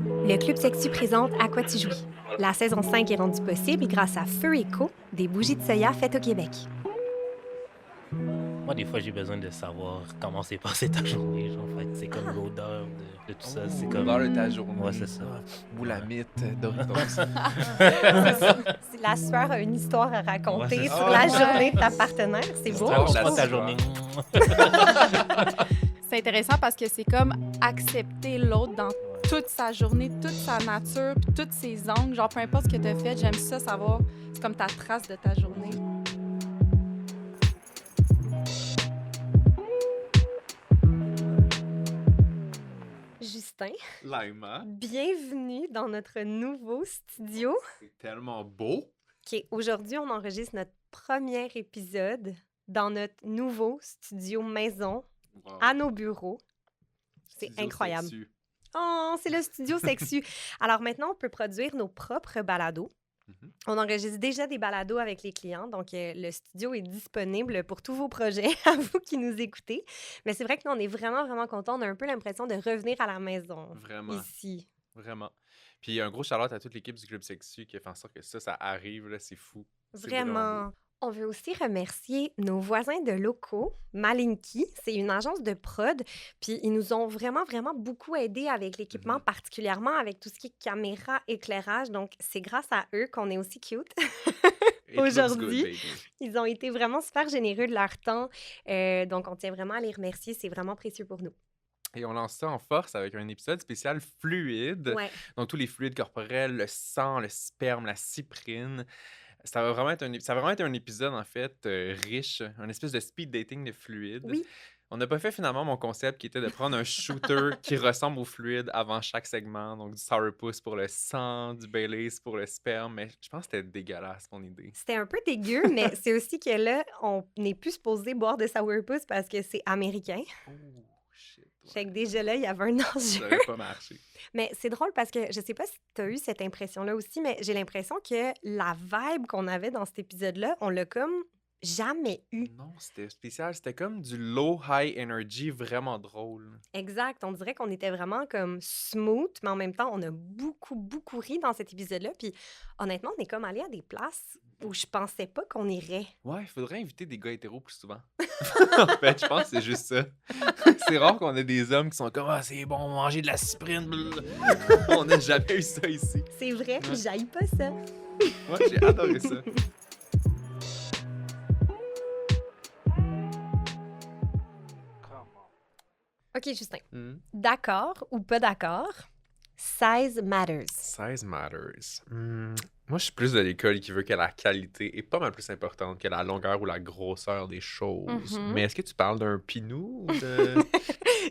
Le Club Sexu présente À quoi tu jouis. La saison 5 est rendue possible grâce à Feu Eco, des bougies de soya faites au Québec. Moi, des fois, j'ai besoin de savoir comment s'est passée ta journée. Genre, fait que c'est comme l'odeur de tout ça. C'est comme. L'odeur de ta journée. Ouais, c'est ça. Boulamite, Doritos. Si la sueur a une histoire à raconter Ouais, c'est sur ça. la journée de ta partenaire, c'est beau. Raconte Raconte-moi ta la journée. C'est intéressant parce que c'est comme accepter l'autre dans toute sa journée, toute sa nature, puis tous ses angles. Genre, peu importe ce que tu as fait, j'aime ça savoir. C'est comme ta trace de ta journée. Justin, Laima, bienvenue dans notre nouveau studio. c'est tellement beau. OK, aujourd'hui, on enregistre notre premier épisode dans notre nouveau studio maison, Wow. à nos bureaux. C'est Studio incroyable. sexu. Oh, c'est le studio sexu. Alors maintenant, on peut produire nos propres balados. Mhm. On enregistre déjà des balados avec les clients, donc le studio est disponible pour tous vos projets, à vous qui nous écoutez. Mais c'est vrai que nous, on est vraiment, vraiment contents. On a un peu l'impression de revenir à la maison, Vraiment, ici. vraiment. Puis un gros shout-out à toute l'équipe du Club Sexu qui a fait en sorte que ça arrive, là, c'est fou. C'est Vraiment. On veut aussi remercier nos voisins de locaux, Malinky. C'est une agence de prod. Puis ils nous ont vraiment, vraiment beaucoup aidés avec l'équipement, Mhm. particulièrement avec tout ce qui est caméra, éclairage. Donc, c'est grâce à eux qu'on est aussi cute. It looks good, Aujourd'hui. baby. Ils ont été vraiment super généreux de leur temps. Donc, on tient vraiment à les remercier. C'est vraiment précieux pour nous. Et on lance ça en force avec un épisode spécial fluide. Ouais. Donc, tous les fluides corporels, le sang, le sperme, la cyprine. Ça va vraiment être un épisode, en fait, riche, un espèce de speed dating de fluide. Oui. On n'a pas fait finalement mon concept qui était de prendre un shooter qui ressemble au fluide avant chaque segment. Donc, du sourpuss pour le sang, du Baileys pour le sperme. Mais je pense que c'était dégueulasse, mon idée. C'était un peu dégueu, mais c'est aussi que là, on n'est plus supposé boire de sourpuss parce que c'est américain. Oh, shit. Fait que déjà là, il y avait un Ça enjeu. n'aurait pas marché. Mais c'est drôle parce que je sais pas si tu as eu cette impression-là aussi, mais j'ai l'impression que la vibe qu'on avait dans cet épisode-là, on l'a comme jamais eu. Non, c'était spécial. C'était comme du low high energy vraiment drôle. Exact. On dirait qu'on était vraiment comme smooth, mais en même temps, on a beaucoup, beaucoup ri dans cet épisode-là. Puis honnêtement, on est comme allé à des places où je pensais pas qu'on irait. Ouais, il faudrait inviter des gars hétéros plus souvent. En fait, je pense que c'est juste ça. C'est rare qu'on ait des hommes qui sont comme « Ah, c'est bon, manger de la cyprine. » On n'a jamais eu ça ici. C'est vrai, Ouais. j'haïs pas ça. Moi, j'ai adoré ça. OK, Justin. Hmm. D'accord ou pas d'accord, size matters. Size matters. Moi, je suis plus de l'école qui veut que la qualité est pas mal plus importante que la longueur ou la grosseur des choses. Mhm. Mais est-ce que tu parles d'un pinou ou de...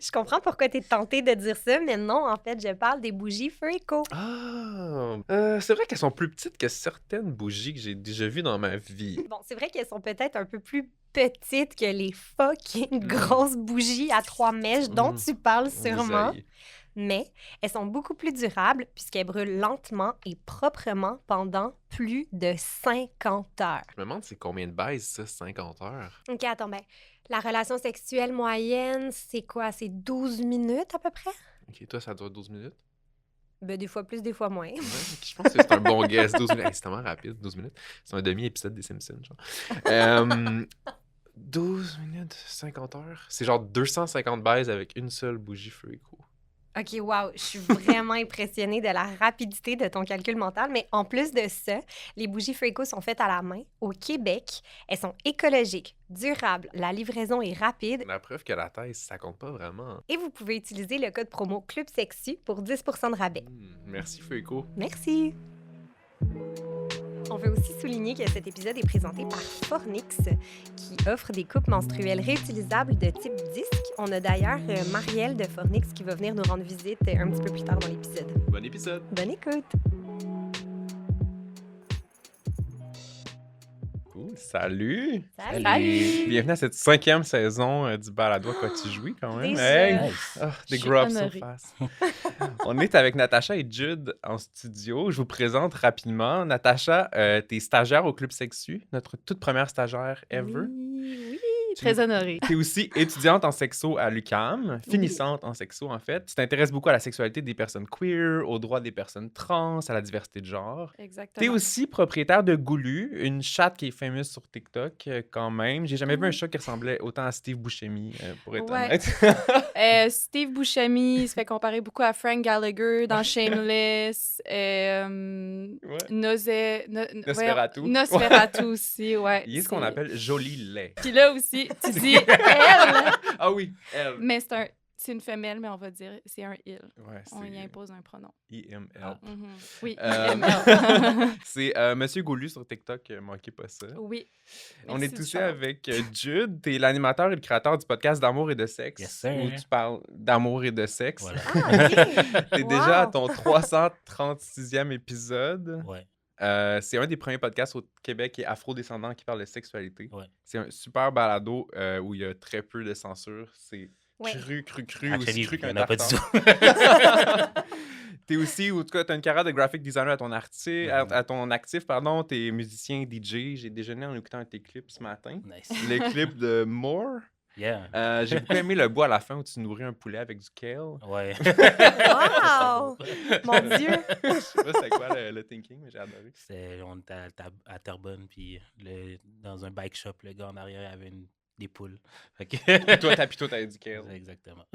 Je comprends pourquoi tu es tentée de dire ça, mais non, en fait, je parle des bougies Feu Eco. Ah! C'est vrai qu'elles sont plus petites que certaines bougies que j'ai déjà vues dans ma vie. Bon, c'est vrai qu'elles sont peut-être un peu plus petites que les fucking grosses bougies à 3 mèches dont Mm. tu parles On les sûrement, haït. mais elles sont beaucoup plus durables puisqu'elles brûlent lentement et proprement pendant plus de 50 heures. Je me demande c'est combien de baises, ça, 50 heures? OK, attends, ben, la relation sexuelle moyenne, c'est quoi? C'est 12 minutes à peu près? Ok, toi, ça dure 12 minutes? Ben, des fois plus, des fois moins. Ouais, je pense que c'est un bon guess. 12 minutes. Hey, c'est tellement rapide, 12 minutes. C'est un demi-épisode des Simpsons, genre. 12 minutes, 50 heures. C'est genre 250 baises avec une seule bougie Feu Eco. OK, wow, je suis vraiment impressionnée de la rapidité de ton calcul mental. Mais en plus de ça, les bougies Feu Eco sont faites à la main au Québec. Elles sont écologiques, durables, la livraison est rapide La preuve que la thèse, ça compte pas vraiment. et vous pouvez utiliser le code promo Club Sexu pour 10% de rabais. Merci Feu Eco. Merci! On veut aussi souligner que cet épisode est présenté par Fornix, qui offre des coupes menstruelles réutilisables de type disque. On a d'ailleurs Marielle de Fornix qui va venir nous rendre visite un petit peu plus tard dans l'épisode. Bon épisode. Bonne écoute! Cool. Salut. Salut! Bienvenue à cette 5e saison du balado à quoi tu jouis quand même. Déjà? Hey! Nice. Ah, des Je suis grow up so honorée. fast. On est avec Natacha et Jude en studio. Je vous présente rapidement. Natacha, t'es stagiaire au Club Sexu, notre toute première stagiaire ever. Oui, Très honorée. Tu es aussi étudiante en sexo à l'UQAM, finissante en sexo, en fait. Tu t'intéresses beaucoup à la sexualité des personnes queer, aux droits des personnes trans, à la diversité de genre. Tu es Exactement. aussi propriétaire de Goulu, une chatte qui est fameuse sur TikTok, quand même. J'ai jamais vu un Mhm. chat qui ressemblait autant à Steve Buscemi, pour être Ouais. honnête. Steve Buscemi, il se fait comparer beaucoup à Frank Gallagher dans Shameless. Ouais. Nosferatu. Nosferatu. Nosferatu aussi, ouais. Il est ce qu'on appelle joli lait. Puis là aussi, tu dis elle, Ah oui, elle. mais c'est une femelle, mais on va dire c'est un il. Ouais, On y c'est impose un pronom. IML. Mhm. Oui, Euh, IML. C'est Monsieur Goulu sur TikTok, manquez pas ça. Oui. On Merci est du aussi shout-out. avec Jude. T'es l'animateur et le créateur du podcast D'amour et de sexe. Yes, sir. Où tu parles d'amour et de sexe. Voilà. Ah, OK. T'es Wow. déjà à ton 336e épisode. Ouais. C'est un des premiers podcasts au Québec qui est afro-descendant qui parle de sexualité. Ouais. C'est un super balado où il y a très peu de censure. C'est Ouais. cru, aussi Actually, cru il y qu'un en a pas du tartare. tout. T'es aussi, ou en tout cas, t'as une carrière de graphic designer à ton, Mhm. à ton actif, pardon. T'es musicien, DJ. J'ai déjeuné en écoutant un de tes clips ce matin. Nice. Le clip de More. Yeah. J'ai beaucoup aimé le bout à la fin où tu nourris un poulet avec du kale. Ouais. Wow! Mon Dieu! Je sais pas c'est quoi le thinking, mais j'ai adoré. On était à Terrebonne, puis dans un bike shop, le gars en arrière avait des poules. Fait que... Toi, t'avais du kale. Exactement.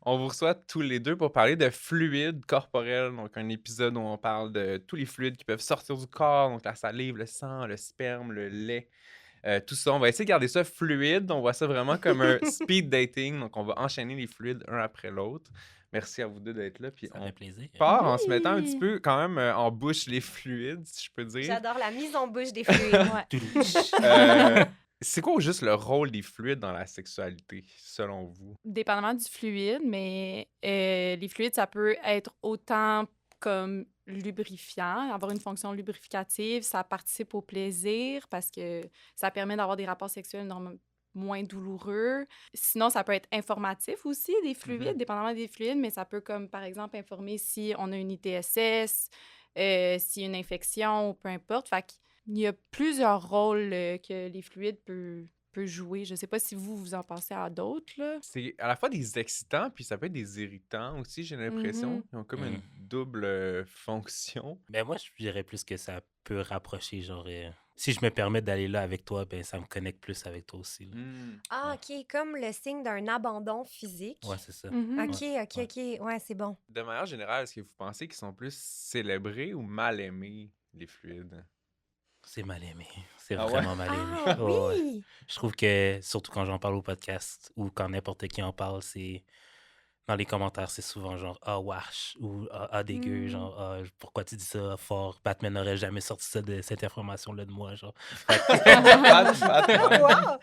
On vous reçoit tous les deux pour parler de fluides corporels. Donc, un épisode où on parle de tous les fluides qui peuvent sortir du corps. Donc, la salive, le sang, le sperme, le lait. Tout ça. On va essayer de garder ça fluide. On voit ça vraiment comme un speed dating. Donc, on va enchaîner les fluides un après l'autre. Merci à vous deux d'être là. Puis Ça on fait plaisir. part en se mettant un Oui. petit peu quand même en bouche les fluides, si je peux dire. J'adore la mise en bouche des fluides. Ouais. Toulou. C'est quoi juste le rôle des fluides dans la sexualité, selon vous? Dépendamment du fluide, mais les fluides, ça peut être autant comme lubrifiant, avoir une fonction lubrificative, ça participe au plaisir parce que ça permet d'avoir des rapports sexuels moins douloureux. Sinon, ça peut être informatif aussi, des fluides, Mhm. dépendamment des fluides, mais ça peut, comme par exemple, informer si on a une ITSS, s'il y a une infection, ou peu importe. Fait qu'il y a plusieurs rôles que les fluides peuvent jouer. Je sais pas si vous en pensez à d'autres, là. C'est à la fois des excitants, puis ça peut être des irritants aussi, j'ai l'impression. Mhm. Ils ont comme une Mhm. double fonction. Ben moi, je dirais plus que ça peut rapprocher, genre... si je me permets d'aller là avec toi, ben ça me connecte plus avec toi aussi. Là. Ah, OK, comme le signe d'un abandon physique. Ouais, c'est ça. Mhm. OK, OK, OK. Ouais, c'est bon. De manière générale, est-ce que vous pensez qu'ils sont plus célébrés ou mal aimés, les fluides? C'est mal aimé. C'est Ah ouais? vraiment mal aimé. Ah Ouais, ouais. oui! Je trouve que, surtout quand j'en parle au podcast ou quand n'importe qui en parle, c'est... Dans les commentaires, c'est souvent genre « Ah, wesh » ou « Ah, dégueu », Mm. genre « Ah, pourquoi tu dis ça fort? Batman n'aurait jamais sorti ça cette information-là de moi. » genre. Wow!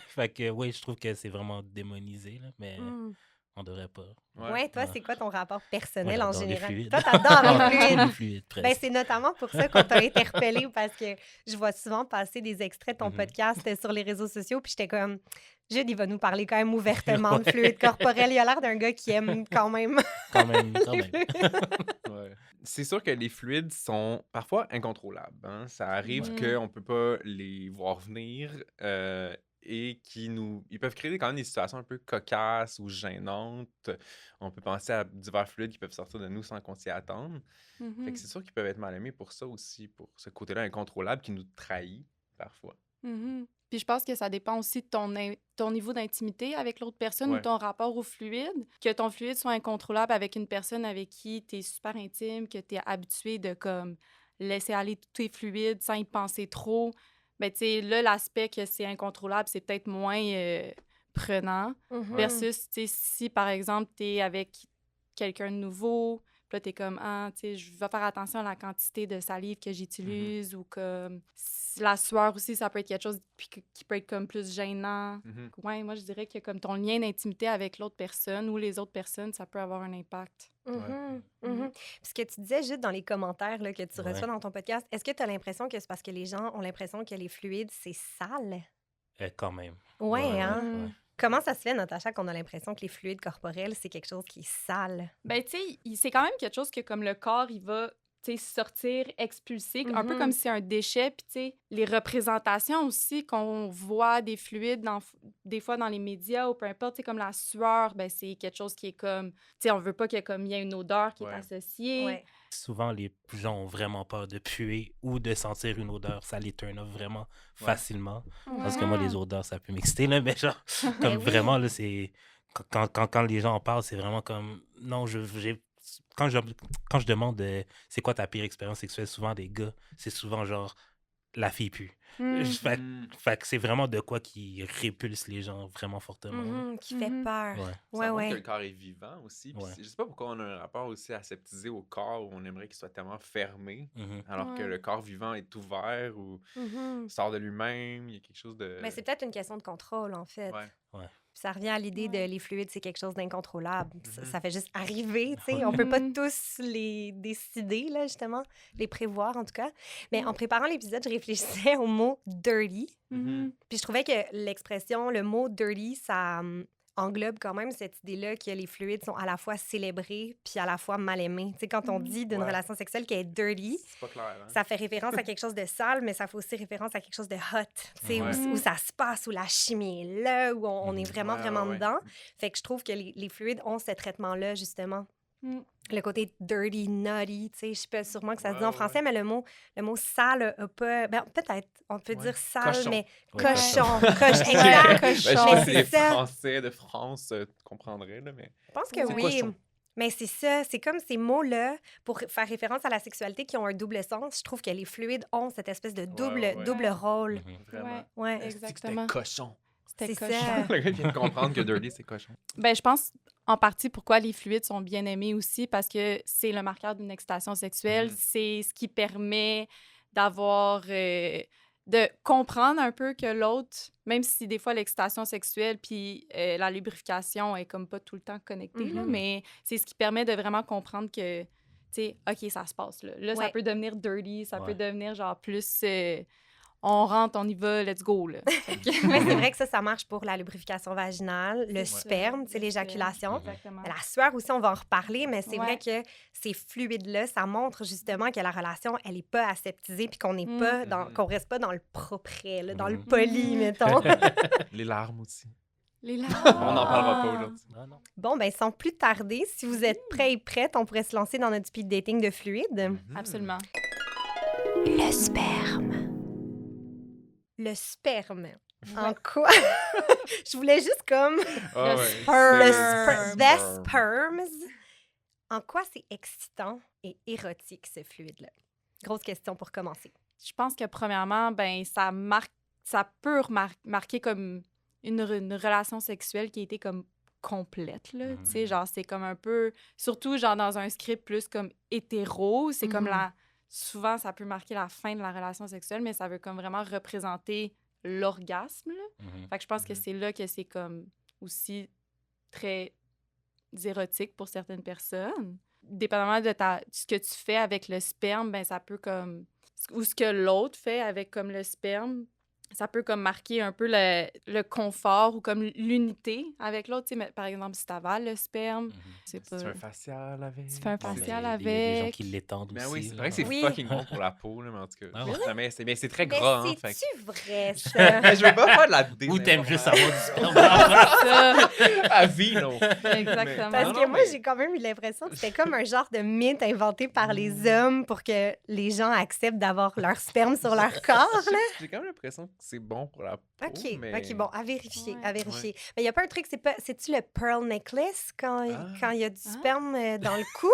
Fait que oui, je trouve que c'est vraiment démonisé, là, mais Mm. on devrait pas. Ouais, toi, Ouais. c'est quoi ton rapport Moi, personnel en j'adore les général? fluides. Toi, t'adores les Ah, fluides. les fluides, Ben, presque. c'est notamment pour ça qu'on t'a interpellé parce que je vois souvent passer des extraits de ton Mhm. podcast sur les réseaux sociaux, puis j'étais comme, Jude, il va nous parler quand même ouvertement de fluides corporels. Il a l'air d'un gars qui aime quand même Quand même, quand les même. fluides. Ouais. C'est sûr que les fluides sont parfois incontrôlables. Hein. Ça arrive Ouais. qu'on ne peut pas les voir venir et ils peuvent créer quand même des situations un peu cocasses ou gênantes. On peut penser à divers fluides qui peuvent sortir de nous sans qu'on s'y attende. Fait Mhm. que c'est sûr qu'ils peuvent être mal aimés pour ça aussi, pour ce côté-là incontrôlable qui nous trahit parfois. Mhm. Puis je pense que ça dépend aussi de ton niveau d'intimité avec l'autre personne Ouais. ou ton rapport au fluide. Que ton fluide soit incontrôlable avec une personne avec qui tu es super intime, que tu es habitué de comme laisser aller tous tes fluides sans y penser trop. Ben tu sais, là, l'aspect que c'est incontrôlable, c'est peut-être moins prenant. Mhm. Versus, tu sais, si par exemple, tu es avec quelqu'un de nouveau, puis là, t'es comme, ah, tu sais, je vais faire attention à la quantité de salive que j'utilise ou comme la sueur aussi, ça peut être quelque chose qui peut être comme plus gênant. Mhm. Ouais, moi, je dirais que comme ton lien d'intimité avec l'autre personne ou les autres personnes, ça peut avoir un impact. Mhm, Ouais. mhm. Puis ce que tu disais juste dans les commentaires là, que tu Ouais. reçois dans ton podcast, est-ce que tu as l'impression que c'est parce que les gens ont l'impression que les fluides, c'est sale? Quand même. Ouais, hein? ouais. Comment ça se fait, Natacha, qu'on a l'impression que les fluides corporels, c'est quelque chose qui est sale? Ben, tu sais, c'est quand même quelque chose que comme le corps, il va tu sais, sortir, expulser, un peu Mhm. comme si c'est un déchet. Puis, tu sais, les représentations aussi qu'on voit des fluides, des fois dans les médias ou peu importe, tu sais, comme la sueur, ben c'est quelque chose qui est comme, tu sais, on veut pas qu'il y ait une odeur qui est Ouais. associée. Ouais. Souvent, les gens ont vraiment peur de puer ou de sentir une odeur. Ça les turn off vraiment Ouais. facilement. Parce que moi, les Ouais. odeurs, ça peut m'exciter, là. Mais genre, Ben comme oui. vraiment, là, c'est... Quand les gens en parlent, c'est vraiment comme... Non, quand je demande c'est quoi ta pire expérience sexuelle, souvent des gars, c'est souvent genre la fille pue. Mm. Fait que c'est vraiment de quoi qui répulse les gens vraiment fortement. Là. Mhm, qui fait Mhm. peur. Ouais. Ça Ouais, montre que ouais. le corps est vivant aussi. Puis Ouais. je sais pas pourquoi on a un rapport aussi aseptisé au corps où on aimerait qu'il soit tellement fermé, Mhm. alors que Ouais. le corps vivant est ouvert ou Mhm. sort de lui-même. Il y a quelque chose de. Mais c'est peut-être une question de contrôle, en fait. Ouais. Ça revient à l'idée Ouais. de les fluides, c'est quelque chose d'incontrôlable. Ça, Mhm. ça fait juste arriver, tu sais. Ouais. On peut pas Mhm. tous les décider, là, justement, les prévoir, en tout cas. Mais Mm. en préparant l'épisode, je réfléchissais au mot « dirty ». Mhm. Puis je trouvais que l'expression, le mot « dirty », ça englobe quand même cette idée-là que les fluides sont à la fois célébrés puis à la fois mal aimés. Tu sais, quand on Mhm. dit d'une Ouais. relation sexuelle qu'elle est « dirty », C'est pas clair, hein? ça fait référence à quelque chose de sale, mais ça fait aussi référence à quelque chose de hot, tu sais, Ouais. où ça se passe, où la chimie est là, où on est Mhm. vraiment, Ouais, vraiment ouais, ouais. dedans. Fait que je trouve que les fluides ont ce traitement-là, justement. Mm. Le côté dirty, naughty, tu sais, je sais pas sûrement que ça se dit Ouais, en ouais, français, mais le mot sale a pas... Ben, peut-être, on peut Ouais. dire sale, Cochon. mais Ouais, cochon, Ouais, exact. Ben, je cochon. pense Mais que c'est les ça. Français de France comprendraient, là, mais Je pense que Ouais. oui. cochon. Mais c'est ça, c'est comme ces mots-là, pour faire référence à la sexualité, qui ont un double sens. Je trouve que les fluides ont cette espèce de double, ouais. double Ouais. rôle. Mhm. Vraiment. Ouais, Est-ce que Exactement. c'était cochon? C'était c'est cochon. ça. Le gars vient de comprendre que dirty, c'est cochon. Ben, je pense en partie pourquoi les fluides sont bien aimés aussi, parce que c'est le marqueur d'une excitation sexuelle. Mhm. C'est ce qui permet d'avoir... de comprendre un peu que l'autre, même si des fois l'excitation sexuelle puis la lubrification est comme pas tout le temps connectée, là, Mhm. mais c'est ce qui permet de vraiment comprendre que, tu sais, OK, ça se passe là. Là, ça Ouais. peut devenir dirty, ça Ouais. peut devenir genre plus... on rentre, on y va, let's go, là. Fait que- Mais c'est vrai que ça marche pour la lubrification vaginale, le C'est ça, sperme, tu sais, le l'éjaculation. sperme, Exactement. La sueur aussi, on va en reparler, mais c'est vrai Ouais. que ces fluides-là, ça montre justement que la relation, elle n'est pas aseptisée, puis qu'on n'est Mm. pas dans, Mhm. qu'on reste pas dans le propre, là, dans le Mhm. poli, Mhm. mettons. Les larmes aussi. Les larmes. On n'en parlera pas aujourd'hui. Non, non. Bon, ben sans plus tarder, si vous êtes prêts et prêtes, on pourrait se lancer dans notre speed dating de fluides. Mhm. Absolument. Le sperme. Le sperme. En Ouais. quoi? Je voulais juste comme... Ah Le ouais, sperme. Le c'est- the sperms. En quoi c'est excitant et érotique, ce fluide-là? Grosse question pour commencer. Je pense que premièrement, ben ça peut marquer comme une relation sexuelle qui a été comme complète, là. Tu sais, genre, c'est comme un peu... Surtout, genre, dans un script plus comme hétéro, c'est comme Mhm. souvent, ça peut marquer la fin de la relation sexuelle, mais ça veut comme vraiment représenter l'orgasme, là. Mhm. Fait que je pense que Mhm. c'est là que c'est comme aussi très érotique pour certaines personnes. Dépendamment de ce que tu fais avec le sperme, ben ça peut comme... Ou ce que l'autre fait avec comme le sperme, ça peut comme marquer un peu le confort ou comme l'unité avec l'autre. Tu sais, mais par exemple, si t'avales le sperme, Mhm. c'est Tu pas... fais un facial avec. Tu fais un Non, mais facial il y a des gens avec. qui l'étendent Ben aussi. oui, c'est là. vrai que c'est Oui. fucking bon pour la peau, là, mais en tout cas. Ah ouais. Jamais, mais c'est très Mais gras, hein. Fait que- c'est-tu vrai, ça? Mais je veux pas faire de la Ou t'aimes juste désinformation. avoir du sperme. Ça, À vie, non. exactement. Parce Non, que non, moi, mais- j'ai quand même eu l'impression que c'était comme un genre de mythe inventé par les hommes pour que les gens acceptent d'avoir leur sperme sur leur corps, là. J'ai quand même l'impression que c'est bon pour la peau. OK, mais... OK, bon, à vérifier, Ouais. à vérifier. Mais il n'y a pas un truc, c'est-tu le pearl necklace quand Ah. il y a du Ah. sperme dans le cou?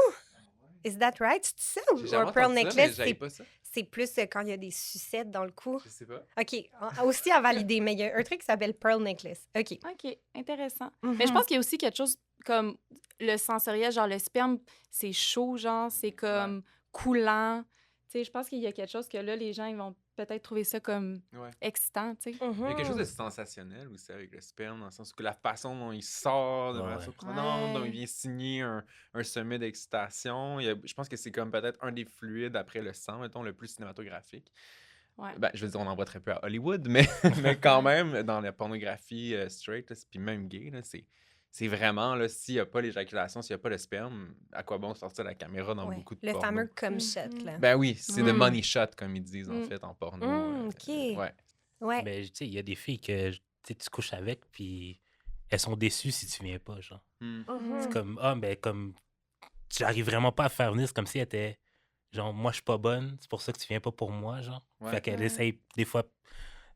Is that right? C'est ça? J'ai Ou jamais un pearl entendu ça, mais necklace, j'avais pas ça. c'est plus quand il y a des sucettes dans le cou? Je sais pas. OK, aussi à valider, mais il y a un truc qui s'appelle pearl necklace. OK. OK, intéressant. Mhm. Mais je pense qu'il y a aussi quelque chose comme le sensoriel, genre le sperme, c'est chaud, genre, c'est comme coulant. Tu sais, je pense qu'il y a quelque chose que là, les gens, ils vont peut-être trouver ça comme Ouais. excitant, tu sais. Il y a quelque chose Mhm. de sensationnel aussi avec le sperme, dans le sens que la façon dont il sort de Ouais, manière ouais. surprenante, dont Ouais. il vient signer un sommet d'excitation. Je pense que c'est comme peut-être un des fluides après le sang, mettons, le plus cinématographique. Ouais. Ben, je veux dire, on en voit très peu à Hollywood, mais, mais quand même, dans la pornographie straight, là, puis même gay, là, c'est c'est vraiment, là, s'il n'y a pas l'éjaculation, s'il n'y a pas le sperme, à quoi bon sortir la caméra dans Ouais. beaucoup de Le porno? fameux cum shot, là. Ben oui, c'est de Mm. money shot, comme ils disent, en Mm. fait, en porno. OK. Ouais. Ouais. Mais tu sais, il y a des filles que tu sais, tu couches avec, puis elles sont déçues si tu viens pas, genre. Mm. C'est Mhm. comme, ah, mais comme, j'arrive vraiment pas à faire venir, c'est comme si elle était, genre, moi, je suis pas bonne, c'est pour ça que tu viens pas pour moi, genre. Ouais. Fait qu'elle Ouais. essaye, des fois,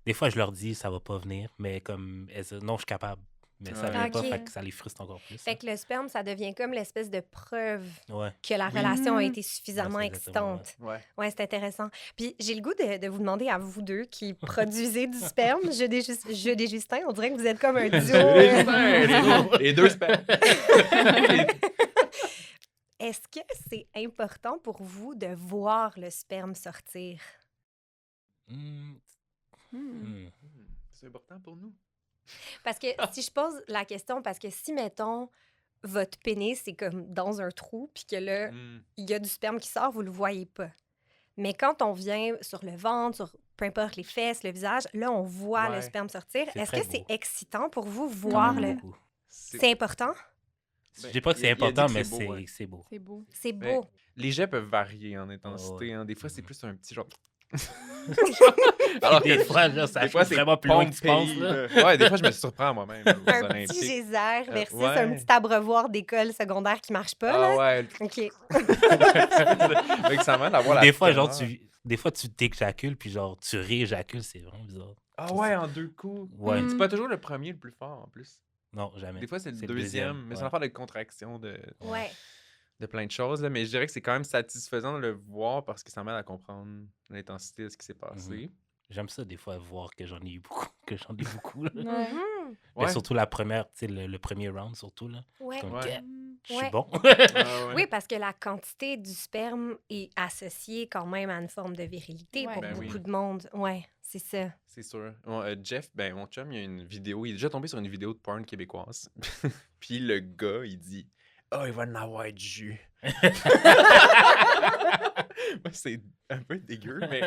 je leur dis, ça va pas venir, mais comme, elles disent, non, je suis capable. Mais ça Ouais. vient pas, Ok. fait que ça les frustre encore plus. Fait que le sperme, ça devient comme l'espèce de preuve Ouais. que la Oui. relation a Mhm. été suffisamment Ouais, c'est exactement, excitante. Ouais. Ouais, c'est intéressant. Puis j'ai le goût de vous demander à vous deux qui produisez du sperme, Jeu des Justins, on dirait que vous êtes comme un duo. Les deux spermes. Est-ce que c'est important pour vous de voir le sperme sortir? Hmm, hmm. C'est important pour nous. Parce que si je pose la question, parce que si, mettons, votre pénis, c'est comme dans un trou, puis que là, Mm. il y a du sperme qui sort, vous le voyez pas. Mais quand on vient sur le ventre, sur peu importe les fesses, le visage, là, on voit le Ouais. sperme sortir. C'est Est-ce très que c'est beau. excitant pour vous Quand voir même le... beaucoup. C'est important? Je Ben, dis pas que il c'est a dit important, que mais c'est beau, ouais. c'est beau. C'est beau. C'est Ben, beau. les jets peuvent varier en intensité. ouais. Hein. Des fois, c'est Mhm. plus un petit genre. Alors Alors des que fois, genre, ça des fait fois, c'est vraiment plus loin que tu penses, pompé, là. Ouais, des fois, je me surprends moi-même aux Un petit Olympiques. geyser versus un ouais. petit abreuvoir d'école secondaire qui marche pas, Ah là. ouais. OK. Fait que ça m'aide d'avoir la Des fois, genre, teneur. des fois, tu t'éjacules, puis genre, tu rééjacules, c'est vraiment bizarre. Ah ouais, en deux coups. Ouais. Mm. C'est pas toujours le premier le plus fort, en plus. Non, jamais. Des fois, c'est le C'est deuxième. Mais c'est ouais. une affaire de contraction Ouais. de plein de choses. Là. Mais je dirais que c'est quand même satisfaisant de le voir parce que ça m'aide à comprendre l'intensité de ce qui s'est passé. J'aime ça, des fois, voir que j'en ai eu beaucoup. Là. Ouais. Mhm. Mais Ouais. surtout la première, tu sais, le premier round, surtout, là. Ouais. Comme, Ouais. que je suis Ouais. bon. Ah ouais. Oui, parce que la quantité du sperme est associée quand même à une forme de virilité Ouais. pour Ben beaucoup oui. de monde. Ouais, c'est ça. C'est sûr. Jeff, ben mon chum, il y a une vidéo. Il est déjà tombé sur une vidéo de porn québécoise. Puis le gars, il dit « Oh, il va en avoir du jus. » Moi, c'est un peu dégueu, mais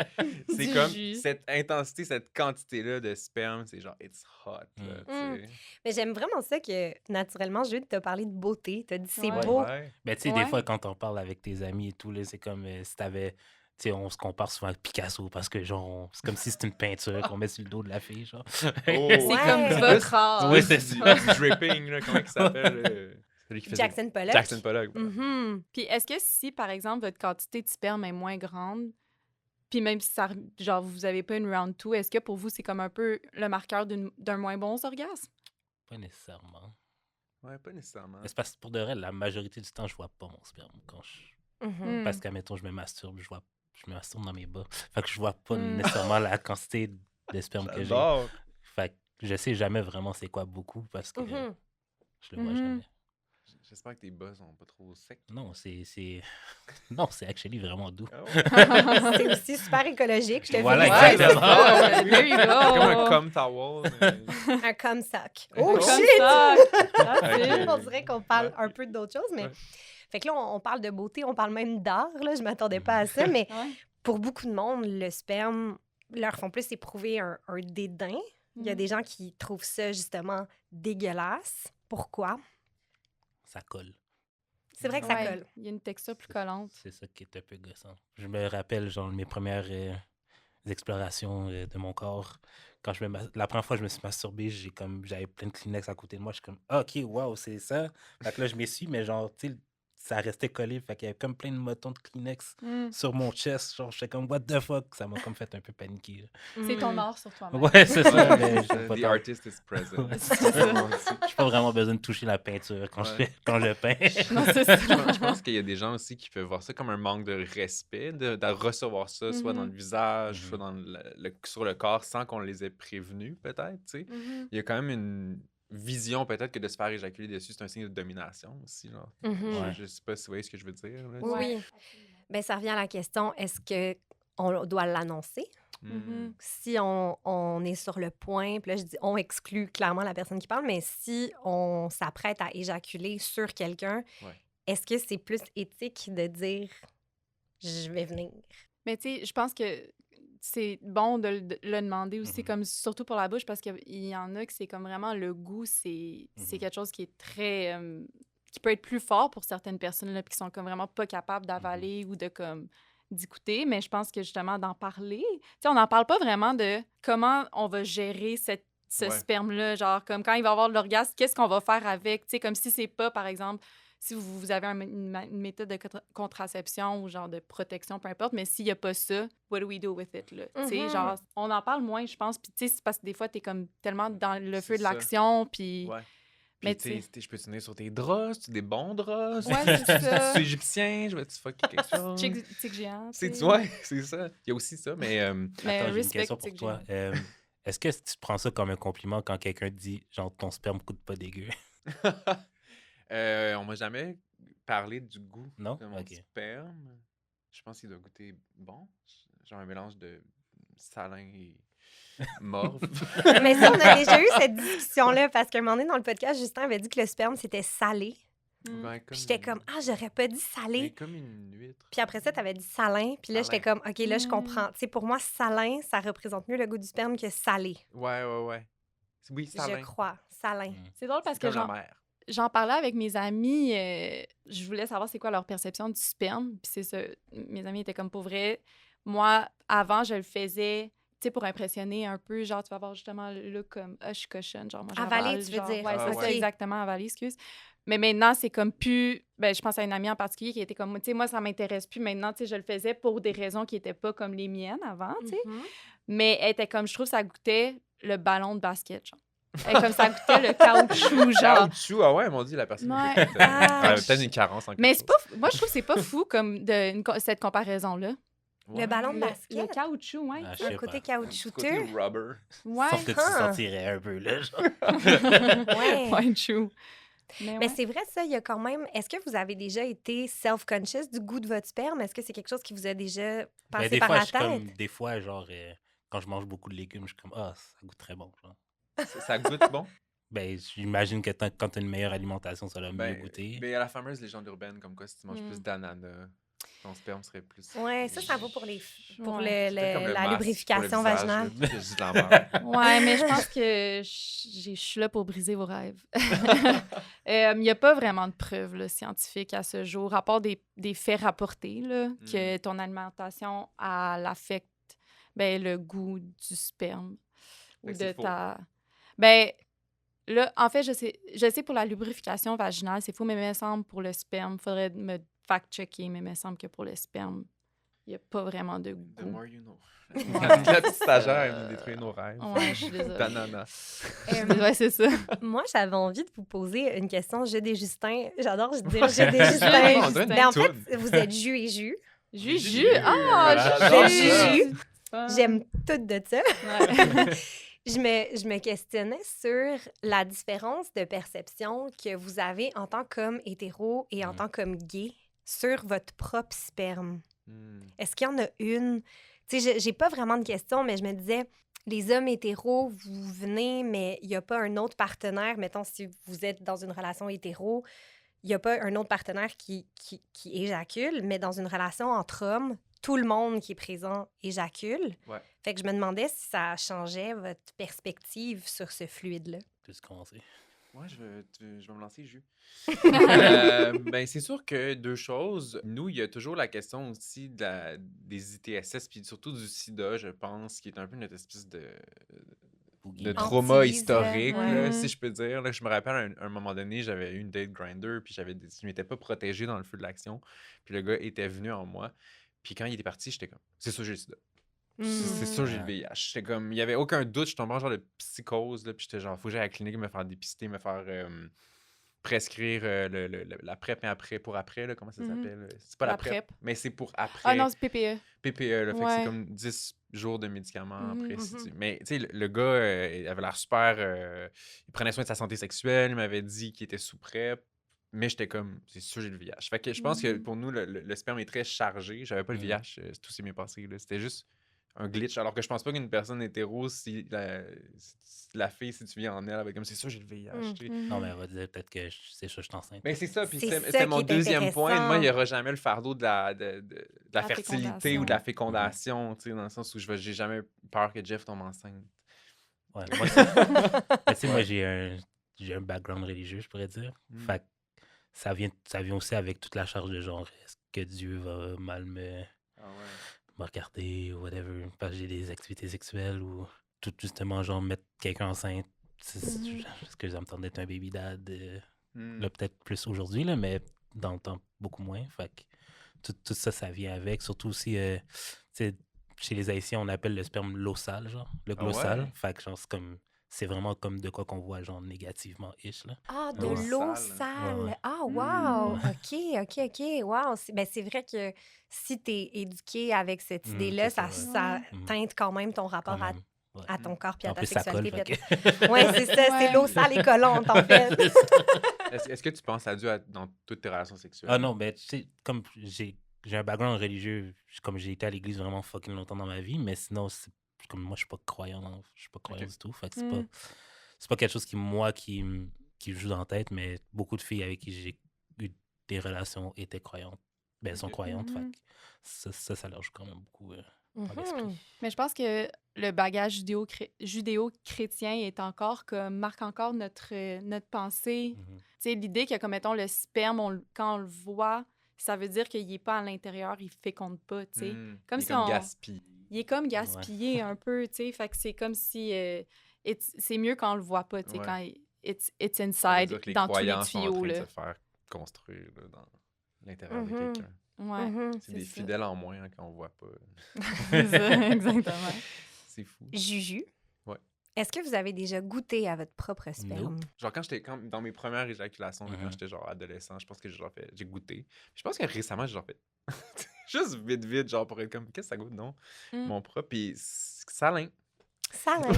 c'est Du comme jus. cette intensité, cette quantité-là de sperme, c'est genre « It's hot », là, tu sais. Mais j'aime vraiment ça que, naturellement, Jude t'a parlé de beauté. T'as dit c'est Ouais. beau. Ouais. Mais tu sais, Ouais. des fois, quand on parle avec tes amis et tout, là, c'est comme si t'avais... Tu sais, on se compare souvent avec Picasso parce que, genre, c'est comme si c'était une peinture qu'on met sur le dos de la fille, genre. Oh. C'est Ouais. comme votre art. Oui, C'est c'est du, ça. du dripping, là, comment il s'appelle? Celui qui faisait... Jackson Pollock. Jackson Pollock. ouais. Mhm. Puis est-ce que si, par exemple, votre quantité de sperme est moins grande, puis même si ça, genre, vous avez pas une round 2, est-ce que pour vous, c'est comme un peu le marqueur d'un moins bon orgasme? Pas nécessairement. Ouais, pas nécessairement. Mais c'est parce que pour de vrai, la majorité du temps, je vois pas mon sperme. Quand je... Mhm. Parce qu'admettons, je me masturbe dans mes bas. Fait que je vois pas Mm. nécessairement la quantité de sperme que j'ai. J'adore. Fait que je sais jamais vraiment c'est quoi beaucoup parce que Mhm. je le vois Mhm. jamais. J'espère que tes bas sont pas trop secs. Non, non, c'est actually vraiment doux. Ah ouais. C'est aussi super écologique, je te Voilà, félicite. exactement. Ouais, there you go. Comme un cum towel. mais- Un cum sock. Un Oh cum shit! Ok. On dirait qu'on parle Ouais. un peu d'autres choses, mais... Ouais. Fait que là, on parle de beauté, on parle même d'art, là. Je m'attendais pas à ça, mais Ouais. pour beaucoup de monde, le sperme leur font plus éprouver un dédain. Il y a Mm. des gens qui trouvent ça, justement, dégueulasse. Pourquoi? Ça colle. C'est vrai que ça Ouais, colle. il y a une texture plus collante. C'est ça qui est un peu gossant. Je me rappelle, genre, mes premières explorations de mon corps. Quand la première fois que je me suis masturbé, j'avais plein de Kleenex à côté de moi. Je suis comme, ah, OK, wow, c'est ça. Fait que là, je m'essuie, mais genre, tu sais, ça restait collé. Fait qu'il y avait comme plein de motons de Kleenex Mm. sur mon chest. Genre, j'étais comme, what the fuck? Ça m'a comme fait un peu paniquer. C'est ton Mm. art sur toi-même. Ouais, c'est ça. Ouais, mais c'est j'ai pas the tant- artist is present. C'est ça. j'ai pas vraiment besoin de toucher la peinture quand Ouais. quand je peins. Non, c'est ça. Je pense qu'il y a des gens aussi qui peuvent voir ça comme un manque de respect, de recevoir ça, soit dans le visage, Mhm. soit dans sur le corps, sans qu'on les ait prévenus, peut-être, tu sais. Mhm. Il y a quand même une vision, peut-être, que de se faire éjaculer dessus, c'est un signe de domination aussi, genre. Mhm. Ouais. Je sais pas si vous voyez ce que je veux dire, là. Oui, oui. Ben, ça revient à la question, est-ce qu'on doit l'annoncer? Mhm. Si on est sur le point, puis là, je dis on exclut clairement la personne qui parle, mais si on s'apprête à éjaculer sur quelqu'un, Ouais. est-ce que c'est plus éthique de dire je vais venir? Mais tu sais, je pense que c'est bon de le demander aussi, Mhm. comme surtout pour la bouche, parce qu'il y en a que c'est comme vraiment le goût, c'est Mhm. quelque chose qui est très... qui peut être plus fort pour certaines personnes, là, puis qui sont comme vraiment pas capables d'avaler ou de comme d'écouter, mais je pense que justement d'en parler, tu sais, on n'en parle pas vraiment de comment on va gérer ce Ouais. sperme-là, genre comme quand il va avoir de l'orgasme, qu'est-ce qu'on va faire avec, tu sais, comme si c'est pas, par exemple, si vous avez une méthode de contraception ou genre de protection, peu importe, mais s'il n'y a pas ça, what do we do with it, là? Tu sais, Mhm. genre, on en parle moins, je pense, puis tu sais, c'est parce que des fois, t'es comme tellement dans le C'est feu de ça. l'action, puis... Ouais. Mais Puis, tu sais... je peux te tenir sur tes draps, c'est des bons draps, Ouais, c'est c'est ça. égyptien, je vais-tu fucker quelque chose? Tic géant, tu C'est, sais. ouais, c'est ça. Il y a aussi ça, mais Mais Attends, j'ai une respect, question pour tic toi. géant. Est-ce que tu prends ça comme un compliment quand quelqu'un te dit, genre, ton sperme coûte pas dégueu? on m'a jamais parlé du goût Non? de mon Ok. sperme. Je pense qu'il doit goûter bon. Genre un mélange de salin et morve. Mais ça, on a déjà eu cette discussion-là parce qu'à un moment donné, dans le podcast, Justin avait dit que le sperme, c'était salé. Mm. Ben, Puis j'étais comme, ah, j'aurais pas dit mais salé. comme une huître. Puis après ça, t'avais dit salin. Puis là, j'étais Salin. comme, OK, là, je comprends. Tu sais, pour moi, salin, ça représente mieux le goût du sperme que salé. Ouais, ouais, ouais. Oui, salin. Je crois. Salin. Mm. C'est drôle parce C'est que comme la mer. j'en parlais avec mes amis. Je voulais savoir c'est quoi leur perception du sperme. Puis c'est ça. Mes amis étaient comme pour vrai. Moi, avant, je le faisais, tu sais, pour impressionner un peu. Genre, tu vas avoir justement le look comme, ah, je suis cochonne. Genre, moi, Avaler, j'avale. tu veux Genre, dire. ouais, Ah, c'est ça, ouais. exactement, avaler, excuse. Mais maintenant, c'est comme plus. Ben, je pense à une amie en particulier qui était comme, tu sais, moi, ça m'intéresse plus maintenant. Tu sais, je le faisais pour des raisons qui n'étaient pas comme les miennes avant, tu sais. Mhm. Mais elle était comme, je trouve, ça goûtait le ballon de basket, genre. Elle, comme ça goûtait le caoutchouc, genre. Caoutchouc, ah ouais, m'ont dit la personne Ouais. qui écoute, Ah, peut-être une carence en quelque Mais chose. c'est pas, moi, je trouve que c'est pas fou comme cette comparaison-là. Le ballon de Le basket. caoutchouc, ouais. Ah, je Un sais côté pas. Un petit côté caoutchouteux. rubber. Ouais. Sauf que tu Ah. sentirais un peu, là. Genre. Ouais. Ouais, true. Mais Mais ouais. c'est vrai, ça, il y a quand même. Est-ce que vous avez déjà été self-conscious du goût de votre sperme? Est-ce que c'est quelque chose qui vous a déjà Ben, passé des par fois, la je suis tête? comme, des fois, genre, quand je mange beaucoup de légumes, je suis comme, ah, ça goûte très bon. Genre. Ça goûte bon. Ben, j'imagine que quand tu as une meilleure alimentation, ça va mieux Ben, goûter. mais à la fameuse légende urbaine, comme quoi si tu manges Mm. plus d'ananas, ton sperme serait plus. Ouais, ça vaut pour pour Ouais. C'est peut-être comme le la masque lubrification pour le visage, vaginale. là, que je dis de la merde. Ouais, mais je pense que je suis là pour briser vos rêves. Il n'y a pas vraiment de preuves là, scientifiques à ce jour, à part des faits rapportés, là, que ton alimentation elle affecte ben, le goût du sperme ou Fait que c'est de faux. ta... Ben, là, en fait, je sais pour la lubrification vaginale, c'est faux, mais il me semble pour le sperme, il faudrait me fact-checker, mais il me semble que pour le sperme, il n'y a pas vraiment de The goût. more you know. Ouais. La petite stagiaire, elle me détruit nos rêves. Ouais, je suis désolée. D'ananas. Ouais, c'est ça. Moi, j'avais envie de vous poser une question, jeu des Justins. J'adore dire jeu des Jeu des Justins. On dirait une Mais en toune. fait, vous êtes jus et jus. Juju! Voilà, Ah, j'adore Juju! J'aime tout de ça. Ouais. Je me questionnais sur la différence de perception que vous avez en tant qu'homme hétéro et en Mm. tant qu'homme gay sur votre propre sperme. Hmm. Est-ce qu'il y en a une? Tu sais, j'ai pas vraiment de question, mais je me disais, les hommes hétéros, vous venez, mais il n'y a pas un autre partenaire. Mettons, si vous êtes dans une relation hétéro, il n'y a pas un autre partenaire qui éjacule, mais dans une relation entre hommes, tout le monde qui est présent éjacule. Ouais. Fait que je me demandais si ça changeait votre perspective sur ce fluide-là. Peux-tu commencer? Ouais, je vais me lancer jus. Ben, c'est sûr que deux choses. Nous, il y a toujours la question aussi des ITSS, puis surtout du sida, je pense, qui est un peu notre espèce de Boogie. trauma Hantise, historique, là. là, Ouais. si je peux dire. Là, je me rappelle, à un moment donné, j'avais eu une date grinder, puis je m'étais pas protégé dans le feu de l'action. Puis le gars était venu en moi. Puis quand il était parti, j'étais comme, c'est sûr, j'ai le sida. C'est sûr, j'ai le VIH. J'étais comme, il y avait aucun doute, je tombais en genre de psychose, là, puis j'étais genre, faut que j'aille à la clinique me faire dépister, me faire prescrire la PrEP et après, pour après, là, comment ça Mhm. s'appelle? C'est pas la La PrEP, PrEP. mais c'est pour après. Ah non, c'est PPE. PPE, là, fait que Ouais. c'est comme 10 jours de médicaments Mhm, après. mhm. Mais tu sais, le gars, il avait l'air super. Il prenait soin de sa santé sexuelle, il m'avait dit qu'il était sous PrEP. Mais j'étais comme, c'est sûr, j'ai le VIH. Fait que je pense que Mhm. pour nous, le sperme est très chargé. J'avais pas le Mhm. VIH, tout s'est bien passé. Là. C'était juste un glitch. Alors que je pense pas qu'une personne hétéro, si la fille, si tu viens en elle, avec comme c'est sûr, j'ai le VIH. Tu sais. Non, mais elle va dire peut-être que c'est ça, je suis enceinte. Mais c'est ça, puis C'est ça c'était qui mon est deuxième point. Moi, il n'y intéressant. aura jamais le fardeau de la fertilité ou de la fécondation, tu sais, dans le sens où j'ai jamais peur que Jeff tombe enceinte. Ouais, moi, mais tu sais, moi, j'ai un background religieux, je pourrais dire. Fait que ça vient aussi avec toute la charge de genre, est-ce que Dieu va mal me regarder ou whatever, parce que j'ai des activités sexuelles ou tout justement, genre, mettre quelqu'un enceinte. Est-ce que ça me tente d'être un baby dad? Là, peut-être plus aujourd'hui, là, mais dans le temps, beaucoup moins. Fait que tout ça, ça vient avec. Surtout aussi, tu sais, chez les Haïtiens, on appelle le sperme l'eau sale, genre, le glossal. Fait que genre, c'est vraiment comme de quoi qu'on voit, genre, négativement-ish, là. Ah, de L'eau l'eau sale. sale. Ouais. Ah, wow. OK. Wow. C'est vrai que si tu es éduqué avec cette idée-là, c'est ça, ça teinte quand même ton Quand rapport même. Ouais. à ton corps puis à En ta plus, ça colle. sexualité. Fait que- Oui, c'est ça. C'est Ouais. l'eau sale et collante, en fait. Est-ce que tu penses à Dieu dans toutes tes relations sexuelles? Ah non, ben, tu sais, comme j'ai un background religieux, comme j'ai été à l'église vraiment fucking longtemps dans ma vie, mais sinon, comme moi, je suis pas croyant, je suis pas croyant du tout. Fait que c'est pas quelque chose qui me joue dans la tête, mais beaucoup de filles avec qui j'ai eu des relations étaient croyantes. Ben, elles sont croyantes. Fait que ça leur joue quand même beaucoup par l'esprit. Mais je pense que le bagage judéo-chrétien est encore marque encore notre pensée. Mhm. Tu sais, l'idée que, comme mettons, le sperme, quand on le voit, ça veut dire qu'il n'est pas à l'intérieur, il féconde pas, tu sais. Comme Il est si comme gaspillé. Il est comme gaspillé un peu, tu sais. Fait que c'est comme si... c'est mieux quand on le voit pas, tu sais, Ouais. quand it's Ça veut inside, dire que les dans tous les croyances sont en tuyaux, train de là. se faire construire là, dans l'intérieur de Mhm. quelqu'un. Ouais, C'est des ça. fidèles en moins quand on voit pas. C'est ça, exactement. C'est fou. Juju. Ouais. Est-ce que vous avez déjà goûté à votre propre sperme? Genre quand j'étais dans mes premières éjaculations, là, quand j'étais genre adolescent, je pense que j'ai goûté. Je pense que récemment, j'ai genre fait juste vite, genre pour être comme qu'est-ce que ça goûte, non? Mon propre, puis salin. Salin.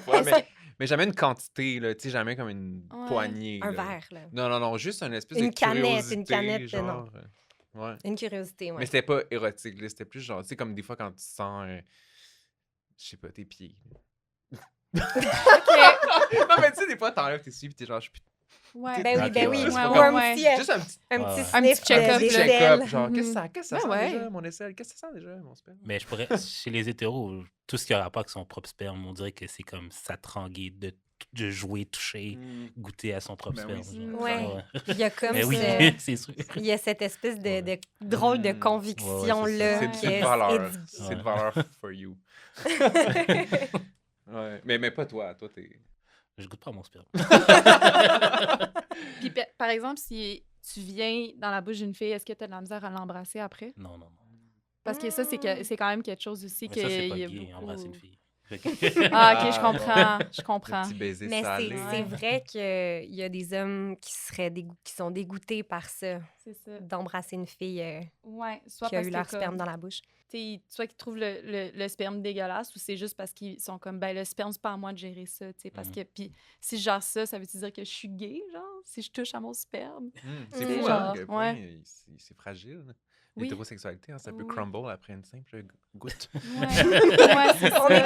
Ouais, mais jamais une quantité, là, tu sais, jamais comme une poignée. Un là. verre, là. Non, juste une espèce Une de canette, curiosité. une canette, genre, ouais. Une curiosité, ouais. Mais c'était pas érotique, là, c'était plus genre, tu sais, comme des fois quand tu sens, je sais pas, tes pieds. Non, mais tu sais, des fois, t'enlèves tes pieds pis t'es genre, je suis Ouais. Ben Ok, oui. ouais. Ou Ouais, un ouais. petit, juste un petit un Ouais, petit ouais. Un sniff petit check-up, des là. ailes. genre, qu'est-ce que ça Ben sent ouais. déjà, mon aisselle? Qu'est-ce que ça sent déjà, mon sperme? Mais je pourrais, chez les hétéros, tout ce qui a rapport avec son propre sperme, on dirait que c'est comme s'attranguer de jouer, toucher, goûter à son propre Ben sperme. oui. genre. Ouais. Il y a comme Mais oui, ce- c'est sûr. il y a cette espèce de drôle de conviction-là. Ouais, C'est qui de valeur. éduquée. C'est de valeur for you. Ouais. Mais pas toi. Toi, t'es... Je goûte pas à mon sperme. Puis, par exemple, si tu viens dans la bouche d'une fille, est-ce que tu as de la misère à l'embrasser après? Non. Parce que ça, c'est quand même quelque chose aussi Mais que... ça, c'est pas il y a gay, beaucoup- embrasser une fille. Ah, OK, je comprends. Le petit baiser Mais salé. c'est vrai qu'il y a des hommes qui sont dégoûtés par ça, C'est ça. d'embrasser une fille Ouais, soit qui a parce eu que leur comme, sperme dans la bouche. soit qu'ils trouvent le sperme dégueulasse ou c'est juste parce qu'ils sont comme, ben le sperme, c'est pas à moi de gérer ça, tu sais, parce que, puis si je gère ça, ça veut-tu dire que je suis gay, genre, si je touche à mon sperme? C'est Mm. fou, Genre, hein, à quel point ouais. c'est fragile. Oui. L'hétérosexualité, hein, ça peut Oui. crumble après une simple goutte. Ouais, ouais, c'est ça. On est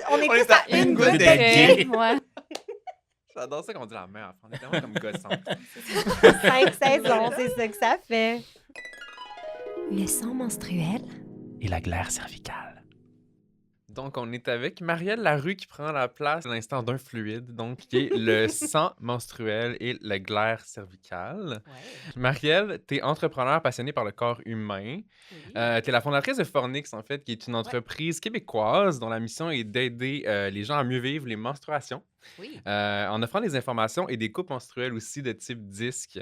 On est tous à à une une goutte goutte de d'être gay. Ouais. J'adore ça qu'on dit la mère. On est tellement comme gossante. 5 saisons, c'est ça que ça fait. Le sang menstruel. Et la glaire cervicale. Donc, on est avec Marielle Larue qui prend la place à l'instant d'un fluide, donc qui est le sang menstruel et la glaire cervicale. Marielle, tu es entrepreneur passionné par le corps humain. Tu es la fondatrice de Fornix, en fait, qui est une entreprise québécoise dont la mission est d'aider les gens à mieux vivre les menstruations. Oui. En offrant des informations et des coupes menstruelles aussi de type disque.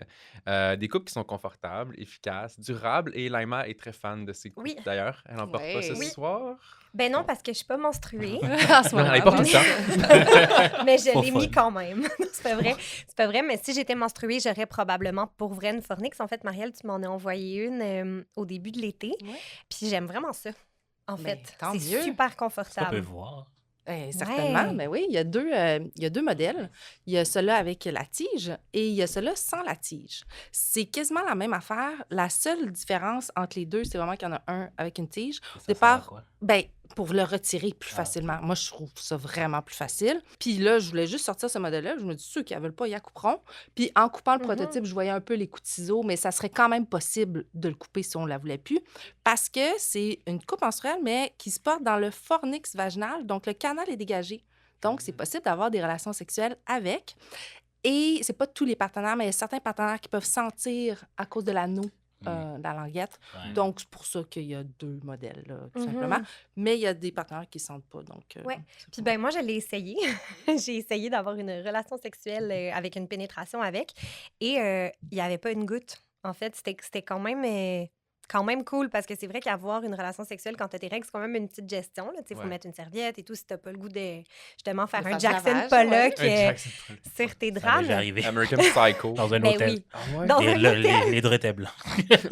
Des coupes qui sont confortables, efficaces, durables. Et Laima est très fan de ces coupes, Oui. d'ailleurs. Elle n'en porte pas ce Oui. soir. Ben non, parce que je suis pas menstruée, À ce Non, elle moment-là, porte tout le temps. mais je Pour l'ai fun. mis quand même. C'est pas vrai. C'est pas vrai, mais si j'étais menstruée, j'aurais probablement pour vrai une Fornix. En fait, Marielle, tu m'en as envoyé une au début de l'été. Ouais. Puis j'aime vraiment ça. En Ben, fait, tant c'est mieux. super Ça peut confortable. voir. Certainement, Ouais. mais oui, il y a deux modèles. Il y a celui avec la tige et il y a celui sans la tige. C'est quasiment la même affaire. La seule différence entre les deux, c'est vraiment qu'il y en a un avec une tige. Ça sert à Départ, quoi? ben, pour le retirer plus facilement. Moi, je trouve ça vraiment plus facile. Puis là, je voulais juste sortir ce modèle-là. Je me dis, ceux qui ne veulent pas, ils la couperont. Puis en coupant le prototype, je voyais un peu les coups de ciseaux, mais ça serait quand même possible de le couper si on ne la voulait plus. Parce que c'est une coupe menstruelle, mais qui se porte dans le fornix vaginal. Donc, le canal est dégagé. Donc, c'est possible d'avoir des relations sexuelles avec. Et c'est pas tous les partenaires, mais il y a certains partenaires qui peuvent sentir à cause de l'anneau dans la languette. Ouais. Donc, c'est pour ça qu'il y a 2 modèles, là, tout simplement. Mais il y a des partenaires qui ne sentent pas. Donc, Ouais. c'est Puis pas- ben moi, je l'ai essayé. J'ai essayé d'avoir une relation sexuelle avec une pénétration avec. Et il n'y avait pas une goutte. En fait, c'était quand même cool parce que c'est vrai qu'avoir une relation sexuelle quand tu as tes règles, c'est quand même une petite gestion. Il faut Ouais. mettre une serviette et tout si tu n'as pas le goût de justement faire De un faire du Jackson lavage, Pollock Un Jackson Pollock. sur tes Ça m'est drames. déjà arrivé. American Psycho. Dans un Ben hôtel. oui. Ah ouais? Dans Les, un le- hôtel. les draps étaient blancs.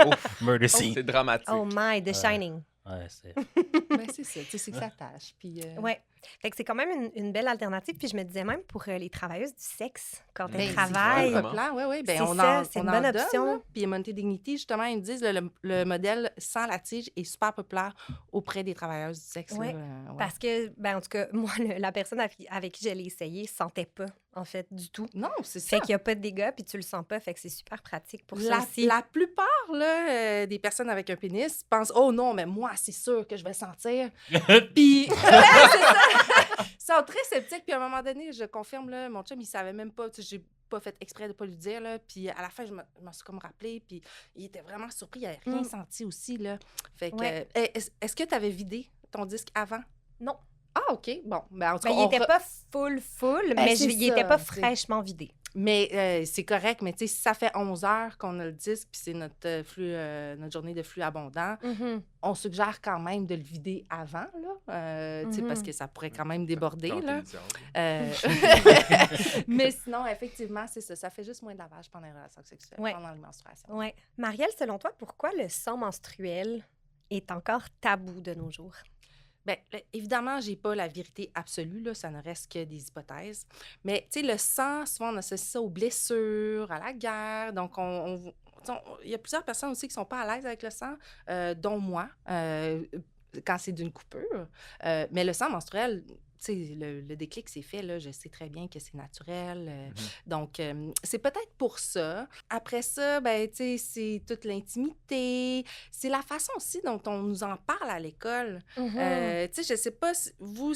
Ouf, Murder c'est scene. dramatique. Oh my, The Ouais. Shining. Ouais, c'est... Ben, c'est ça, tu sais, c'est que ça tâche. Puis, Ouais. Fait que c'est quand même une belle alternative. Puis je me disais même pour les travailleuses du sexe, quand ben, elles c'est travaillent. vraiment. populaire, oui. Ben, C'est on ça, en, c'est on une en bonne donne, option. là. Puis Monté Dignity, justement, ils me disent le modèle sans la tige est super populaire auprès des travailleuses du sexe. Ouais, là, ouais. Parce que, ben, en tout cas, moi, la personne avec qui je l'ai essayé sentait pas, en fait, du tout. Non, c'est ça. Fait qu'il n'y a pas de dégâts, puis tu le sens pas. Fait que c'est super pratique pour ça aussi. La plupart là, des personnes avec un pénis pensent « Oh non, mais moi, c'est sûr que je vais sentir. » Puis, c'est ça. Ils sont très sceptiques. Puis à un moment donné, je confirme, là, mon chum, il savait même pas. Tu sais, j'ai pas fait exprès de pas lui dire. Là. Puis à la fin, je m'en suis comme rappelée. Puis il était vraiment surpris. Il avait rien senti aussi. Là. Fait que, Ouais. est-ce que tu avais vidé ton disque avant? Non. Ah, OK. Bon, ben, en tout cas, Ben, il n'était pas full, mais c'est il n'était ça, pas c'est- fraîchement vidé. Mais c'est correct, mais tu sais, si ça fait 11 heures qu'on a le disque, puis c'est notre notre journée de flux abondant, on suggère quand même de le vider avant, là, tu sais, parce que ça pourrait quand même déborder, Tenter là. le diable. Mais sinon, effectivement, c'est ça. Ça fait juste moins de lavage pendant les relations sexuelles, Ouais. pendant les menstruations. Ouais. Marielle, selon toi, pourquoi le sang menstruel est encore tabou de nos jours? Bien, évidemment, j'ai pas la vérité absolue, là, ça ne reste que des hypothèses. Mais, tu sais, le sang, souvent, on associe ça aux blessures, à la guerre. Donc, il y a plusieurs personnes aussi qui sont pas à l'aise avec le sang, dont moi, quand c'est d'une coupure. Mais le sang menstruel, tu sais, le déclic s'est fait, là, je sais très bien que c'est naturel. Donc, c'est peut-être pour ça. Après ça, ben, tu sais, c'est toute l'intimité. C'est la façon aussi dont on nous en parle à l'école. Tu sais, je sais pas, vous,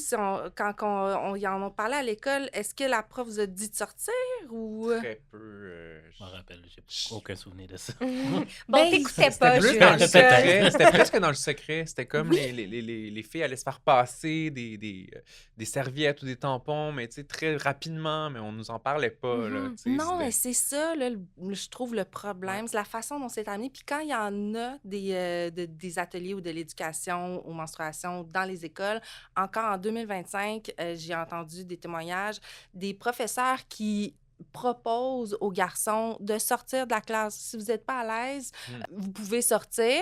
quand on y en a parlé à l'école, est-ce que la prof vous a dit de sortir ou... Très peu. Je m'en rappelle, j'ai aucun souvenir de ça. Bon, Ben, t'écoutais C'était pas, plus je dans le suis secret. C'était presque dans le secret. C'était comme les filles allaient se faire passer des serviettes ou des tampons, mais tu sais, très rapidement, mais on nous en parlait pas. Là, tu sais, Non, c'était- mais c'est ça, là, je trouve, le problème. C'est la façon dont c'est amené. Puis quand il y en a des ateliers ou de l'éducation aux menstruations dans les écoles, encore en 2025, j'ai entendu des témoignages des professeurs qui proposent aux garçons de sortir de la classe. Si vous n'êtes pas à l'aise, vous pouvez sortir.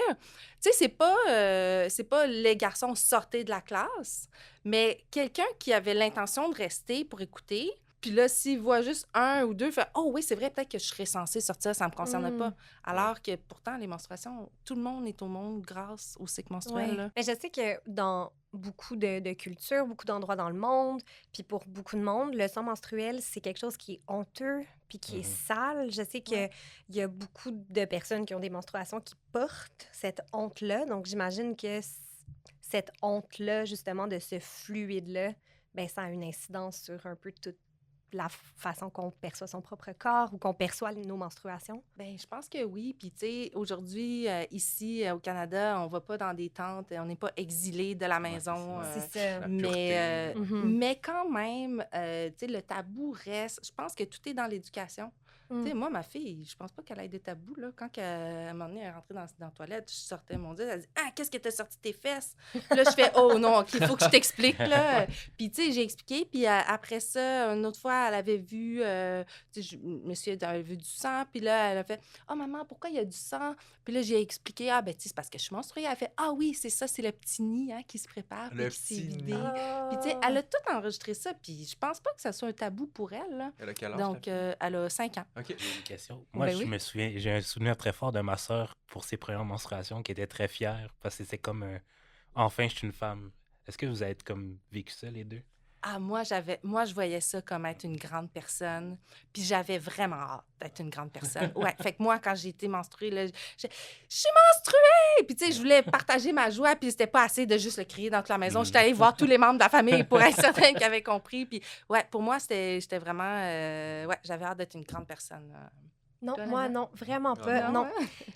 Tu sais, c'est pas les garçons sortez de la classe, mais quelqu'un qui avait l'intention de rester pour écouter, puis là, s'il voit juste un ou deux, fait « Oh oui, c'est vrai, peut-être que je serais censée sortir, ça ne me concerne pas. » Alors que pourtant, les menstruations, tout le monde est au monde grâce au cycle menstruel. Ouais. Là. Mais je sais que dans beaucoup de cultures, beaucoup d'endroits dans le monde, puis pour beaucoup de monde, le sang menstruel, c'est quelque chose qui est honteux puis qui est sale. Je sais qu'il y a beaucoup de personnes qui ont des menstruations qui portent cette honte-là. Donc, j'imagine que cette honte-là, justement, de ce fluide-là, ben, ça a une incidence sur un peu toute la façon qu'on perçoit son propre corps ou qu'on perçoit nos menstruations? Bien, je pense que oui. Puis, tu sais, aujourd'hui, ici, au Canada, on va pas dans des tentes, on n'est pas exilé de la maison. C'est ça. La pureté. Mais quand même, tu sais, le tabou reste. Je pense que tout est dans l'éducation. Tu sais, moi, ma fille, je pense pas qu'elle ait des tabous, là. Quand à un moment donné, elle est rentrée dans la toilette, je sortais mon Dieu, elle dit « Ah, qu'est-ce que t'as sorti tes fesses? » Là, je fais « Oh non, OK, il faut que je t'explique, là. » Puis, tu sais, j'ai expliqué. Puis après ça, une autre fois, elle avait vu, tu sais, monsieur avait vu du sang. Puis là, elle a fait « Oh, maman, pourquoi il y a du sang? » Puis là, j'ai expliqué « Ah, ben, tu sais, c'est parce que je suis menstruée. » Elle a fait « Ah oui, c'est ça, c'est le petit nid hein, qui se prépare. Le puis qui s'est petit vidé. nid. Puis, tu sais, elle a tout enregistré ça. Puis, je pense pas que ça soit un tabou pour elle, là. Elle a quel âge? Donc, elle a 5 ans. OK. J'ai une question. Moi, Ben je oui. me souviens, j'ai un souvenir très fort de ma sœur pour ses premières menstruations qui était très fière parce que c'est comme enfin, je suis une femme. Est-ce que vous avez comme vécu ça, les deux? Ah, moi, je voyais ça comme être une grande personne, puis j'avais vraiment hâte d'être une grande personne. Ouais, fait que moi, quand j'ai été menstruée, là, je suis menstruée! Puis, tu sais, je voulais partager ma joie, puis c'était pas assez de juste le crier dans toute la maison. J'étais allée voir tous les membres de la famille pour être certaine qu'ils avaient compris. Puis, ouais, pour moi, j'étais vraiment... ouais, j'avais hâte d'être une grande personne. Non, Toi, moi, Nana? non, vraiment Ah pas. non? Non.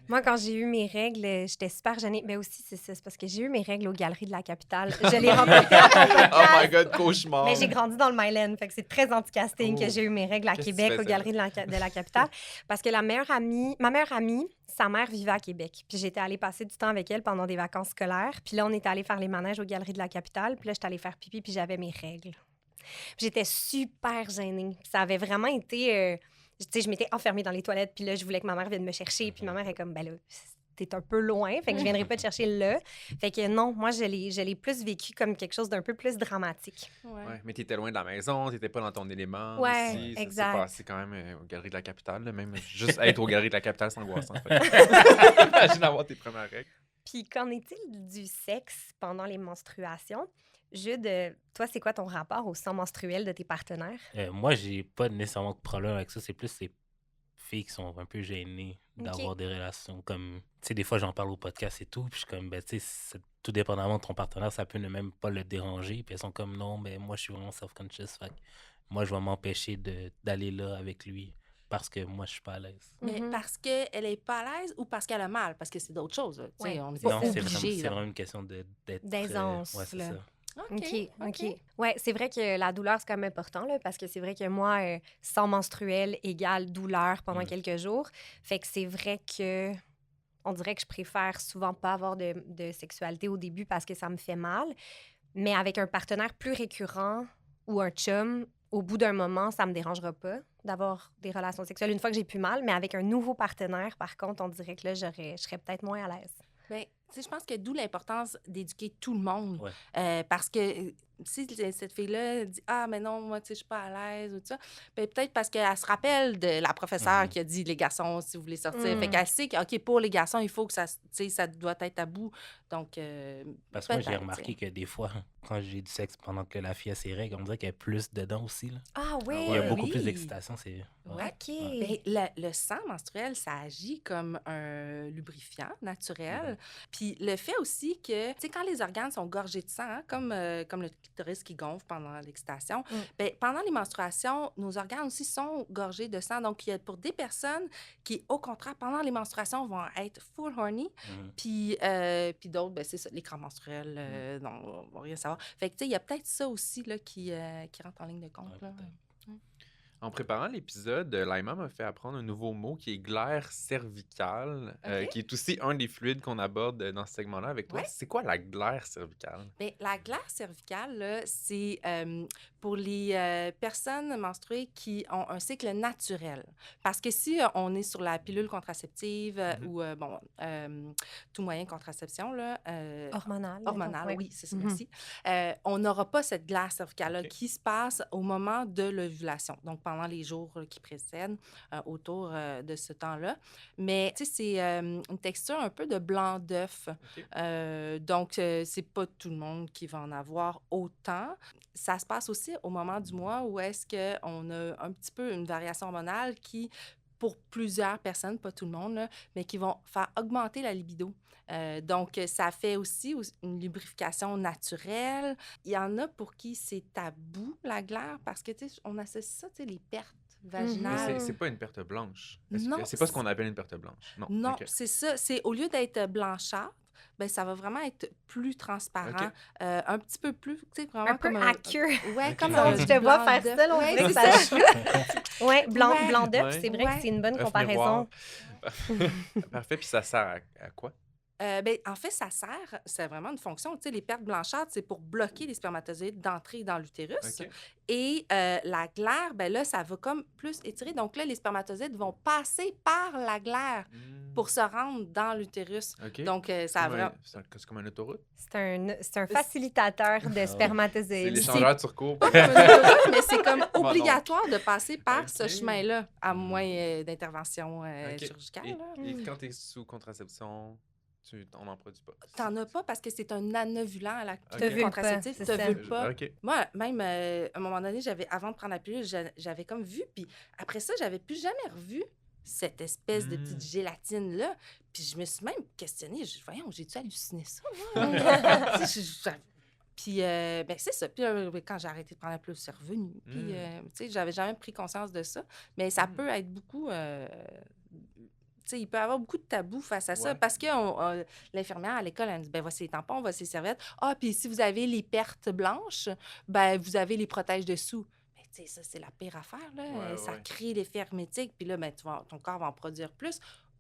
Moi, quand j'ai eu mes règles, j'étais super gênée. Mais aussi, c'est ça, c'est parce que j'ai eu mes règles aux Galeries de la Capitale. Je l'ai rencontré à ton podcast. Oh my God, cauchemar! Mais j'ai grandi dans le Myland, fait que c'est très anti-casting que Oh. j'ai eu mes règles à Qu'est-ce que tu Québec, aux faisais? Galeries de la Capitale. Parce que ma meilleure amie, sa mère vivait à Québec. Puis j'étais allée passer du temps avec elle pendant des vacances scolaires. Puis là, on était allé faire les manèges aux Galeries de la Capitale. Puis là, j'étais allée faire pipi, puis j'avais mes règles. Puis j'étais super gênée. Puis ça avait vraiment été... tu sais, je m'étais enfermée dans les toilettes, puis là, je voulais que ma mère vienne me chercher. Puis ma mère est comme, ben là, t'es un peu loin, fait que je viendrai pas te chercher là. Fait que non, moi, je l'ai plus vécu comme quelque chose d'un peu plus dramatique. Ouais, mais t'étais loin de la maison, t'étais pas dans ton élément Ouais, aussi. Ça exact. s'est passé quand même aux Galeries de la Capitale, là, même juste être aux Galeries de la Capitale, c'est angoissant. Imagine avoir tes premières règles. Puis qu'en est-il du sexe pendant les menstruations? Jude, toi, c'est quoi ton rapport au sang menstruel de tes partenaires? Moi, j'ai pas nécessairement de problème avec ça. C'est plus les filles qui sont un peu gênées d'avoir Ok. des relations. Comme, tu sais, des fois, j'en parle au podcast et tout. Puis je suis comme, ben, tu sais, tout dépendamment de ton partenaire, ça peut ne même pas le déranger. Puis elles sont comme, non, mais moi, je suis vraiment self-conscious. Fait que moi, je vais m'empêcher d'aller là avec lui parce que moi, je suis pas à l'aise. Mais Mhm. parce qu'elle est pas à l'aise ou parce qu'elle a mal? Parce que c'est d'autres choses. Là. Tu sais, Ouais. on est Non, pas c'est obligé. vraiment une question d'être... D'aisance, ouais, c'est là. ça. OK. Ouais, c'est vrai que la douleur, c'est quand même important, là, parce que c'est vrai que moi, sang menstruel égale douleur pendant quelques jours. Fait que c'est vrai que on dirait que je préfère souvent pas avoir de sexualité au début parce que ça me fait mal. Mais avec un partenaire plus récurrent ou un chum, au bout d'un moment, ça me dérangera pas d'avoir des relations sexuelles une fois que j'ai plus mal. Mais avec un nouveau partenaire, par contre, on dirait que là, je serais peut-être moins à l'aise. Bien, tu sais, je pense que d'où l'importance d'éduquer tout le monde. Ouais. Parce que si cette fille-là dit « Ah, mais non, moi, tu sais, je suis pas à l'aise » ou tout ça, bien, peut-être parce qu'elle se rappelle de la professeure qui a dit « Les garçons, si vous voulez sortir ». Fait qu'elle sait que, OK, pour les garçons, il faut que ça, tu sais, ça doit être tabou. Donc, Parce que moi, j'ai peut-être, remarqué tu sais. que des fois, quand j'ai du sexe pendant que la fille a ses règles, on dirait qu'elle est plus dedans aussi. Là. Ah oui! Il y a beaucoup oui. plus d'excitation. C'est... Ouais. OK. Bien, le sang menstruel, ça agit comme un lubrifiant naturel. Puis le fait aussi que, tu sais, quand les organes sont gorgés de sang, hein, comme le clitoris qui gonfle pendant l'excitation, bien, pendant les menstruations, nos organes aussi sont gorgés de sang. Donc, il y a pour des personnes qui, au contraire, pendant les menstruations, vont être full horny. Puis d'autres, ben, c'est ça, les crampes menstruelles, non, on va rien savoir. Fait que, tu sais, il y a peut-être ça aussi là, qui rentre en ligne de compte. Ouais, Là. En préparant l'épisode, Laima m'a fait apprendre un nouveau mot qui est glaire cervicale, OK. qui est aussi un des fluides qu'on aborde dans ce segment-là avec toi. Ouais. C'est quoi la glaire cervicale? Bien, la glaire cervicale, là, c'est pour les personnes menstruées qui ont un cycle naturel. Parce que si on est sur la pilule contraceptive ou, tout moyen de contraception, là, Hormonal. hormonale, mettons, ouais. oui, c'est ça, merci. On n'aura pas cette glaire cervicale-là qui se passe au moment de l'ovulation, donc pendant les jours qui précèdent, autour de ce temps-là. Mais, tu sais, c'est une texture un peu de blanc d'œuf. Donc, c'est pas tout le monde qui va en avoir autant. Ça se passe aussi au moment du mois où est-ce qu'on a un petit peu une variation hormonale qui, pour plusieurs personnes, pas tout le monde, là, mais qui vont faire augmenter la libido. Donc, ça fait aussi une lubrification naturelle. Il y en a pour qui c'est tabou, la glaire, parce que, tu sais, on associe ça, tu sais, les pertes vaginales. Mais c'est pas une perte blanche. Non, C'est pas ce qu'on appelle une perte blanche. Non. Non, OK. c'est ça. C'est au lieu d'être blanchâtre, ben ça va vraiment être plus transparent, OK. un petit peu plus, tu sais, vraiment Un peu comme aqueux. Ouais, Ok. comme Non, un Je te vois blanc faire d'œuf. ça, là, on Ouais, dirait que c'est ça... Ouais, blanc Ouais. d'œuf, Ouais. c'est vrai que c'est une bonne Œuf comparaison. miroir. Parfait. Puis ça sert à quoi? Ben, en fait, ça sert, c'est vraiment une fonction. Tu sais, les pertes blanchâtres, c'est pour bloquer les spermatozoïdes d'entrer dans l'utérus. OK. Et la glaire, ben là, ça va comme plus étirer. Donc là, les spermatozoïdes vont passer par la glaire pour se rendre dans l'utérus. OK. Donc, ça a vraiment... C'est comme une autoroute? C'est un facilitateur de C'est spermatozoïdes. l'échangeur de turco. Pas comme une autoroute, mais c'est comme obligatoire de passer par ce OK. chemin-là, à moins d'intervention OK. chirurgicale. Et, là. et quand tu es sous contraception, On n'en produit pas. T'en as pas parce que c'est un anovulant à la T'ovules contraceptif. pas, c'est ça. T'ovules pas. OK. Moi, même, à un moment donné, avant de prendre la pilule, j'avais comme vu, puis après ça, j'avais plus jamais revu cette espèce de petite gélatine-là. Puis je me suis même questionnée. Voyons, j'ai-tu halluciné ça, moi? Tu sais, puis, ben, c'est ça. Puis, quand j'ai arrêté de prendre la pilule, c'est revenu. Puis, tu sais, j'avais jamais pris conscience de ça. Mais ça peut être beaucoup... tu sais, il peut y avoir beaucoup de tabous face à ça Ouais. parce que l'infirmière à l'école, elle dit ben voici les tampons, voici les serviettes. Ah, puis si vous avez les pertes blanches, ben vous avez les protèges dessous. Mais tu sais, ça, c'est la pire affaire, là. Ouais, Ça ouais. crée l'effet hermétique, puis là, ben, ton corps va en produire plus.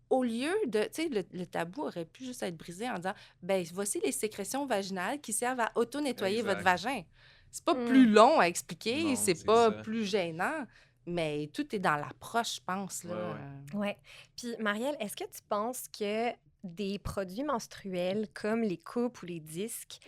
Au lieu de, tu sais, le tabou aurait pu juste être brisé en disant ben voici les sécrétions vaginales qui servent à auto-nettoyer votre Exact. vagin. C'est pas Mm. plus long à expliquer, Non, c'est c'est pas ça. plus gênant, mais tout est dans l'approche, je pense, là. Ouais. Ouais. Puis, Marielle, est-ce que tu penses que des produits menstruels comme les coupes ou les disques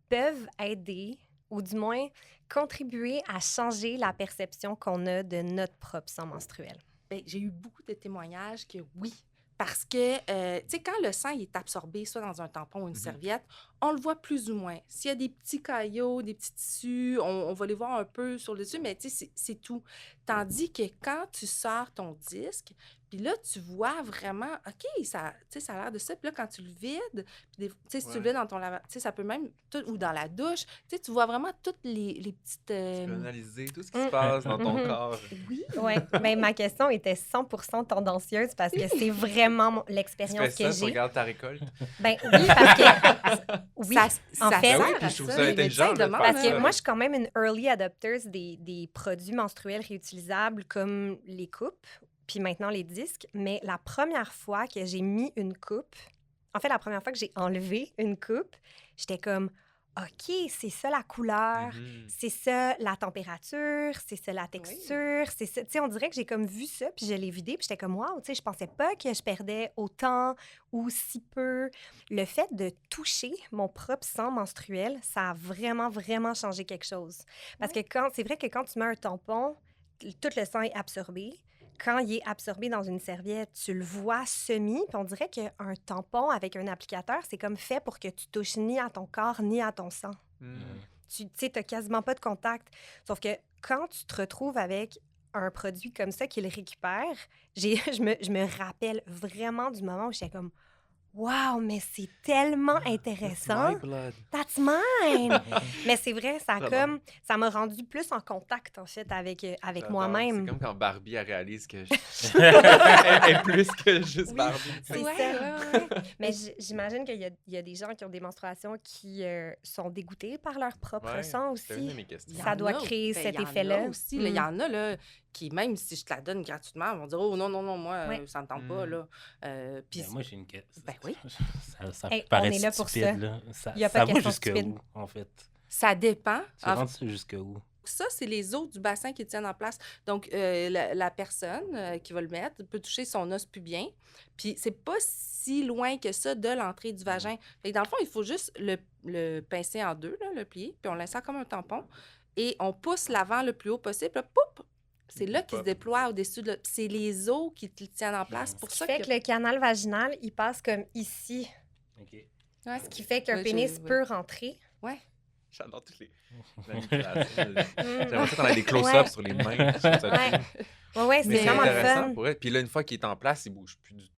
peuvent aider ou du moins contribuer à changer la perception qu'on a de notre propre sang menstruel? Ben, j'ai eu beaucoup de témoignages que oui. Parce que, tu sais, quand le sang il est absorbé, soit dans un tampon ou une serviette, on le voit plus ou moins. S'il y a des petits caillots, des petits tissus, on va les voir un peu sur le dessus, mais tu sais, c'est tout. Tandis que quand tu sors ton disque, puis là, tu vois vraiment, OK, ça, tu sais, ça a l'air de ça. Puis là, quand tu le vides, puis tu sais, si tu le Ouais. vides dans ton lavabo, tu sais, ça peut même, ou dans la douche, tu sais, tu vois vraiment toutes les petites... Tu peux analyser tout ce qui Mm. se passe dans ton Mhm. corps. Oui. Oui, mais ma question était 100% tendancieuse parce que c'est vraiment Tu l'expérience fais que ça, tu j'ai. regardes ta récolte. Ben oui, parce que... Oui, Ça en fait... sert Ben oui, à puis je trouve ça. ça Les intelligent médecins de demandent, faire Parce ça. que moi, je suis quand même une early adopter des produits menstruels réutilisables comme les coupes, puis maintenant les disques. Mais la première fois que j'ai mis une coupe, en fait, la première fois que j'ai enlevé une coupe, j'étais comme, OK, c'est ça la couleur, Mhm. c'est ça la température, c'est ça la texture, c'est ça. Tu sais, on dirait que j'ai comme vu ça, puis je l'ai vidé, puis j'étais comme, wow, tu sais, je pensais pas que je perdais autant ou si peu. Le fait de toucher mon propre sang menstruel, ça a vraiment, vraiment changé quelque chose. Parce que c'est vrai que quand tu mets un tampon, tout le sang est absorbé. Quand il est absorbé dans une serviette, tu le vois semi, puis on dirait qu'un tampon avec un applicateur, c'est comme fait pour que tu touches ni à ton corps ni à ton sang. Mhm. Tu sais, t'as quasiment pas de contact. Sauf que quand tu te retrouves avec un produit comme ça qui le récupère, je me rappelle vraiment du moment où j'étais comme wow, mais c'est tellement intéressant. My blood. That's mine! Mais c'est vrai, J'adore. ça m'a rendu plus en contact, en fait, avec J'adore. moi-même. C'est comme quand Barbie elle réalise que elle est plus que juste Oui. Barbie. tu sais. C'est Ouais, ça. ouais. Mais j'imagine qu'il y a des gens qui ont des menstruations qui sont dégoûtés par leur propre Ouais, sang c'était une de aussi. mes questions. Il y Ça en doit a. créer Ben, cet il y en a effet-là. aussi. Là, il y en a là, qui, même si je te la donne gratuitement, vont dire oh non, non, non, moi, Ouais. ça ne me tente pas. Là. Puis, Ben, moi, j'ai une question. Ben oui. Ça Hey, peut paraître on est là pour stupide, là. Ça, Il y a pas ça de va question jusque stupide. où, en fait? ça dépend. Tu En rentres ça jusque où? Ça, c'est les os du bassin qui tiennent en place. Donc, la personne qui va le mettre peut toucher son os pubien. Puis, c'est pas si loin que ça de l'entrée du vagin. Fait que dans le fond, il faut juste le pincer en deux, là, le plier, puis on laisse ça comme un tampon. Et on pousse l'avant le plus haut possible. Là, poup! C'est là qu'il se Pop. déploie au-dessus de... C'est les os qui le tiennent en place. Mm. Pour Ce qui ça fait que le canal vaginal, il passe comme ici. OK. Ouais. Ce qui fait qu'un Ouais, pénis ouais. peut rentrer. Ouais. J'adore toutes les manipulations. Mm. J'aimerais ça qu'on ait des close-ups Ouais. sur les mains. Je trouve ça Ouais. cool. Ouais, Mais c'est c'est vraiment le intéressant fun. pour elle. Puis là, une fois qu'il est en place, il bouge plus du tout.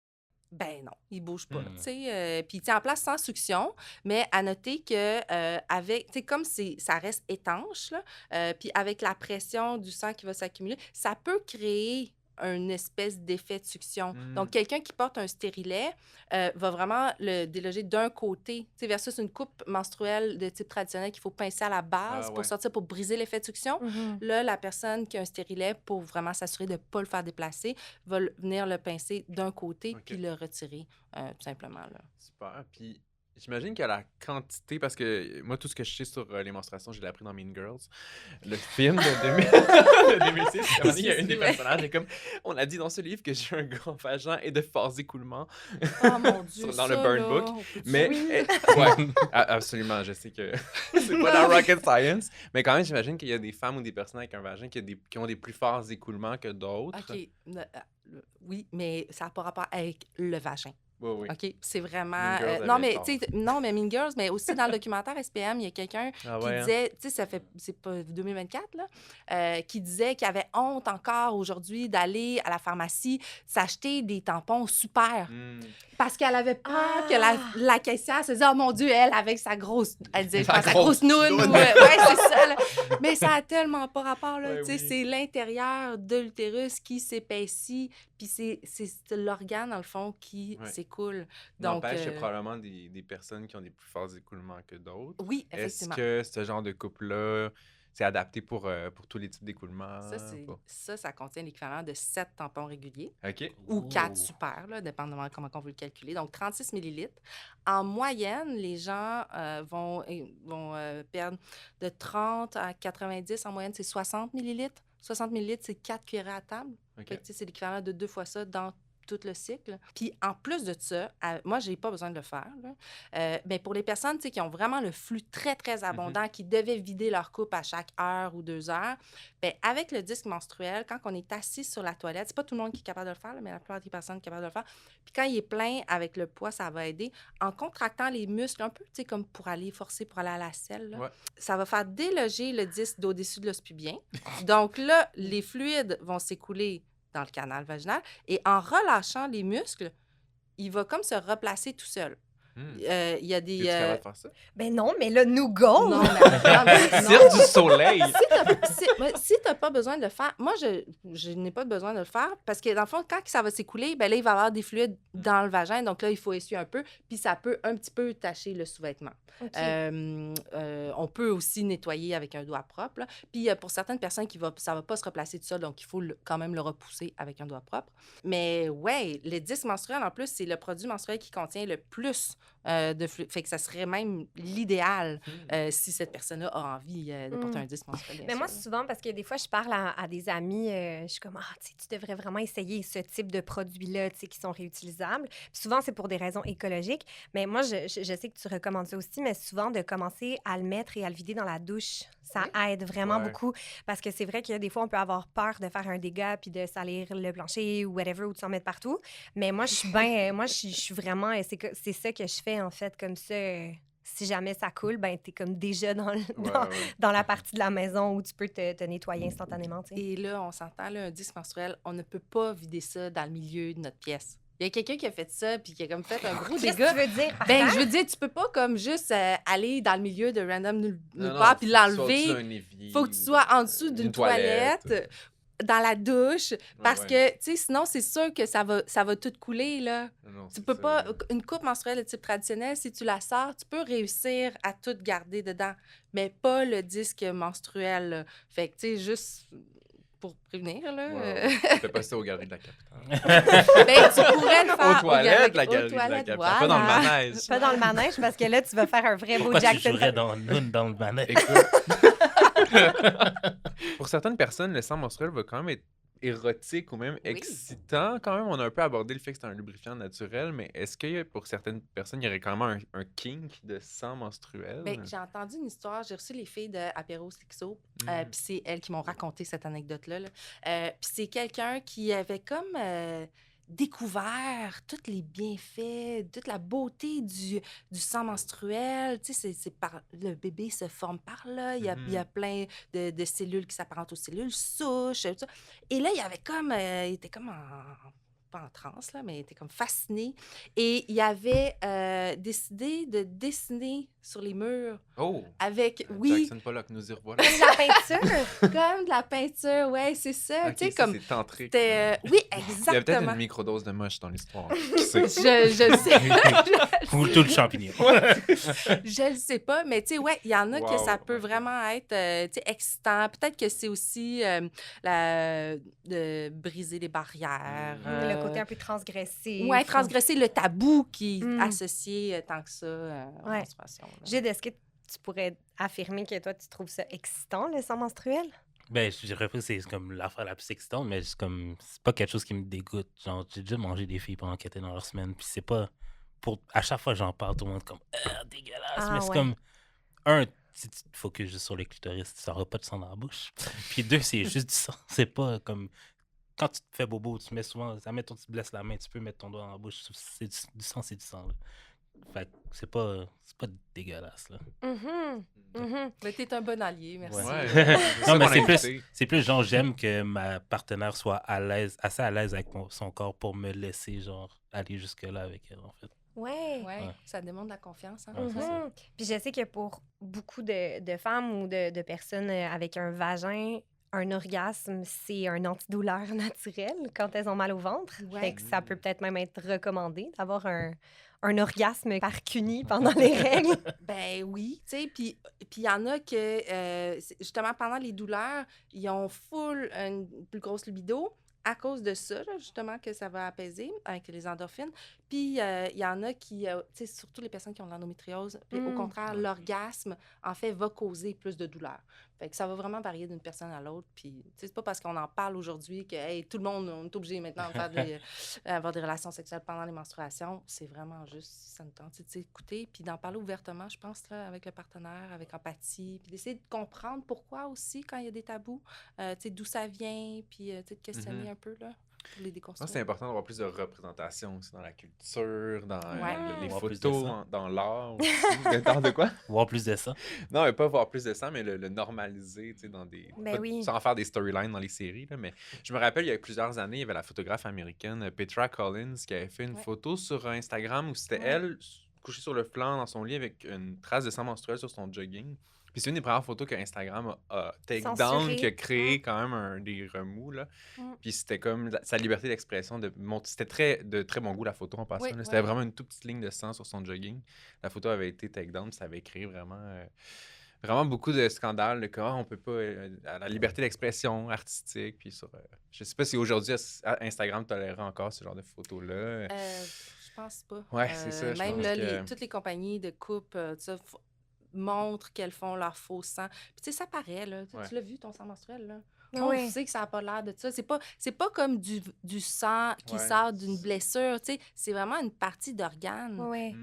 Ben non, il bouge pas. Hmm. Tu sais, puis il tient en place sans succion, mais à noter que avec, tu sais, comme ça reste étanche, là, puis avec la pression du sang qui va s'accumuler, ça peut créer une espèce d'effet de succion. Mm. Donc, quelqu'un qui porte un stérilet va vraiment le déloger d'un côté, tu sais, versus une coupe menstruelle de type traditionnel qu'il faut pincer à la base Ah, pour ouais. sortir, pour briser l'effet de succion. Mhm. Là, la personne qui a un stérilet, pour vraiment s'assurer de ne pas le faire déplacer, va venir le pincer d'un côté OK. puis le retirer, tout simplement. Là. Super. Puis j'imagine que la quantité, parce que moi, tout ce que je sais sur les menstruations, je l'ai appris dans Mean Girls. Le film de 2006, à un moment donné, il y a une des personnages, et comme on a dit dans ce livre que j'ai un grand vagin et de forts écoulements. Oh mon Dieu, Dans le ça, burn là, book. on peut-tu- Mais, ouais, absolument, je sais que c'est pas la rocket science, mais quand même, j'imagine qu'il y a des femmes ou des personnes avec un vagin qui ont des plus forts écoulements que d'autres. OK. Oui, mais ça n'a pas rapport avec le vagin. Oui, oui. OK? C'est vraiment... Mean Girls non, avait mais tort. tu sais, non, mais Mean Girls, mais aussi dans le documentaire SPM, il y a quelqu'un Ah qui ouais, hein? disait, tu sais, c'est pas 2024, là, qui disait qu'il avait honte encore aujourd'hui d'aller à la pharmacie s'acheter des tampons super. Hmm. Parce qu'elle avait peur que Ah! la caissière se dise, oh mon Dieu, elle, avec sa grosse, elle disait, je Sa pense, sa grosse grosse noune. noune. Ouais, c'est ça. Là. Mais ça a tellement pas rapport, là. Ouais, Tu sais, oui. c'est l'intérieur de l'utérus qui s'épaissit, puis c'est l'organe, dans le fond, qui Ouais. s'écoule. Donc, N'empêche, il y a probablement des personnes qui ont des plus forts écoulements que d'autres. oui, Est-ce effectivement. que ce genre de couple-là, c'est adapté pour tous les types d'écoulements? Ça contient l'équivalent de 7 tampons réguliers OK. ou 4 Oh. super, là, dépendamment de comment on veut le calculer. Donc, 36 millilitres. En moyenne, les gens vont perdre de 30 à 90. En moyenne, c'est 60 millilitres. 60 millilitres, c'est 4 cuillerées à table. OK. Fait que, tu sais, c'est l'équivalent de 2 fois ça dans tout le cycle. Puis en plus de ça, moi, j'ai pas besoin de le faire. Ben, pour les personnes tu sais, qui ont vraiment le flux très, très abondant, qui devaient vider leur coupe à chaque heure ou 2 heures, ben, avec le disque menstruel, quand on est assis sur la toilette, c'est pas tout le monde qui est capable de le faire, là, mais la plupart des personnes sont capables de le faire. Puis quand il est plein, avec le poids, ça va aider. En contractant les muscles, un peu tu sais, comme pour aller forcer, pour aller à la selle, là, Ouais. ça va faire déloger le disque d'au-dessus de l'os pubien. Donc là, les fluides vont s'écouler dans le canal vaginal et en relâchant les muscles, il va comme se replacer tout seul. Hmm. Il y a des... Es-tu capable de faire ça? Ben non, mais là, nous go! Non, mais Cirque du soleil! si t'as pas besoin de le faire, moi, je n'ai pas besoin de le faire parce que, dans le fond, quand ça va s'écouler, ben là, il va y avoir des fluides dans le vagin. Donc là, il faut essuyer un peu, puis ça peut un petit peu tacher le sous-vêtement. OK. On peut aussi nettoyer avec un doigt propre. Là. Puis pour certaines personnes, ça va pas se replacer tout seul, donc il faut quand même le repousser avec un doigt propre. Mais ouais, le disque menstruel, en plus, c'est le produit menstruel qui contient le plus de fluide. Fait que ça serait même l'idéal si cette personne-là a envie de porter un disque menstruel. Mais moi, souvent, parce que des fois, je parle à des amis, je suis comme, tu sais, tu devrais vraiment essayer ce type de produits-là, tu sais, qui sont réutilisables. Puis souvent, c'est pour des raisons écologiques. Mais moi, je sais que tu recommandes ça aussi, mais souvent, de commencer à le mettre et à le vider dans la douche, ça aide vraiment beaucoup. Parce que c'est vrai que des fois, on peut avoir peur de faire un dégât puis de salir le plancher ou whatever, ou de s'en mettre partout. Mais moi, je suis bien, moi, je suis vraiment, c'est ça que je fais, en fait, comme ça. Si jamais ça coule, ben t'es comme déjà dans la partie de la maison où tu peux te nettoyer instantanément, tu sais. Et là, on s'entend, là, un disque menstruel, on ne peut pas vider ça dans le milieu de notre pièce. Il y a quelqu'un qui a fait ça, puis qui a comme fait un gros Qu'est-ce dégât. que tu veux dire par Ben, ça? je veux dire, tu peux pas comme juste aller dans le milieu de random nulle part, puis l'enlever. Faut que tu sois en dessous d'une toilette, dans la douche, parce que, tu sais, sinon, c'est sûr que ça va tout couler, là. Non, Tu peux pas... Une coupe menstruelle de type traditionnel, si tu la sors, tu peux réussir à tout garder dedans, mais pas le disque menstruel, là. Fait que, tu sais, juste... Pour prévenir, là. Fais pas ça aux galeries de la capitale. Ben, tu pourrais le faire Aux toilettes, la galerie de la toilettes, capitale. Pas dans le voilà. manège. Pas dans le manège, parce que là, tu vas faire un vrai beau Pourquoi tu Jackson. jouerais dans le manège? Écoute. Pour certaines personnes, le sang menstruel va quand même être érotique ou même excitant. Quand même, on a un peu abordé le fait que c'est un lubrifiant naturel, mais est-ce que pour certaines personnes, il y aurait quand même un kink de sang menstruel? Ben, j'ai entendu une histoire, j'ai reçu les filles de Apéro Sexo, puis c'est elles qui m'ont raconté cette anecdote-là. Puis c'est quelqu'un qui avait comme découvert tous les bienfaits, toute la beauté du sang menstruel. Tu sais, le bébé se forme par là. Il y a plein de cellules qui s'apparentent aux cellules souches. Tout ça. Et là, il était comme pas en transe, là, mais il était comme fasciné. Et il avait décidé de dessiner sur les murs avec, Jackson Pollock, nous y revoilà. Comme de la peinture. Comme de la peinture, ouais, c'est ça. Tu sais, comme... c'est tantrique. Oui, Il y a peut-être exactement. une microdose de moche dans l'histoire. Qui sait? Je le sais. Ou tout le champignon. Je le sais pas, mais tu sais, ouais, il y en a que ça peut vraiment être, tu sais, excitant. Peut-être que c'est aussi de briser les barrières. Le côté un peu transgressif. Ouais, transgresser le tabou qui est associé tant que ça aux menstruations. Jude, est-ce que tu pourrais affirmer que toi, tu trouves ça excitant, le sang menstruel? Ben, je dirais pas que c'est comme l'affaire la plus excitante, mais c'est pas quelque chose qui me dégoûte. Genre, j'ai déjà mangé des filles pendant qu'elles étaient dans leur semaine, puis c'est pas... À chaque fois que j'en parle, tout le monde est comme « dégueulasse », mais c'est comme... Si tu te focuses juste sur le clitoris, tu n'auras pas de sang dans la bouche. Puis 2, c'est juste du sang. C'est pas comme... quand tu te fais bobo, tu mets souvent, ça met tu te blesses la main, tu peux mettre ton doigt dans la bouche, c'est du sang, c'est du sang, là. Fait que c'est pas dégueulasse, là. Mhm. Mhm. Mais t'es un bon allié, merci. Ouais. C'est ça Non, mais qu'on a c'est écouté. plus genre, j'aime que ma partenaire soit assez à l'aise avec son corps pour me laisser, genre, aller jusque-là avec elle, en fait. Ouais. Ouais, Ouais. ça demande la confiance. Hein? Ouais, c'est ça. Mhm. Puis je sais que pour beaucoup de femmes ou de personnes avec un vagin, un orgasme, c'est un antidouleur naturel quand elles ont mal au ventre. Ouais. Fait que ça peut peut-être même être recommandé d'avoir un orgasme par CUNY pendant les règles. Ben oui, tu sais, puis il y en a que, justement, pendant les douleurs, ils ont full une plus grosse libido à cause de ça, là, justement, que ça va apaiser avec les endorphines. Puis il y en a qui, tu sais, surtout les personnes qui ont de l'endométriose, puis au contraire, l'orgasme, en fait, va causer plus de douleur. Fait que ça va vraiment varier d'une personne à l'autre. Puis, tu sais, c'est pas parce qu'on en parle aujourd'hui que, hey, tout le monde, on est obligé maintenant de faire avoir des relations sexuelles pendant les menstruations. C'est vraiment juste, ça nous tente, tu sais, d'écouter, puis d'en parler ouvertement, je pense, là, avec le partenaire, avec empathie, puis d'essayer de comprendre pourquoi aussi, quand il y a des tabous, tu sais, d'où ça vient, puis, tu sais, de questionner un peu, là, pour les Moi, déconstruire. c'est important d'avoir plus de représentation aussi dans la culture, dans les Voir plus de photos, ça. dans l'art aussi. Dans de quoi? Voir plus de ça. Non, mais pas voir plus de sang, mais le normaliser, tu sais, dans des... Ben pas- oui. Sans faire des storylines dans les séries, là, mais je me rappelle, il y a plusieurs années, il y avait la photographe américaine Petra Collins qui avait fait une Ouais. photo sur Instagram où c'était Ouais. elle couchée sur le flanc dans son lit avec une trace de sang menstruel sur son jogging. Puis c'est une des premières photos que Instagram a take down, Censuré. qui a créé quand même des remous, là. Puis c'était comme sa liberté d'expression de montrer. C'était de très bon goût, la photo, en passant. Oui, là. oui. C'était vraiment une toute petite ligne de sang sur son jogging. La photo avait été take down, puis ça avait créé vraiment beaucoup de scandales de comment on peut pas à la liberté d'expression artistique, puis sur je sais pas si aujourd'hui Instagram tolérerait encore ce genre de photos là. Je pense pas. Ouais, c'est ça, je Même pense là, que- toutes les compagnies de coupe, tout ça, montrent qu'elles font leur faux sang. Puis tu sais, ça paraît, là. Ouais. Tu l'as vu, ton sang menstruel, là? Ah On ouais. sait que ça n'a pas l'air de ça. C'est pas comme du sang qui Ouais. sort d'une blessure, tu sais. C'est vraiment une partie d'organe Ouais.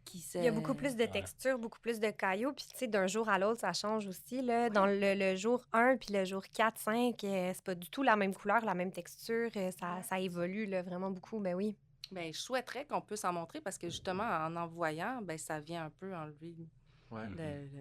qui se... Il y a beaucoup plus de Ouais. texture, beaucoup plus de caillots. Puis, tu sais, d'un jour à l'autre, ça change aussi. Là. Dans le jour 1 puis le jour 4, 5, c'est pas du tout la même couleur, la même texture. Ça évolue là, vraiment beaucoup. Ben oui. Ben, je souhaiterais qu'on puisse en montrer parce que justement, en voyant, ben, ça vient un peu enlever Ouais.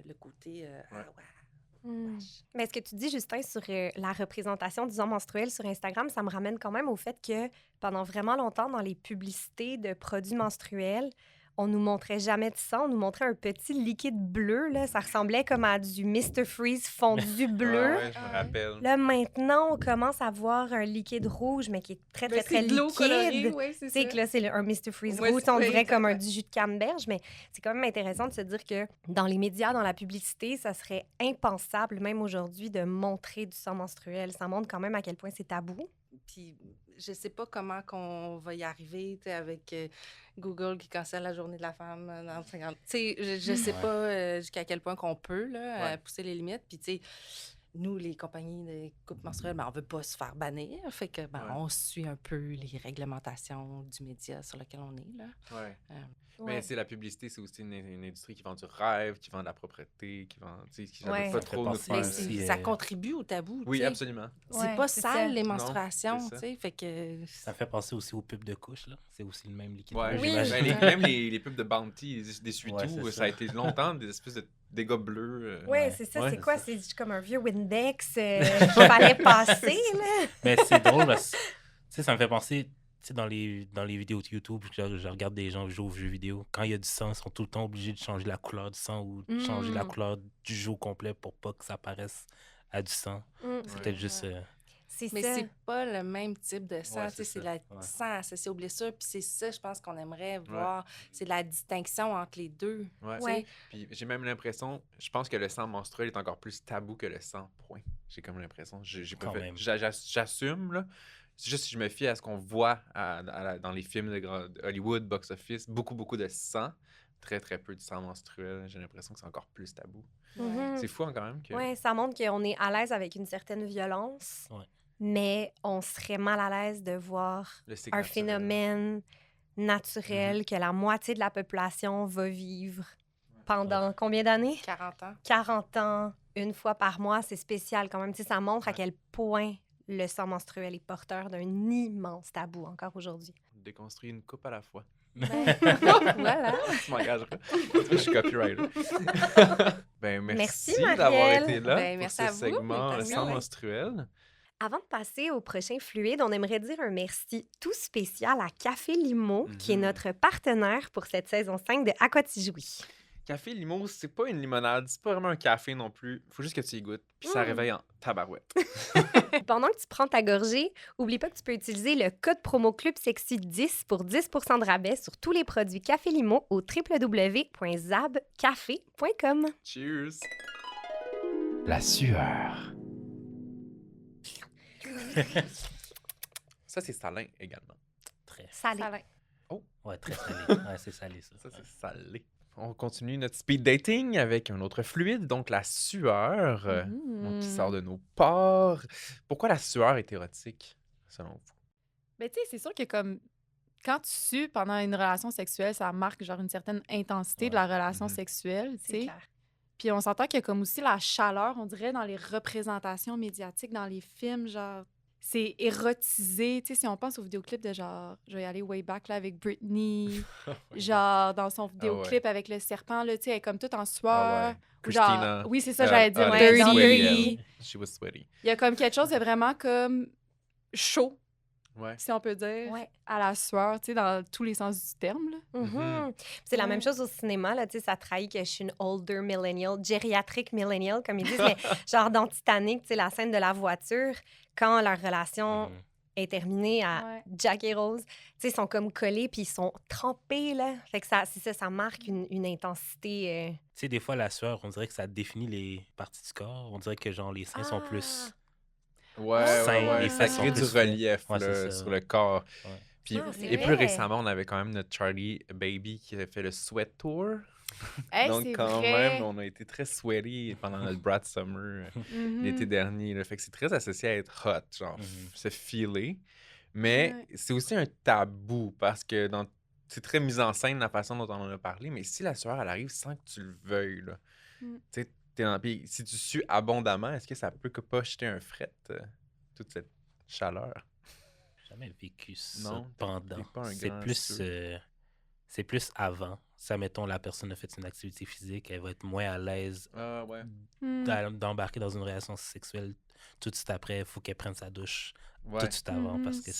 le côté... ah ouais. Mais ce que tu dis, Justin, sur la représentation du sang menstruel sur Instagram, ça me ramène quand même au fait que pendant vraiment longtemps, dans les publicités de produits menstruels, on nous montrait jamais de sang, on nous montrait un petit liquide bleu. Là. Ça ressemblait comme à du Mr. Freeze fondu bleu. Ouais, je me rappelle. Là, maintenant, on commence à voir un liquide rouge, mais qui est très, très, Ben, très c'est de l'eau colorée, liquide. oui, c'est Tu sais ça. que là, c'est un Mr. Freeze Ouais, rouge. c'est- On oui, dirait comme un exactement. du jus de canneberge, mais c'est quand même intéressant de se dire que dans les médias, dans la publicité, ça serait impensable, même aujourd'hui, de montrer du sang menstruel. Ça montre quand même à quel point c'est tabou. Puis je sais pas comment qu'on va y arriver, tu sais, avec Google qui cancelle la journée de la femme dans 50... Tu sais, je sais Ouais. pas jusqu'à quel point qu'on peut, là, Ouais. pousser les limites. Puis, tu sais, nous, les compagnies de coupe menstruelle, ben, on veut pas se faire bannir. Fait que, ben, Ouais. on suit un peu les réglementations du média sur lequel on est, là. Ouais. Ouais. Mais c'est la publicité, c'est aussi une industrie qui vend du rêve, qui vend de la propreté, qui vend, tu sais, qui Ouais. veut Ça pas fait trop nous penser faire. Mais aussi, ça contribue au tabou, tu Oui, sais. absolument. C'est Ouais, pas c'est sale, ça. les Non, menstruations, c'est tu ça. sais. Fait que... Ça fait penser aussi aux pubs de couches, là. C'est aussi le même liquide. Ouais, rouge, Oui. j'imagine. même les pubs de Bounty, des essuie-tout, Ouais, c'est ça ça. a été longtemps des espèces de dégâts bleus. Oui, Ouais. c'est ça. Ouais, c'est c'est quoi? ça. C'est juste comme un vieux Windex qu'il fallait passer, là. Mais c'est drôle parce que, tu sais, ça me fait penser, tu sais, dans les vidéos de YouTube, je regarde des gens jouer aux jeux vidéo. Quand il y a du sang, ils sont tout le temps obligés de changer la couleur du sang ou de changer la couleur du jeu au complet pour pas que ça paraisse à du sang. C'est Ouais. peut-être juste... C'est Mais ça. c'est pas le même type de sang, Ouais, tu sais, c'est c'est ça. le Ouais. sang associé aux blessures, puis c'est ça, je pense qu'on aimerait voir, c'est la distinction entre les deux. Ouais. tu sais. Ouais. Puis j'ai même l'impression, je pense que le sang menstruel est encore plus tabou que le sang, point. J'ai comme l'impression. J'ai pas Quand fait- même. J'assume, là. C'est juste si je me fie à ce qu'on voit dans les films de Hollywood, box-office, beaucoup de sang, très, très peu de sang menstruel. J'ai l'impression que c'est encore plus tabou. Mhm. C'est fou, hein, quand même. Que... Ouais, ça montre qu'on est à l'aise avec une certaine violence, Ouais. mais on serait mal à l'aise de voir le cycle un naturel. phénomène naturel que la moitié de la population va vivre pendant combien d'années? 40 ans. 40 ans, une fois par mois, c'est spécial quand même. Tu sais, ça montre à Ouais. quel point le sang menstruel est porteur d'un immense tabou encore aujourd'hui. Déconstruire une coupe à la fois. Voilà. Tu m'engageras. Je suis copyright. Ben, merci, Merci, d'avoir Marielle. été là Ben, pour merci ce à vous. segment Merci. sang Ouais. menstruel. Avant de passer au prochain fluide, on aimerait dire un merci tout spécial à Café Limo, qui est notre partenaire pour cette saison 5 de Aquatijoui. Café Limo, c'est pas une limonade, c'est pas vraiment un café non plus. Faut juste que tu y goûtes, puis ça réveille en tabarouette. Pendant que tu prends ta gorgée, oublie pas que tu peux utiliser le code promo Club Sexy 10 pour 10 % de rabais sur tous les produits Café Limo au www.zabcafé.com. Cheers! La sueur. Ça, c'est salin également. Très. Salé. Salin. Ouais, très salé. Ouais, c'est salé, ça. Ça, c'est salé. On continue notre speed dating avec un autre fluide, donc la sueur, donc, qui sort de nos pores. Pourquoi la sueur est érotique, selon vous? Mais tu sais, c'est sûr que comme quand tu sues pendant une relation sexuelle, ça marque genre une certaine intensité de la relation Mhm. sexuelle, tu C'est sais. clair. Puis on s'entend qu'il y a comme aussi la chaleur, on dirait, dans les représentations médiatiques, dans les films, genre, c'est érotisé. Tu sais, si on pense aux vidéoclips de genre, je vais y aller way back là avec Britney, genre dans son vidéoclip avec le serpent, là, tu sais, elle est comme toute en sueur. Ah ouais. Ou genre- Christina. oui, c'est ça, j'allais dire, ouais, dirty. dans Sweaty, She was sweaty. Il y a comme quelque chose de vraiment comme chaud, Ouais. si on peut dire, Ouais. à la sueur, tu sais, dans tous les sens du terme, là. Mhm. C'est la Ouais. même chose au cinéma, là, tu sais, ça trahit que je suis une older millennial, gériatrique millennial, comme ils disent, mais genre dans Titanic, tu sais, la scène de la voiture, quand leur relation Mhm. est terminée à Ouais. Jack et Rose, tu sais, ils sont comme collés puis ils sont trempés, là. Fait que ça, c'est ça, ça marque une intensité. Tu sais, des fois, la sueur, on dirait que ça définit les parties du corps. On dirait que, genre, les seins sont plus... Ouais, Seins, ouais, les ça seins crée sont du plus relief ouais, là, c'est ça, sur ouais. le corps. Ouais. Puis, Ah, c'est et plus vrai. récemment, on avait quand même notre Charlie Baby qui a fait le Sweat Tour. Hey, Donc, c'est quand vrai. même, on a été très sweaty pendant notre Brat Summer Mhm. l'été dernier. Là. Fait que c'est très associé à être hot, genre, Mhm. se filer. Mais Ouais. c'est aussi un tabou parce que c'est très mise en scène la façon dont on en a parlé. Mais si la sueur, elle arrive sans que tu le veuilles, là, Mm. tu sais, puis si tu sues abondamment, est-ce que ça peut que pas jeter un fret, toute cette chaleur? J'ai jamais vécu ça Non, pendant. t'es pas un C'est grand plus, sueur. c'est plus avant. Ça, mettons, la personne a fait une activité physique, elle va être moins à l'aise Ah ouais. Mm. d'embarquer dans une relation sexuelle tout de suite après. Il faut qu'elle prenne sa douche Ouais. tout de suite avant parce Mhm. que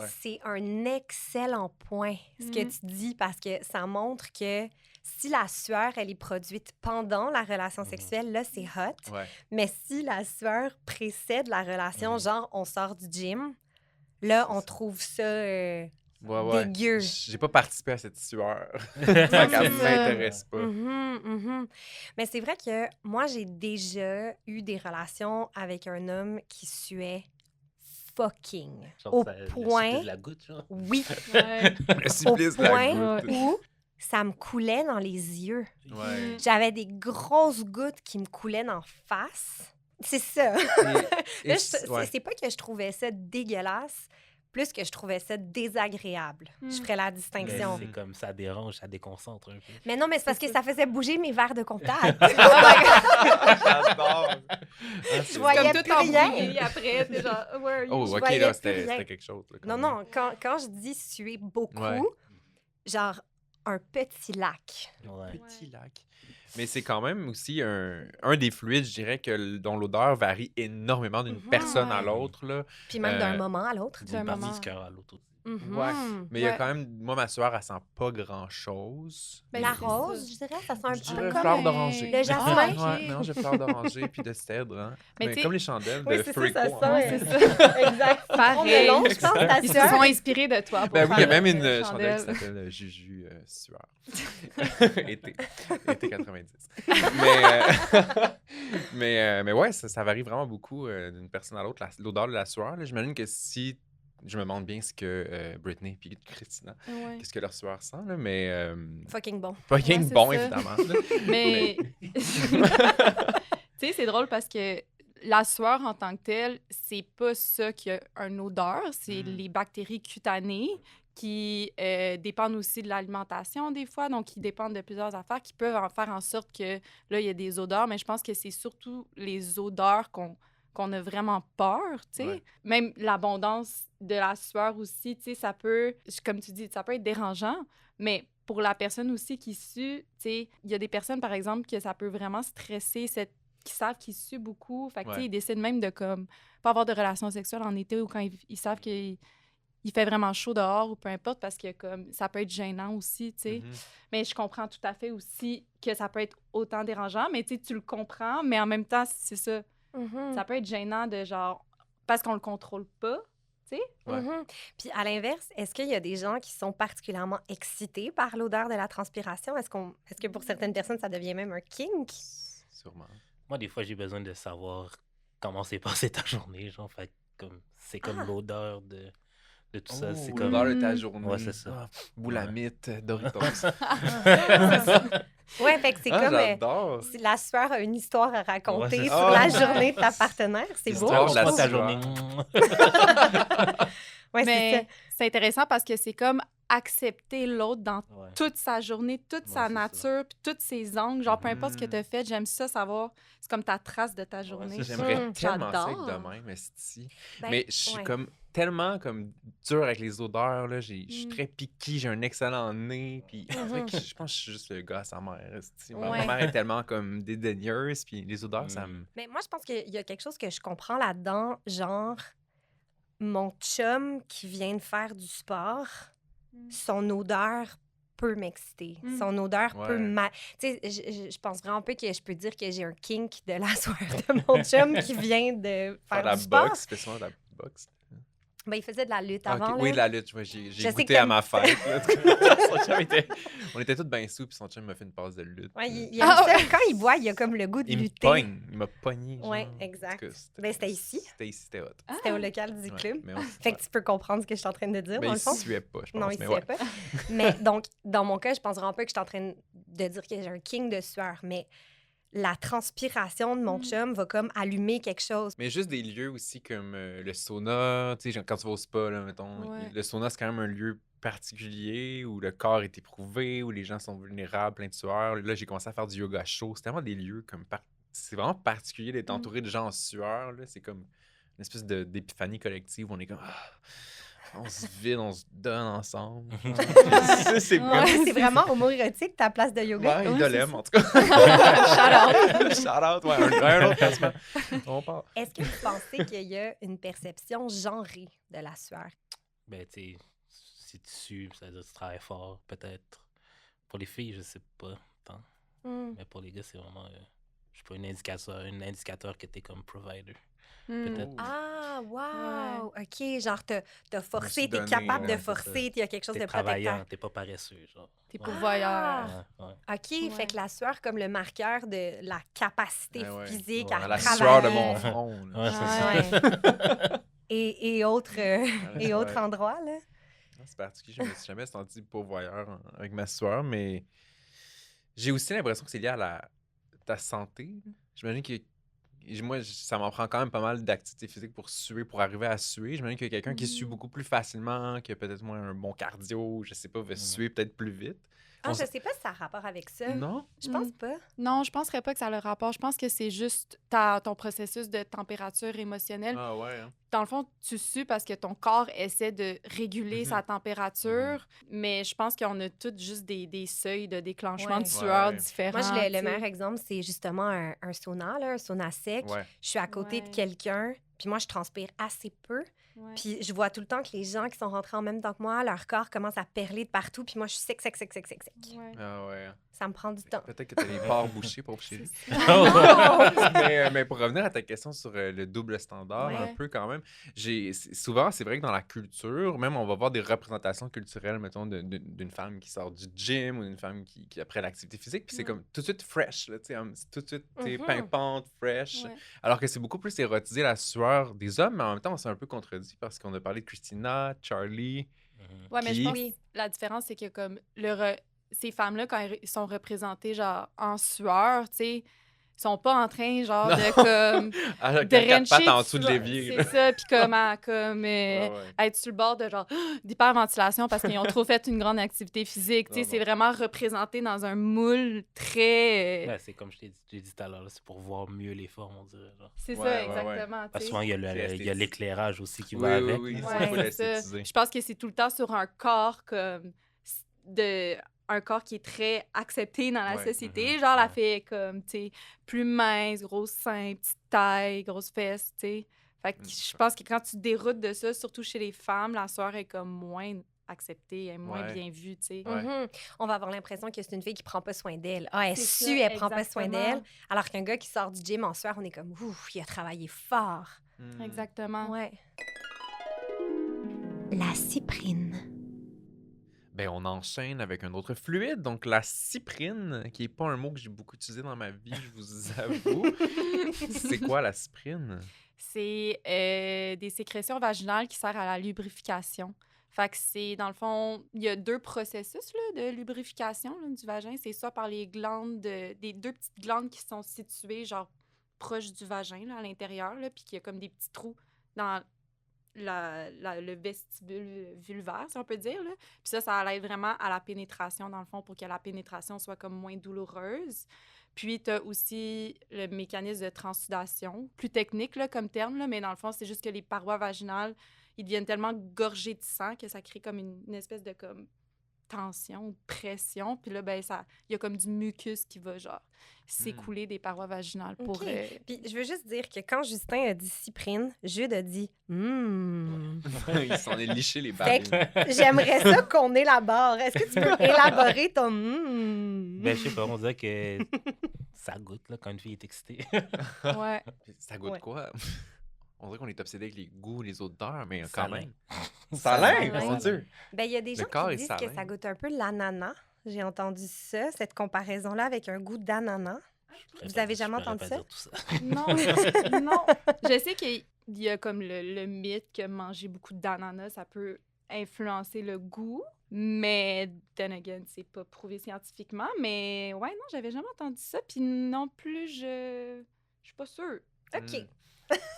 Ouais. C'est un excellent point, ce que Mm. tu dis, parce que ça montre que si la sueur, elle est produite pendant la relation Mhm. sexuelle, là, c'est hot. Ouais. Mais si la sueur précède la relation, Mhm. genre on sort du gym, là, C'est on ça. trouve ça Ouais. dégueu. J'ai pas participé à cette sueur. Ouais, Ça qu'elle c'est ça. m'intéresse pas. Mhm, mhm. Mais c'est vrai que moi, j'ai déjà eu des relations avec un homme qui suait fucking. genre, Au le point, supplice de la goutte, genre. oui, Ouais. Le supplice de la point goutte. où ça me coulait dans les yeux. Ouais. J'avais des grosses gouttes qui me coulaient d'en face. C'est ça. Et Là, ouais. c'est pas que je trouvais ça dégueulasse, plus que je trouvais ça désagréable. Je Mm. ferais la Mais distinction. c'est comme ça dérange, ça déconcentre un peu. Mais non, mais c'est parce que ça faisait bouger mes verres de contact. J'adore. Ah, Je c'est voyais bon. Comme tout plus rien. embrouillé après, t'es genre, where are you? Oh, je ok, voyais là, plus c'était rien. quelque chose. Là, quand Non, même. non, quand je dis suer beaucoup, Ouais. genre un petit lac. Ouais. Petit lac. Mais c'est quand même aussi un des fluides, je dirais, dont l'odeur varie énormément d'une Mhm. personne à Ouais. l'autre. Là. Puis même d'un Euh, moment à l'autre. D'une un partie moment. du cœur à l'autre aussi. Mhm. Ouais. Mais il y a Ouais. quand même, moi, ma sueur, elle sent pas grand-chose. Ben, La c'est rose, ça. je dirais, ça sent un Je petit dirais peu une comme... fleur d'oranger. le jasmin. Ouais, mélange de fleurs d'oranger puis de cèdre. Hein. Mais Mais tu sais- comme les chandelles Oui, de c'est ça, Freako. ça en sent. fait. c'est ça. Exact. Pareil. On mélange, je pense, ta Ils se sueur. sont inspirés de toi pour Ben oui, il y a faire même une le chandelle qui chandelle. s'appelle Juju Sueur. Été 90. Mais ouais, ça varie vraiment beaucoup d'une personne à l'autre, l'odeur de la sueur. Là. J'imagine que si, je me demande bien ce que Britney et Christina, Ouais. qu'est-ce que leur sueur sent, là, mais Fucking bon. pas rien Ouais, de c'est bon, ça. évidemment. là. Mais, tu sais, c'est drôle parce que la sueur en tant que telle, c'est pas ça qui a une odeur, c'est Mm. les bactéries cutanées qui dépendent aussi de l'alimentation des fois, donc qui dépendent de plusieurs affaires qui peuvent en faire en sorte que là, il y a des odeurs, mais je pense que c'est surtout les odeurs qu'on qu'on a vraiment peur, tu sais. Ouais. Même l'abondance de la sueur aussi, tu sais, ça peut, comme tu dis, ça peut être dérangeant, mais pour la personne aussi qui sue, tu sais, il y a des personnes, par exemple, que ça peut vraiment stresser, qui savent qu'ils suent beaucoup. Fait que, tu sais, Ouais. ils décident même de, comme, pas avoir de relations sexuelles en été ou quand ils savent qu'il fait vraiment chaud dehors ou peu importe, parce que, comme, ça peut être gênant aussi, tu sais. Mhm. Mais je comprends tout à fait aussi que ça peut être autant dérangeant, mais tu sais, tu le comprends, mais en même temps, c'est ça. Ça peut être gênant de, genre, parce qu'on le contrôle pas, tu sais. Ouais. Puis à l'inverse, est-ce qu'il y a des gens qui sont particulièrement excités par l'odeur de la transpiration? Est-ce que pour certaines personnes, ça devient même un kink? Sûrement. Moi, des fois, j'ai besoin de savoir comment s'est passée ta journée, genre, fait comme, c'est comme Ah! l'odeur de tout ça, c'est Oh, comme... l'odeur de ta journée. Ouais, c'est ça. Ah, Boulamite, Doritos. Ouais, fait que c'est Ah, comme j'adore. si la sueur a une histoire à raconter c'est sur ça. la Ah. journée de ta partenaire. C'est beau. L'histoire je de la trouve. ta sueur. journée. Ouais, c'est Mais c'est intéressant parce que c'est comme accepter l'autre dans Ouais. toute sa journée, toute sa c'est ça. nature, puis tous ses angles. Genre, peu importe ce que Mhm. tu as fait, j'aime ça savoir. C'est comme ta trace de ta journée. c'est ça. J'aimerais tellement ça être J'adore. de même, esti. Ben, Mais je suis ouais. comme tellement comme dur avec les odeurs. Là. Je suis Mm. très piqué, j'ai un excellent nez. Puis on dirait Mhm. que je pense que je suis juste le gars à sa mère. esti. Ma Ouais. mère est tellement comme dédaigneuse. Puis les odeurs, ça me. Mais moi, je pense qu'il y a quelque chose que je comprends là-dedans, genre mon chum qui vient de faire du sport, son odeur peut m'exciter. Mm. Son odeur peut Ouais. Tu sais, je pense vraiment peu que je peux dire que j'ai un kink de la soirée de mon chum qui vient de Faire faire de la du sport. boxe, fais souvent de la boxe. Ben, il faisait de la lutte Ah, ok. avant. Oui, là. de la lutte. Ouais, j'ai Je sais goûté que à t'aimes- ma fête. Là. Son chum on était tous bien sous, puis son chum m'a fait une passe de lutte. Ouais, il Ah aime ça. Quand il boit, il a comme le goût de Il me lutter. pogne. Il m'a pogné. Ouais, genre. exact. En tout cas, Ben, c'était ici. C'était ici, c'était hot. C'était au local du Ouais, club. mais on- Fait que tu peux comprendre ce que je suis en train de dire, Mais dans il le fond. suait pas, je pense. Non, il mais ne ouais. pas. Mais donc, dans mon cas, je pense vraiment pas que je suis en train de dire que j'ai un king de sueur, mais la transpiration de mon chum va comme allumer quelque chose. Mais juste des lieux aussi comme le sauna, tu sais, genre quand tu vas au spa, là, mettons, Ouais. le sauna, c'est quand même un lieu particulier où le corps est éprouvé, où les gens sont vulnérables, plein de sueur. Là, j'ai commencé à faire du yoga chaud. C'est tellement des lieux comme... C'est vraiment particulier d'être entouré de gens en sueur, là. C'est comme une espèce d'épiphanie collective où on est comme... Ah, on se vide, on se donne ensemble. C'est Ouais. vraiment... C'est vraiment homo-érotique, ta place de yoga. Ouais, Ouais, idolème, c'est en tout cas. Shout-out. Shout-out, ouais, un autre placement. On part. Est-ce que vous pensez qu'il y a une perception genrée de la sueur? Ben, tu sais, si tu sues, ça veut dire que tu travailles fort, peut-être. Pour les filles, je sais pas tant. Mais pour les gars, c'est vraiment, je sais pas, un indicateur que t'es comme provider. Peut-être. Ah, wow! OK, genre, t'as Je me suis forcé, t'es donné, capable ouais, de c'est ça. forcer, il y a quelque chose T'es de protecteur. travaillant, t'es pas paresseux, genre. T'es Ouais. pourvoyeur. Ah! Ouais. OK, Ouais. fait que la sueur comme le marqueur de la capacité Ouais, ouais. physique Ouais. à La travailler. sueur de mon front. là. Ouais, c'est Ah, ça. ouais. et autres, et autres Ouais. endroits, là. Non, c'est particulier, je me suis jamais senti pourvoyeur avec ma sueur, mais j'ai aussi l'impression que c'est lié à ta santé. Là. J'imagine que moi, ça m'en prend quand même pas mal d'activité physique pour suer, pour arriver à suer. J'imagine qu'il y a quelqu'un qui sue beaucoup plus facilement, qui a peut-être moins un bon cardio, je sais pas, va suer peut-être plus vite. Ah, On je s- sais pas si ça a rapport avec ça. Non? Je pense pas. Non, je penserais pas que ça a le rapport. Je pense que c'est juste ton processus de température émotionnelle. Ah ouais. Hein? Dans le fond, tu sues parce que ton corps essaie de réguler Mhm. sa température, mais je pense qu'on a tous juste des seuils de déclenchement Ouais. de sueur Ouais. différents. Moi, le tu sais. meilleur exemple, c'est justement un sauna, là, un sauna sec. Ouais. Je suis à côté de Ouais. quelqu'un, puis moi, je transpire assez peu. Ouais. Puis je vois tout le temps que les gens qui sont rentrés en même temps que moi, leur corps commence à perler de partout, puis moi, je suis sec. Ouais. Ah ouais. Ça me prend du temps. Peut-être que t'as les pores bouchés, pauvre chérie. Non! Mais pour revenir à ta question sur le double standard, Ouais. un peu quand même, souvent, c'est vrai que dans la culture, même on va voir des représentations culturelles, mettons, d'une femme qui sort du gym ou d'une femme qui après l'activité physique, puis c'est Ouais. comme tout de suite fresh, là, tu sais, c'est tout de suite Mhm. pimpante, fresh. Ouais. Alors que c'est beaucoup plus érotisé la sueur des hommes, mais en même temps, on s'est un peu contredit parce qu'on a parlé de Christina, Charlie. Mhm. Ouais, mais je Puis- pense que la différence, c'est que comme ces femmes-là, quand elles sont représentées genre en sueur, tu sais, sont pas en train, genre, de comme Avec quatre pattes drencher en dessous de sur- l'évier. C'est là. ça, puis comme, Ouais, ouais. être sur le bord de genre d'hyperventilation parce qu'ils ont trop fait une grande activité physique. Tu sais, Non, c'est non. vraiment représenté dans un moule très. Ouais, c'est comme j'ai dit tout à l'heure, là, c'est pour voir mieux les formes, on dirait. Genre. C'est Ouais, ça, ouais, ouais. exactement. Parce tu que sais. souvent, il y a C'est il y a esthétique. l'éclairage aussi qui Oui, va oui, avec. oui, là. c'est Ouais, faut c'est ça. l'esthétiser. Je pense que c'est tout le temps sur un corps comme un corps qui est très accepté dans la Ouais, société. Genre, la ouais. fille est comme, tu sais, plus mince, gros seins, petite taille, grosse fesse, tu sais. Fait que je pense que quand tu déroutes de ça, surtout chez les femmes, la soeur est comme moins acceptée, elle est moins Ouais. bien vue, tu sais. Ouais. Mhm. On va avoir l'impression que c'est une fille qui prend pas soin d'elle. Ah, elle C'est sue, ça, elle prend pas soin exactement. d'elle. Alors qu'un gars qui sort du gym en sueur, on est comme, ouf, il a travaillé fort. Hmm. Exactement. Ouais. La cyprine. Ben, on enchaîne avec un autre fluide, donc la cyprine, qui est pas un mot que j'ai beaucoup utilisé dans ma vie, je vous avoue. C'est quoi la cyprine? C'est des sécrétions vaginales qui servent à la lubrification. Fait que c'est, dans le fond, il y a 2 processus là, de lubrification là, du vagin. C'est soit par les glandes, des 2 petites glandes qui sont situées, genre, proches du vagin, là, à l'intérieur, là, puis qu'il y a comme des petits trous dans le vestibule vulvaire, si on peut dire. Là. Puis ça aide vraiment à la pénétration, dans le fond, pour que la pénétration soit comme moins douloureuse. Puis, tu as aussi le mécanisme de transsudation, plus technique là, comme terme, là, mais dans le fond, c'est juste que les parois vaginales, ils deviennent tellement gorgées de sang que ça crée comme une espèce de comme tension ou pression. Puis là, ben, il y a comme du mucus qui va, genre, s'écouler des parois vaginales pour... OK. Puis je veux juste dire que quand Justin a dit cyprine, Jude a dit Il s'en est liché les Fait barils. J'aimerais ça qu'on élabore. Est-ce que tu peux élaborer ton Ben, je sais pas, on dirait que ça goûte là, quand une fille est excitée. Ouais. Ça goûte Ouais. quoi? On dirait qu'on est obsédé avec les goûts, les odeurs, mais Salin. quand même. Salin. Salin, mon Dieu! Ben, il y a des Le gens corps qui est disent que salin. ça goûte un peu l'ananas. J'ai entendu ça, cette comparaison-là avec un goût d'ananas. Vous avez jamais entendu ça? Dire tout ça. Non, non. Je sais qu'il y a comme le mythe que manger beaucoup d'ananas, ça peut influencer le goût, mais then again, c'est pas prouvé scientifiquement. Mais ouais, non, j'avais jamais entendu ça. Puis non plus, je suis pas sûre. OK.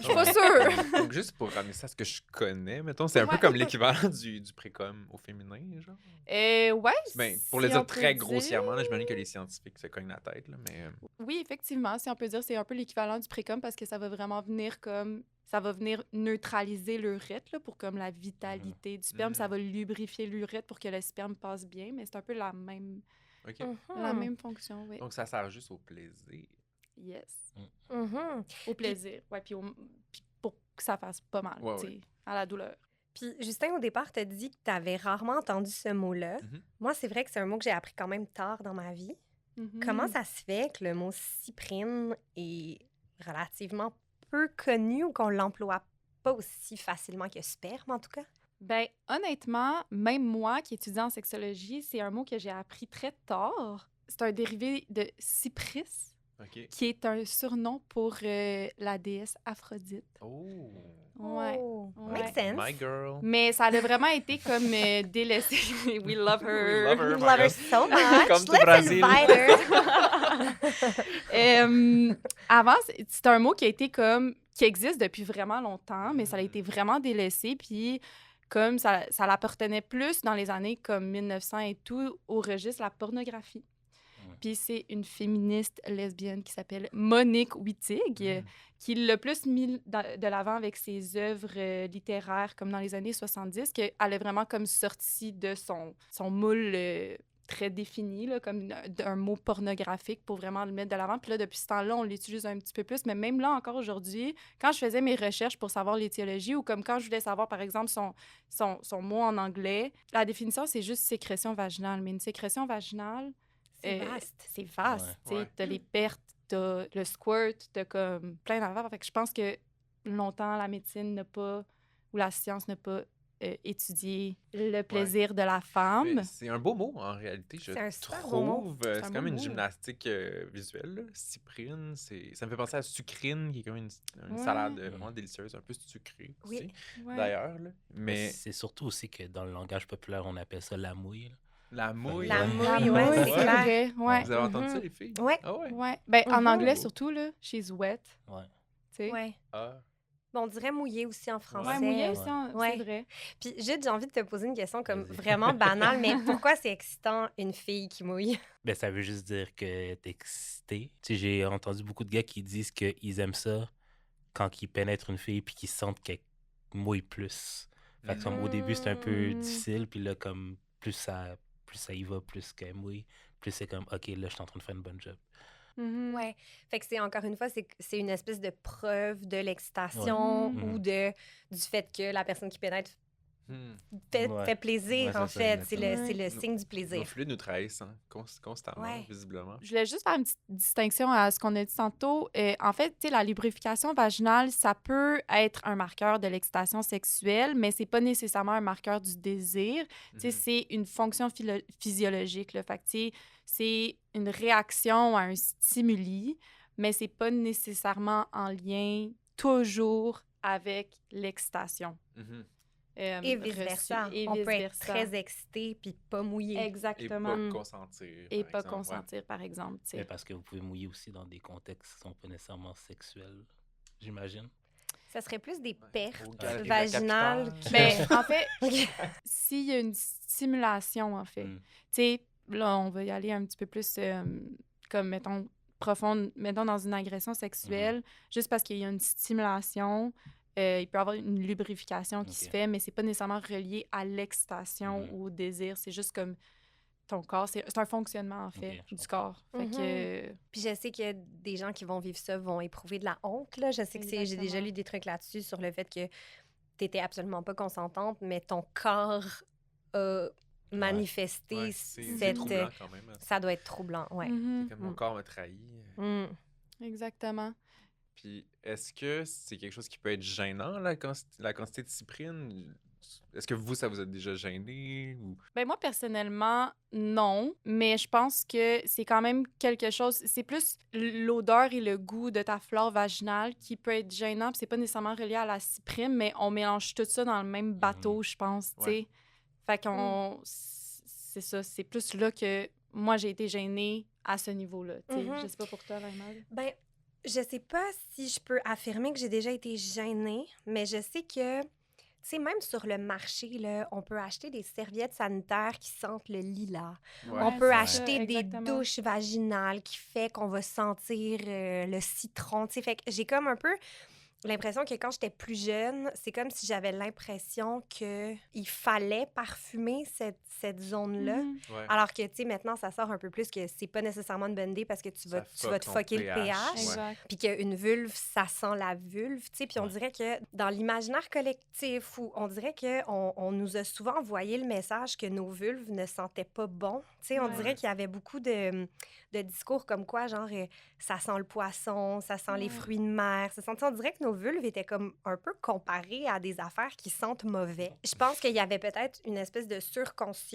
Je suis pas sûre. Donc, juste pour ramener ça à ce que je connais, mettons, c'est un peu Ouais. comme l'équivalent du précom au féminin, genre. Ouais. Ben, pour le si dire on peut très dire. grossièrement, là, j'imagine que les scientifiques se cognent la tête, là, mais... Oui, effectivement, si on peut dire, c'est un peu l'équivalent du précom parce que ça va vraiment venir comme... Ça va venir neutraliser l'urètre là, pour comme la vitalité du sperme. Ça va lubrifier l'urètre pour que le sperme passe bien, mais c'est un peu la même OK. fonction, oui. Donc, ça sert juste au plaisir. Yes. Mhm. Au plaisir. Ouais, puis pour que ça fasse pas mal, Ouais, tu sais, ouais. à la douleur. Puis Justin, au départ, t'as dit que t'avais rarement entendu ce mot-là. Mhm. Moi, c'est vrai que c'est un mot que j'ai appris quand même tard dans ma vie. Mhm. Comment ça se fait que le mot cyprine est relativement peu connu ou qu'on l'emploie pas aussi facilement que sperme, en tout cas? Ben, honnêtement, même moi qui étudie en sexologie, c'est un mot que j'ai appris très tard. C'est un dérivé de Cypris, OK. qui est un surnom pour la déesse Aphrodite. Oh! Ouais. Oh, Ouais. makes sense. My girl. Mais ça a vraiment été comme délaissé. We love her. We love her. We love her so much. Comme tout Let's Brésil. invite her. Avant, c'est un mot qui a été comme qui existe depuis vraiment longtemps, mais ça a été vraiment délaissé. Puis comme ça l'appartenait plus dans les années comme 1900 et tout au registre de la pornographie. Puis c'est une féministe lesbienne qui s'appelle Monique Wittig qui l'a plus mis de l'avant avec ses œuvres littéraires comme dans les années 70, qu'elle est vraiment comme sortie de son moule très défini, là, comme un mot pornographique pour vraiment le mettre de l'avant. Puis là, depuis ce temps-là, on l'utilise un petit peu plus. Mais même là, encore aujourd'hui, quand je faisais mes recherches pour savoir l'étiologie ou comme quand je voulais savoir, par exemple, son mot en anglais, la définition, c'est juste sécrétion vaginale. Mais une sécrétion vaginale, C'est vaste. c'est vaste. Ouais. Tu sais, Ouais. t'as les pertes, t'as le squirt, t'as comme plein d'affaires. Fait que je pense que longtemps, la médecine n'a pas, ou la science n'a pas étudié le plaisir de la femme. Mais c'est un beau mot, en réalité, je C'est un super beau mot. trouve. C'est un C'est beau comme une mot. gymnastique visuelle, là. Cyprine, ça me fait penser à sucrine, qui est comme une Ouais. salade vraiment délicieuse, un peu sucrée Oui. aussi, Ouais. d'ailleurs. Là. Mais C'est surtout aussi que dans le langage populaire, on appelle ça la mouille. Là. La mouille. La hein? mouille, ouais, c'est c'est clair. vrai. Ouais. Vous avez entendu ça, Mhm. les filles? Ouais. Ah ouais? Ouais. Ben, en Mhm. anglais surtout, là, she's wet. Ouais. Tu sais. Ouais. Ah. Bon, on dirait mouillé aussi en français. Ouais, mouillé Ouais. aussi, Ouais. c'est vrai. Puis, Jude, j'ai envie de te poser une question comme Vas-y. vraiment banale, mais pourquoi c'est excitant une fille qui mouille? Ben, ça veut juste dire que t'es excité. Tu sais, j'ai entendu beaucoup de gars qui disent qu'ils aiment ça quand ils pénètrent une fille puis qu'ils sentent qu'elle mouille plus. Fait que comme au début, c'est un peu Mm. difficile, puis là, comme plus ça y va, plus qu'elle mouille, plus c'est comme, OK, là, je suis en train de faire une bonne job. Mhm. Ouais. Fait que c'est encore une fois, c'est une espèce de preuve de l'excitation Ouais. ou Mhm. du fait que la personne qui pénètre Hmm. Ouais. fait plaisir, Ouais, en c'est ça, fait. C'est exactement. le signe du Nos plaisir. fluides nous trahissent constamment, Ouais. visiblement. Je voulais juste faire une petite distinction à ce qu'on a dit tantôt. En fait, tu sais, la lubrification vaginale, ça peut être un marqueur de l'excitation sexuelle, mais c'est pas nécessairement un marqueur du désir. Tu sais, Mhm. c'est une fonction physiologique. Là. Fait que, tu sais, c'est une réaction à un stimuli, mais c'est pas nécessairement en lien toujours avec l'excitation. Mhm. Et vice-versa. reçue. Et On peut être vice-versa. très excité puis pas mouillé. Et Exactement. pas Mm. consentir. Et par pas exemple, ouais. consentir, par exemple. tu sais. Mais parce que vous pouvez mouiller aussi dans des contextes qui sont pas nécessairement sexuels, j'imagine. Ça serait plus des Ouais. pertes Aux Galeries de la vaginales. Capitale. Ben, en fait, Ok. s'il y a une stimulation, en fait, Mm. tu sais, là, on va y aller un petit peu plus comme, mettons, profonde, mettons dans une agression sexuelle, juste parce qu'il y a une stimulation, il peut y avoir une lubrification qui se Ok. fait, mais c'est pas nécessairement relié à l'excitation Mhm. ou au désir, c'est juste comme ton corps, c'est un fonctionnement, en fait, Ok, je du comprends. corps. Fait Mhm. que... Puis je sais que des gens qui vont vivre ça vont éprouver de la honte. Là. Je sais que j'ai déjà Exactement. lu des trucs là-dessus sur le fait que t'étais absolument pas consentante, mais ton corps a manifesté Ouais, c'est cette... troublant quand même. Hein. Ça doit être troublant, ouais. Mhm. C'est comme mon Mm. corps m'a trahi. Mm. Exactement. Puis, est-ce que c'est quelque chose qui peut être gênant, la quantité de cyprine? Est-ce que vous, ça vous a déjà gêné? Ou... Ben moi, personnellement, non. Mais je pense que c'est quand même quelque chose... C'est plus l'odeur et le goût de ta flore vaginale qui peut être gênant. Puis c'est pas nécessairement relié à la cyprine, mais on mélange tout ça dans le même bateau, je pense, tu sais. Ouais. Fait qu'on... C'est ça. C'est plus là que moi, j'ai été gênée à ce niveau-là, tu sais. Mhm. Je sais pas pour toi, Laima. Ben, je sais pas si je peux affirmer que j'ai déjà été gênée, mais je sais que, tu sais, même sur le marché, là, on peut acheter des serviettes sanitaires qui sentent le lilas. Ouais. On peut Ouais. acheter des exactement. douches vaginales qui fait qu'on va sentir le citron. Tu sais, fait que j'ai comme un peu l'impression que quand j'étais plus jeune, c'est comme si j'avais l'impression qu'il fallait parfumer cette zone-là. Mhm. Ouais. Alors que, tu sais, maintenant, ça sort un peu plus que c'est pas nécessairement une bonne idée parce que tu vas te ton fucker le pH. pH. Ouais. Exact. Puis qu'une vulve, ça sent la vulve, tu sais. Puis on Ouais. dirait que dans l'imaginaire collectif, où on dirait qu'on nous a souvent envoyé le message que nos vulves ne sentaient pas bon. Tu sais, on Ouais. dirait qu'il y avait beaucoup de discours comme quoi, genre, ça sent le poisson, ça sent les Ouais. fruits de mer. On dirait que nos vulves étaient comme un peu comparées à des affaires qui sentent mauvais. Je pense qu'il y avait peut-être une espèce de surconscience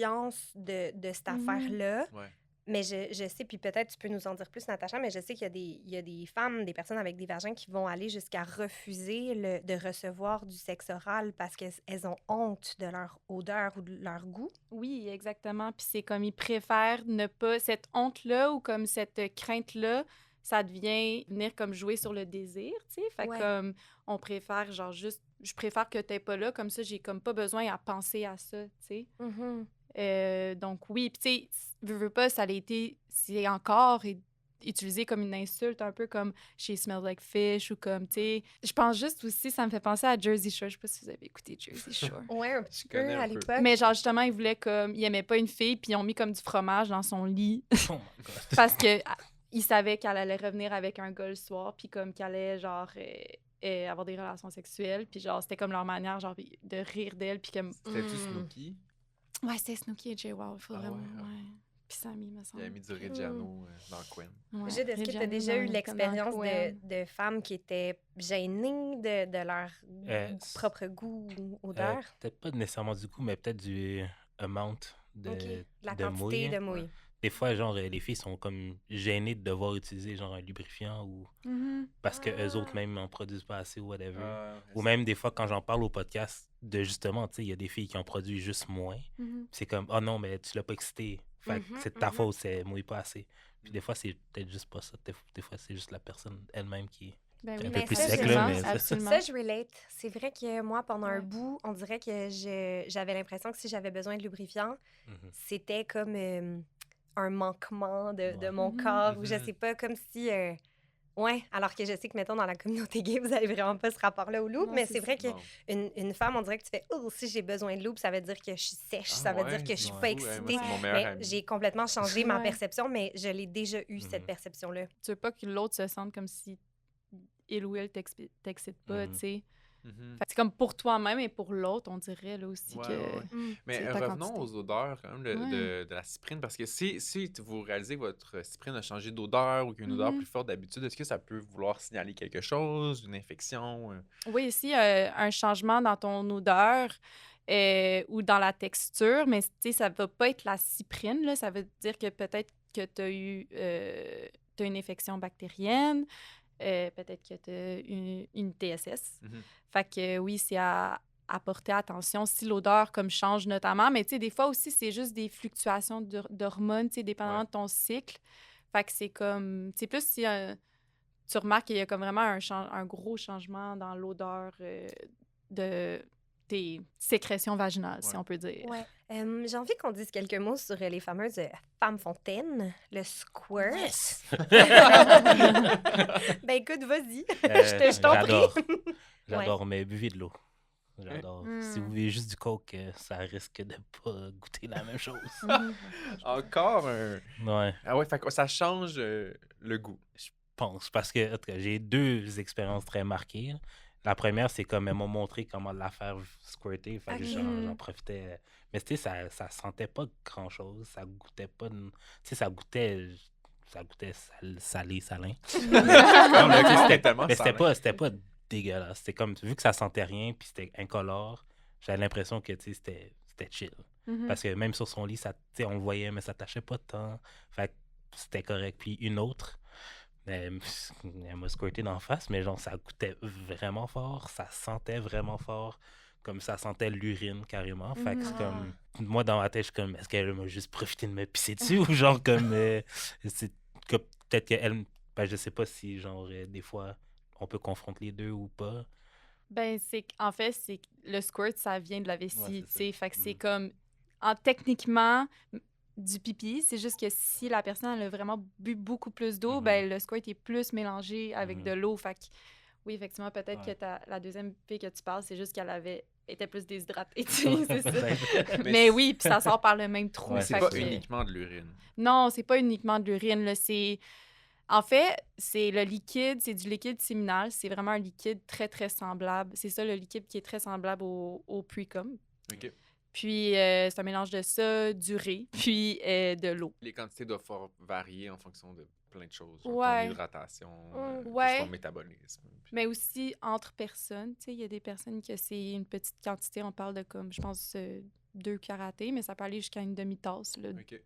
de cette Mhm. affaire-là. Ouais. Mais je sais, puis peut-être tu peux nous en dire plus, Natacha, mais je sais qu'il y a des femmes, des personnes avec des vagins qui vont aller jusqu'à refuser de recevoir du sexe oral parce qu'elles ont honte de leur odeur ou de leur goût. Oui, exactement. Puis c'est comme ils préfèrent ne pas... Cette honte-là ou comme cette crainte-là, ça devient venir comme jouer sur le désir, tu sais. Fait que Ouais. comme on préfère genre juste... Je préfère que t'aies pas là, comme ça j'ai comme pas besoin à penser à ça, tu sais. Donc oui, puis tu sais, veux pas, ça a été... C'est encore utilisé comme une insulte, un peu comme « she smells like fish » ou comme, tu sais... Je pense juste aussi, ça me fait penser à Jersey Shore. Je sais pas si vous avez écouté Jersey Shore. Ouais, un petit peu connais un à peu. l'époque. Mais genre, justement, ils voulaient comme... Ils aimaient pas une fille, puis ils ont mis comme du fromage dans son lit Oh my God. parce que ils savaient qu'elle allait revenir avec un gars le soir, puis comme qu'elle allait, genre, avoir des relations sexuelles. Puis genre, c'était comme leur manière, genre, de rire d'elle, puis comme... C'était-tu Mm. Snooki? Ouais, c'était Snooki et Jay Wow, il faut Ah vraiment... ouais, ah. Ouais. Puis Sammy, me Il semble. a mis du Reggiano dans le coin. Ouais, Jude, est-ce que tu as Reggiano déjà eu dans l'expérience Cohen. de femmes qui étaient gênées de leur propre goût ou odeur? Peut-être pas nécessairement du coup, mais peut-être du amount de, OK. La de quantité mouille. de mouille. des fois, genre, les filles sont comme gênées de devoir utiliser genre un lubrifiant ou parce que eux autres même en produisent pas assez ou whatever. Ou même des fois, quand j'en parle au podcast, de justement, tu sais, il y a des filles qui en produisent juste moins. C'est comme, oh non, mais tu l'as pas excité. Fait que c'est de ta faute, c'est mouille pas assez. Puis des fois, c'est peut-être juste pas ça. Des fois, c'est juste la personne elle-même qui Ben est oui, un peu Mais plus ça, sec, je- là. Mais absolument. Ça, je relate. C'est vrai que moi, pendant un Ouais. bout, on dirait que j'avais l'impression que si j'avais besoin de lubrifiant, Mhm. c'était comme un manquement de Ouais. mon Mhm. corps, ou je sais pas, comme si... Ouais, alors que je sais que, mettons, dans la communauté gay, vous avez vraiment pas ce rapport-là au loup, Non, mais c'est c'est vrai Non. qu'une femme, on dirait que tu fais « Oh, si j'ai besoin de loup, ça veut dire que je suis sèche, Ah ça veut dire ouais, que je suis c'est pas fou, hein, moi, excitée. c'est mon meilleur Mais ami. j'ai complètement changé ma Ouais. perception, mais je l'ai déjà eu, cette Mhm. perception-là. Tu veux pas que l'autre se sente comme si il ou elle t'excite pas, Mhm. tu sais. Mhm. Fait que c'est comme pour toi-même et pour l'autre, on dirait là aussi Ouais, que... ouais, ouais. Mais c'est ta revenons quantité. aux odeurs quand même Ouais. de la cyprine, parce que si vous réalisez que votre cyprine a changé d'odeur ou qu'il y a une odeur Mhm. plus forte d'habitude, est-ce que ça peut vouloir signaler quelque chose, une infection? Oui, ici, un changement dans ton odeur ou dans la texture, mais tu sais, ça va pas être la cyprine, là. Ça veut dire que peut-être que tu as eu t'as une infection bactérienne, peut-être que tu as une TSS. Mhm. Fait que oui, c'est à porter attention si l'odeur comme change notamment, mais tu sais, des fois aussi, c'est juste des fluctuations d'hormones, tu sais, dépendamment Ouais. de ton cycle. Fait que c'est comme, c'est plus si tu remarques qu'il y a comme vraiment un gros changement dans l'odeur de tes sécrétions vaginales, si Ouais. on peut dire. Ouais. J'ai envie qu'on dise quelques mots sur les fameuses femmes fontaines, le squirt. Ben écoute, vas-y. je t'en prie. J'adore. J'adore, mais buvez de l'eau. J'adore. Si vous Mm. buvez juste du coke, ça risque de pas goûter la même chose. Mhm. Encore un... Ouais, Ah ouais, fait que ça change le goût. je pense. Parce que en tout cas, j'ai deux expériences très marquées, là. La première, c'est comme elles m'ont montré comment la faire squirter. Fait que Ok. j'en profitais. Mais tu sais, ça sentait pas grand-chose. Ça goûtait pas... Tu sais, ça goûtait salé, salin. Non, le Tu sais, corps est tellement mais salin. c'était pas dégueulasse. C'était comme, vu que ça sentait rien, puis c'était incolore, j'avais l'impression que, tu sais, c'était chill. Mhm. Parce que même sur son lit, ça, tu sais, on le voyait, mais ça tâchait pas tant. Fait que c'était correct. Puis une autre, elle m'a squirté d'en face, mais genre, ça goûtait vraiment fort, ça sentait vraiment fort, comme ça sentait l'urine carrément. Fait que c'est comme, moi dans ma tête, je suis comme, est-ce qu'elle m'a juste profité de me pisser dessus ou genre comme, c'est que peut-être qu'elle, ben, je sais pas si genre, des fois, on peut confronter les deux ou pas. Ben, en fait, c'est que le squirt, ça vient de la vessie, Ouais, tu c'est sais. Fait que c'est Mhm. comme, techniquement, du pipi. C'est juste que si la personne elle a vraiment bu beaucoup plus d'eau, Mhm. ben le squirt est plus mélangé avec Mhm. de l'eau. Fait que, oui, effectivement, peut-être Ouais. que la deuxième fille que tu parles, c'est juste qu'elle était plus déshydratée, tu sais, c'est ça. Peut-être. Mais oui, puis ça sort par le même trou. Ouais, C'est fait pas que- uniquement de l'urine. Non, c'est pas uniquement de l'urine, là. En fait, c'est le liquide, c'est du liquide séminal. C'est vraiment un liquide très, très semblable. C'est ça, le liquide qui est très semblable au pre-cum. OK. Puis, c'est un mélange de ça, d'urée, puis de l'eau. Les quantités doivent fort varier en fonction de plein de choses. Genre Ouais. ton hydratation, Ouais. ton métabolisme. Puis- Mais aussi entre personnes. Tu sais, il y a des personnes que c'est une petite quantité. On parle de comme, je pense, 2 karatés, mais ça peut aller jusqu'à une demi-tasse. Là. OK.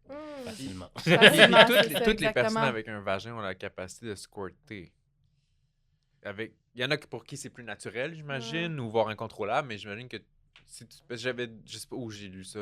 Facilement. Facilement, c'est toutes ça, toutes les personnes exactement. avec un vagin ont la capacité de squirter. Il y en a pour qui c'est plus naturel, j'imagine, ou voire incontrôlable, mais j'imagine que parce que je sais pas où j'ai lu ça.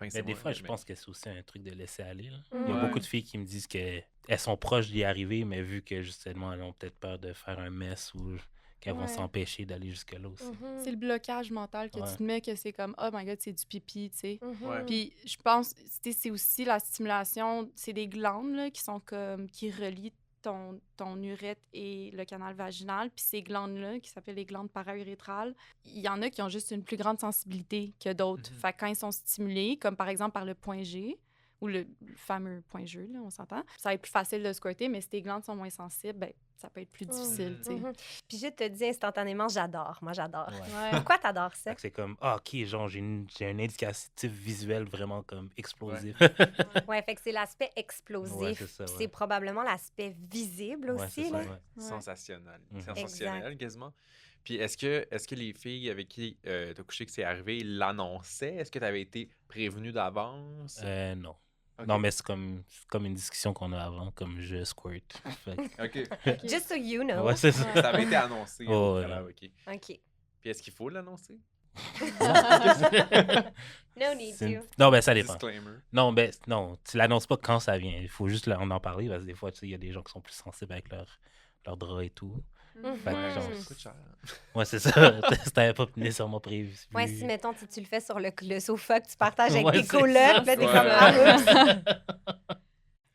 Mais des fois, je pense que c'est aussi un truc de laisser aller, là. Il y a Ouais. beaucoup de filles qui me disent qu'elles sont proches d'y arriver, mais vu que justement, elles ont peut-être peur de faire un mess ou qu'elles vont Ouais. s'empêcher d'aller jusque-là aussi. C'est le blocage mental que Ouais. tu te mets, que c'est comme, oh my god, c'est du pipi, tu sais. Ouais. Puis je pense, tu sais, c'est aussi la stimulation, c'est des glandes là, qui sont comme, qui relient ton urètre et le canal vaginal. Puis ces glandes-là, qui s'appellent les glandes paraurétrales, il y en a qui ont juste une plus grande sensibilité que d'autres. Mhm. Fait que quand ils sont stimulés, comme par exemple par le point G, ou le fameux point G, là, on s'entend, ça va être plus facile de squirter, mais si tes glandes sont moins sensibles, ben, ça peut être plus difficile, tu sais. Puis je te dis instantanément, j'adore. Moi, j'adore. Ouais. Ouais. Pourquoi t'adores ça? Fait que c'est comme, ah, ok, genre, j'ai un indicatif visuel vraiment comme explosif. Ouais, fait que c'est l'aspect explosif. Ouais, c'est ça, Puis ouais. c'est probablement l'aspect visible Ouais, aussi, c'est là. ça, ouais. Ouais. Sensationnel. Mhm. Sensationnel, quasiment. Puis est-ce que les filles avec qui t'as couché que c'est arrivé l'annonçaient? Est-ce que tu avais été prévenu d'avance? Non. Ok. Non, mais c'est comme une discussion qu'on a avant, comme je squirt. Fait que- Ok. Ok. Just so you know. Ouais, c'est ça. Ouais. Ça avait été annoncé au Oh, ouais. préalable, ok. OK. Puis est-ce qu'il faut l'annoncer? No need to. Non, ben ça dépend. Disclaimer. Non, ben non, tu l'annonces pas quand ça vient. Il faut juste en parler parce que des fois, tu sais, il y a des gens qui sont plus sensibles avec leur drap et tout. Fait que Ouais, genre, ça coûte cher. ouais, c'est ça. C'était pas nécessairement prévu. Ouais, si mettons, tu le fais sur le sofa que tu partages avec Ouais, tes c'est colocs, ça, là, t'es c'est comme ça. ah, oups.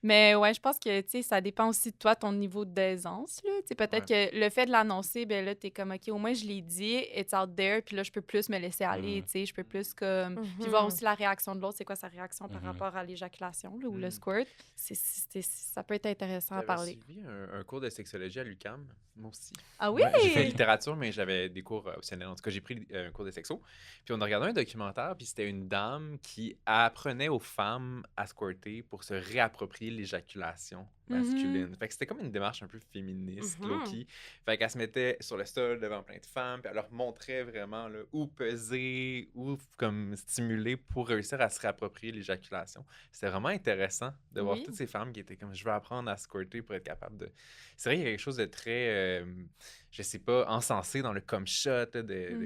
Mais ouais, je pense que, tu sais, ça dépend aussi de toi, ton niveau d'aisance, là. Tu sais, peut-être que le fait de l'annoncer, ben là, t'es comme, OK, au moins, je l'ai dit, it's out there, puis là, je peux plus me laisser aller, tu sais, je peux plus comme... Puis voir aussi la réaction de l'autre, c'est quoi sa réaction par rapport à l'éjaculation, là, ou le squirt. Ça peut être intéressant à J'avais parler. suivi un cours de sexologie à l'UQAM, moi aussi. Ah oui? Ouais, j'ai fait littérature, mais j'avais des cours optionnels. En tout cas, j'ai pris un cours de sexo. Puis on a regardé un documentaire, puis c'était une dame qui apprenait aux femmes à squirter pour se réapproprier l'éjaculation masculine. Fait que c'était comme une démarche un peu féministe, low-key. Fait qu'elle se mettait sur le sol devant plein de femmes, puis elle leur montrait vraiment là, où peser, où comme stimuler pour réussir à se réapproprier l'éjaculation. C'était vraiment intéressant de voir toutes ces femmes qui étaient comme « je veux apprendre à squirter pour être capable de... » C'est vrai qu'il y a quelque chose de très, je sais pas, encensé dans le cum shot, là,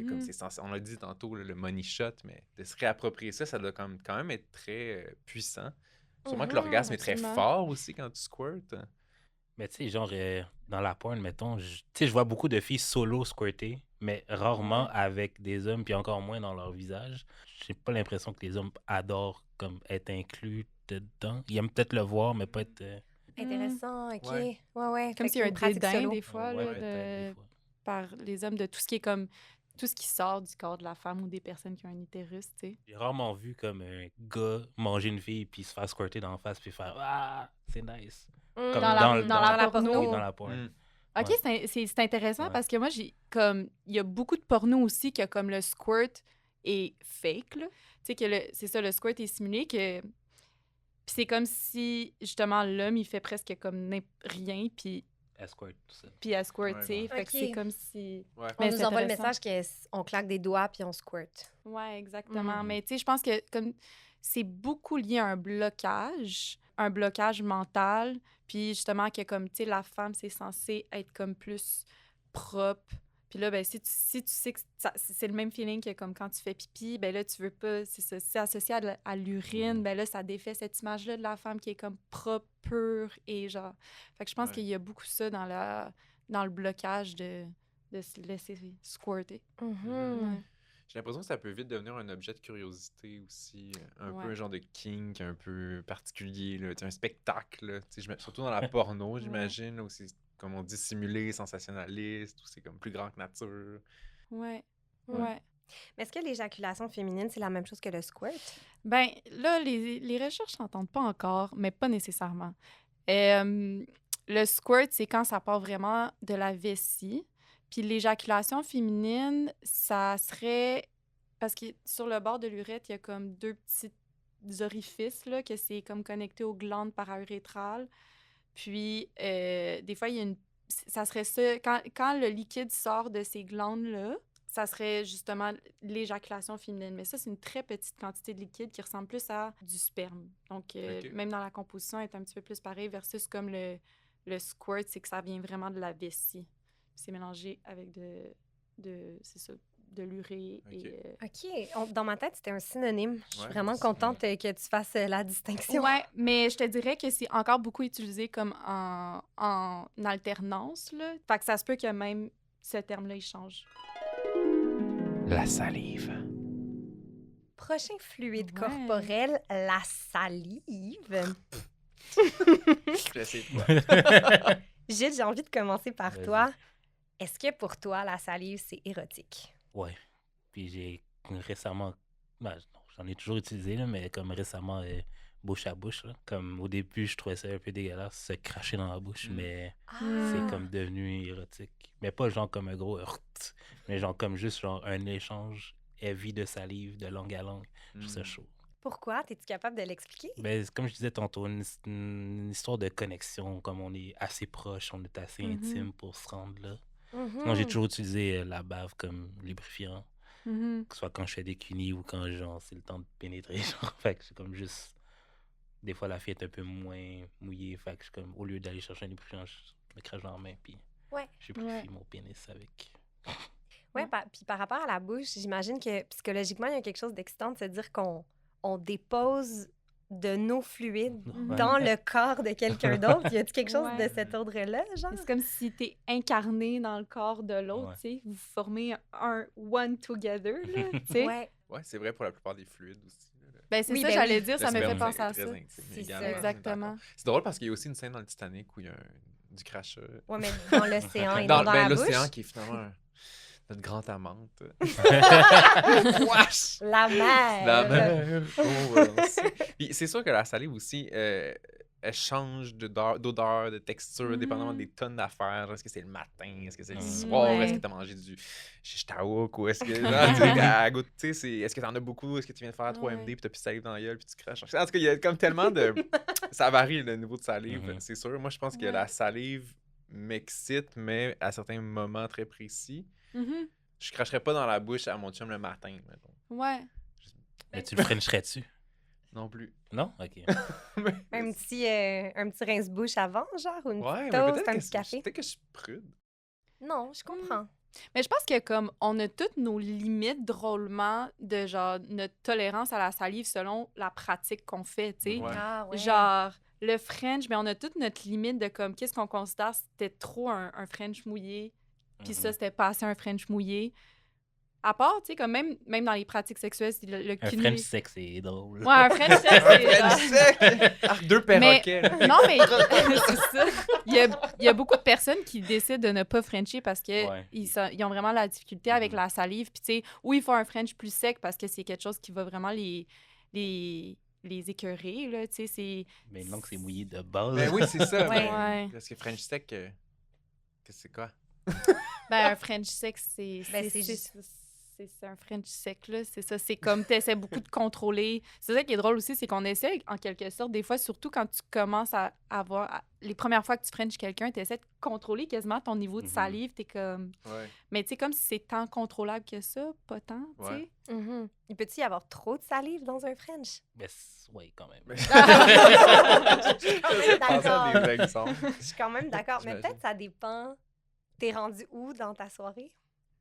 comme c'est censé, on l'a dit tantôt, là, le money shot, mais de se réapproprier ça, ça doit quand même être très puissant. Sûrement que l'orgasme est très absolument. fort aussi quand tu squirtes. Mais tu sais, genre, dans la porn, mettons, tu sais, je vois beaucoup de filles solo squirter, mais rarement avec des hommes, puis encore moins dans leur visage. J'ai pas l'impression que les hommes adorent comme être inclus dedans. Ils aiment peut-être le voir, mais pas être... Intéressant, OK. Ouais. Ouais. Comme Fait s'il y a qu'une un pratique dédain, solo. des fois, ouais, là, peut-être, des fois. par les hommes, de tout ce qui est comme... Tout ce qui sort du corps de la femme ou des personnes qui ont un utérus, tu sais. J'ai rarement vu comme un gars manger une fille puis se faire squirter dans la face puis faire « Ah, c'est nice ». Comme Dans la porno. Oui, dans la porn. OK, Ouais. c'est intéressant Ouais. parce que moi, j'ai comme... Il y a beaucoup de porno aussi que comme le squirt est fake, là. Tu sais, que c'est ça, le squirt est simulé, que... Puis c'est comme si, justement, l'homme, il fait presque comme rien, puis Escort, tout ça. elle squirt, Ouais, tu sais. ouais. Fait que OK. c'est comme si... Ouais. On Mais nous c'est envoie le intéressant. message qu'on claque des doigts puis on squirt. Ouais, exactement. Mhm. Mais tu sais, je pense que comme c'est beaucoup lié à un blocage mental, puis justement que comme, tu sais, la femme, c'est censé être comme plus propre. Puis là, ben, si tu sais que c'est le même feeling que comme quand tu fais pipi, ben là, tu veux pas, c'est ça, c'est associé à l'urine, ben là, ça défait cette image-là de la femme qui est comme propre, pure et genre... Fait que je pense Ouais. qu'il y a beaucoup ça dans le blocage de se laisser squirter. Ouais. J'ai l'impression que ça peut vite devenir un objet de curiosité aussi, un peu un genre de kink un peu particulier, là. Tu sais, un spectacle, là. Tu sais, surtout dans la porno, j'imagine, là, où c'est, comme on dit, simulé, sensationnaliste, où c'est comme plus grand que nature. Ouais. Mm. Ouais. Mais est-ce que l'éjaculation féminine, c'est la même chose que le squirt? Ben là, les recherches s'entendent pas encore, mais pas nécessairement. Le squirt, c'est quand ça part vraiment de la vessie. Puis l'éjaculation féminine, ça serait... Parce que sur le bord de l'urètre, il y a comme 2 petits orifices, là, que c'est comme connecté aux glandes paraurétrales. Puis, des fois, il y a ça serait ça... Quand le liquide sort de ces glandes-là, ça serait justement l'éjaculation féminine. Mais ça, c'est une très petite quantité de liquide qui ressemble plus à du sperme. Donc, Ok. même dans la composition, elle est un petit peu plus pareil versus comme le squirt, c'est que ça vient vraiment de la vessie. C'est mélangé avec c'est ça, de l'urée. Ok. Et, OK. Dans ma tête, c'était un synonyme. Je suis Ouais, vraiment moi aussi. contente que tu fasses la distinction. Ouais, mais je te dirais que c'est encore beaucoup utilisé comme en alternance, là. Fait que ça se peut que même ce terme-là, il change. La salive. Prochain fluide Ouais. corporel, la salive. Je vais essayer de quoi? Gilles, j'ai envie de commencer par Vas-y. toi. Est-ce que pour toi, la salive, c'est érotique? Ouais. Puis j'ai récemment... Ben, non, j'en ai toujours utilisé, là, mais comme récemment, bouche à bouche. Là. Comme au début, je trouvais ça un peu dégueulasse, se cracher dans la bouche, mais c'est comme devenu érotique. Mais pas genre comme un gros hurt, mais genre comme juste genre un échange heavy de salive de langue à langue. Je trouve ça chaud. Pourquoi? Es-tu capable de l'expliquer? Ben, comme je disais tantôt, une histoire de connexion, comme on est assez proche, on est assez intime pour se rendre là. Moi, j'ai toujours utilisé la bave comme lubrifiant, que ce soit quand je fais des cunis ou quand genre c'est le temps de pénétrer. Genre. Fait que c'est comme juste des fois, la fille est un peu moins mouillée. Fait que je, comme, au lieu d'aller chercher un lubrifiant, je me crache dans la main, puis Ouais. j'épluie mon pénis avec. Ouais, puis par rapport à la bouche, j'imagine que psychologiquement, il y a quelque chose d'excitant de se dire qu'on dépose de nos fluides Ouais. dans le corps de quelqu'un d'autre. Y a-t-il quelque chose Ouais. de cet ordre-là, genre? C'est comme si t'es incarné dans le corps de l'autre, Ouais. tu sais. Vous formez un one together, là, tu sais. Ouais. Ouais, c'est vrai pour la plupart des fluides aussi. Là. Ben, c'est Oui, ça, ben j'allais oui. dire, Le ça me fait sperme penser est à très ça. intime C'est également, ça. on est Exactement. d'accord. C'est drôle parce qu'il y a aussi une scène dans le Titanic où il y a du crachat. Ouais, mais dans l'océan et non dans la l'océan bouche. qui est finalement notre grande amante. Wesh! La mer! La mer. Conversée. Puis c'est sûr que la salive aussi, elle change d'odeur, de texture, dépendamment des tonnes d'affaires. Genre, est-ce que c'est le matin? Est-ce que c'est le soir? Ouais. Est-ce que tu as mangé du shish taouk? Ou est-ce que genre, tu sais, elle goûte, tu sais, est-ce que tu en as beaucoup? Est-ce que tu viens de faire 3 MD puis tu as plus de salive dans la gueule puis tu craches? En tout cas, il y a comme tellement de... Ça varie le niveau de salive, Mhm. c'est sûr. Moi, je pense que Ouais. la salive m'excite, mais à certains moments très précis. Mhm. Je cracherais pas dans la bouche à mon chum le matin, mettons. Ouais. Mais tu le frencherais-tu? Non plus. Non? OK. Un petit rince-bouche avant, genre, ou une Ouais, petite mais toast, peut-être un que, petit café? peut-être que je suis prude. Non, je comprends. Mais je pense que comme on a toutes nos limites drôlement de genre notre tolérance à la salive selon la pratique qu'on fait, tu sais. Ouais. Ah, ouais. Genre le French, mais on a toute notre limite de comme qu'est-ce qu'on considère c'était trop un French mouillé, puis ça c'était pas assez un French mouillé. À part, tu sais, comme même dans les pratiques sexuelles, c'est le Un cunnilingus. French sex, c'est drôle. Ouais, un French sex, c'est genre... Deux perroquets. Non, mais c'est ça. Il y a beaucoup de personnes qui décident de ne pas Frencher parce que Ouais. ils ont vraiment la difficulté avec Mhm. la salive. Puis, tu sais, ou il faut un French plus sec parce que c'est quelque chose qui va vraiment les écœurer, là. Tu sais, c'est... Mais non, que c'est mouillé de base. Ben oui, c'est ça. Ouais. mais- Ouais. Parce que French Sec, c'est quoi? Ben, un French sec, c'est... Ben, c'est- c'est c'est- juste- c'est un French sec, là. C'est ça. C'est comme tu essaies beaucoup de contrôler. C'est ça qui est drôle aussi, c'est qu'on essaie, en quelque sorte, des fois, surtout quand tu commences à avoir... Les premières fois que tu Frenches quelqu'un, tu essaies de contrôler quasiment ton niveau de Mhm. salive. T'es comme... Ouais. Mais tu sais, comme si c'est tant contrôlable que ça, pas tant, tu sais. Ouais. Mhm. Il peut-il y avoir trop de salive dans un French? Ben, oui, quand même. Mais- Je pense à des exemples. Je suis quand même d'accord. Mais J'imagine. peut-être ça dépend. T'es rendu où dans ta soirée?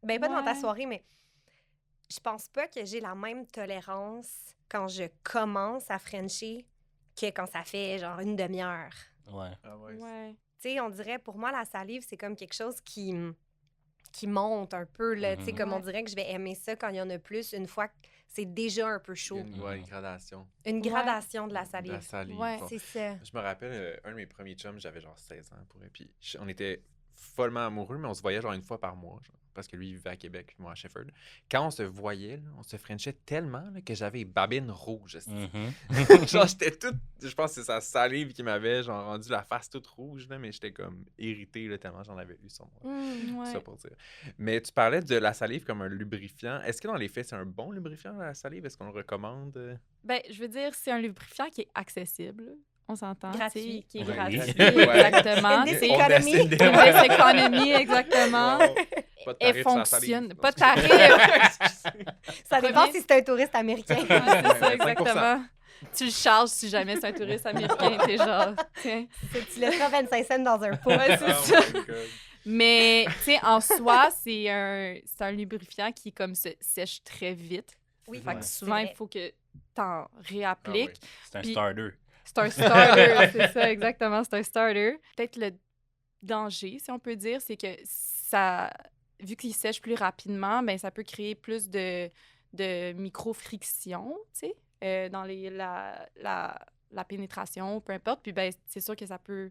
Ben, pas dans ta Ouais. soirée, mais je pense pas que j'ai la même tolérance quand je commence à Frencher que quand ça fait genre une demi-heure. Ouais. Ah ouais. Ouais. Tu sais, on dirait, pour moi, la salive, c'est comme quelque chose qui monte un peu, là. Tu sais, comme on Ouais. dirait que je vais aimer ça quand il y en a plus, une fois que c'est déjà un peu Il y a chaud. une gradation. Une gradation de la De salive. la salive. Ouais. bon. C'est ça. Je me rappelle, un de mes premiers chums, j'avais genre 16 ans pour eux. Puis on était follement amoureux, mais on se voyait genre une fois par mois. Genre, parce que lui, il vivait à Québec, puis moi à Shefford. Quand on se voyait, là, on se frenchait tellement là, que j'avais les babines rouges. esti. Mhm. Genre, j'étais toute. Je pense que c'est sa salive qui m'avait genre rendu la face toute rouge, là, mais j'étais comme irrité là, tellement j'en avais eu sur moi. Mm. Ça Ouais. pour dire. Mais tu parlais de la salive comme un lubrifiant. Est-ce que dans les faits, c'est un bon lubrifiant, la salive? Est-ce qu'on le recommande? Ben, je veux dire, c'est un lubrifiant qui est accessible. On s'entend. Gratuit. tu sais, Qui est Oui. gratuit. Ouais. Exactement. Indice C'est économie. On décide une belle économie, exactement. Wow. Pas de Elle tarif sur la fonctionne. salive. Pas de tarif. Ça dépend Premier- si c'est un touriste américain. Ouais, c'est ça, 25%. exactement. Tu le charges si jamais c'est un touriste américain. T'es genre, tiens. Tu laisseras 25 cents dans un pot. Ouais, c'est Oh ça. my God. Mais, tu sais, en soi, c'est un lubrifiant qui, comme, se sèche très vite. Oui, Fait que Ouais. souvent, il faut que t'en réappliques. Ah C'est un Puis- starter. C'est un starter, c'est ça, exactement, c'est un starter. Peut-être le danger, si on peut dire, c'est que ça, vu qu'il sèche plus rapidement, ben ça peut créer plus de micro-frictions, tu sais, dans la pénétration, peu importe. Puis ben c'est sûr que ça peut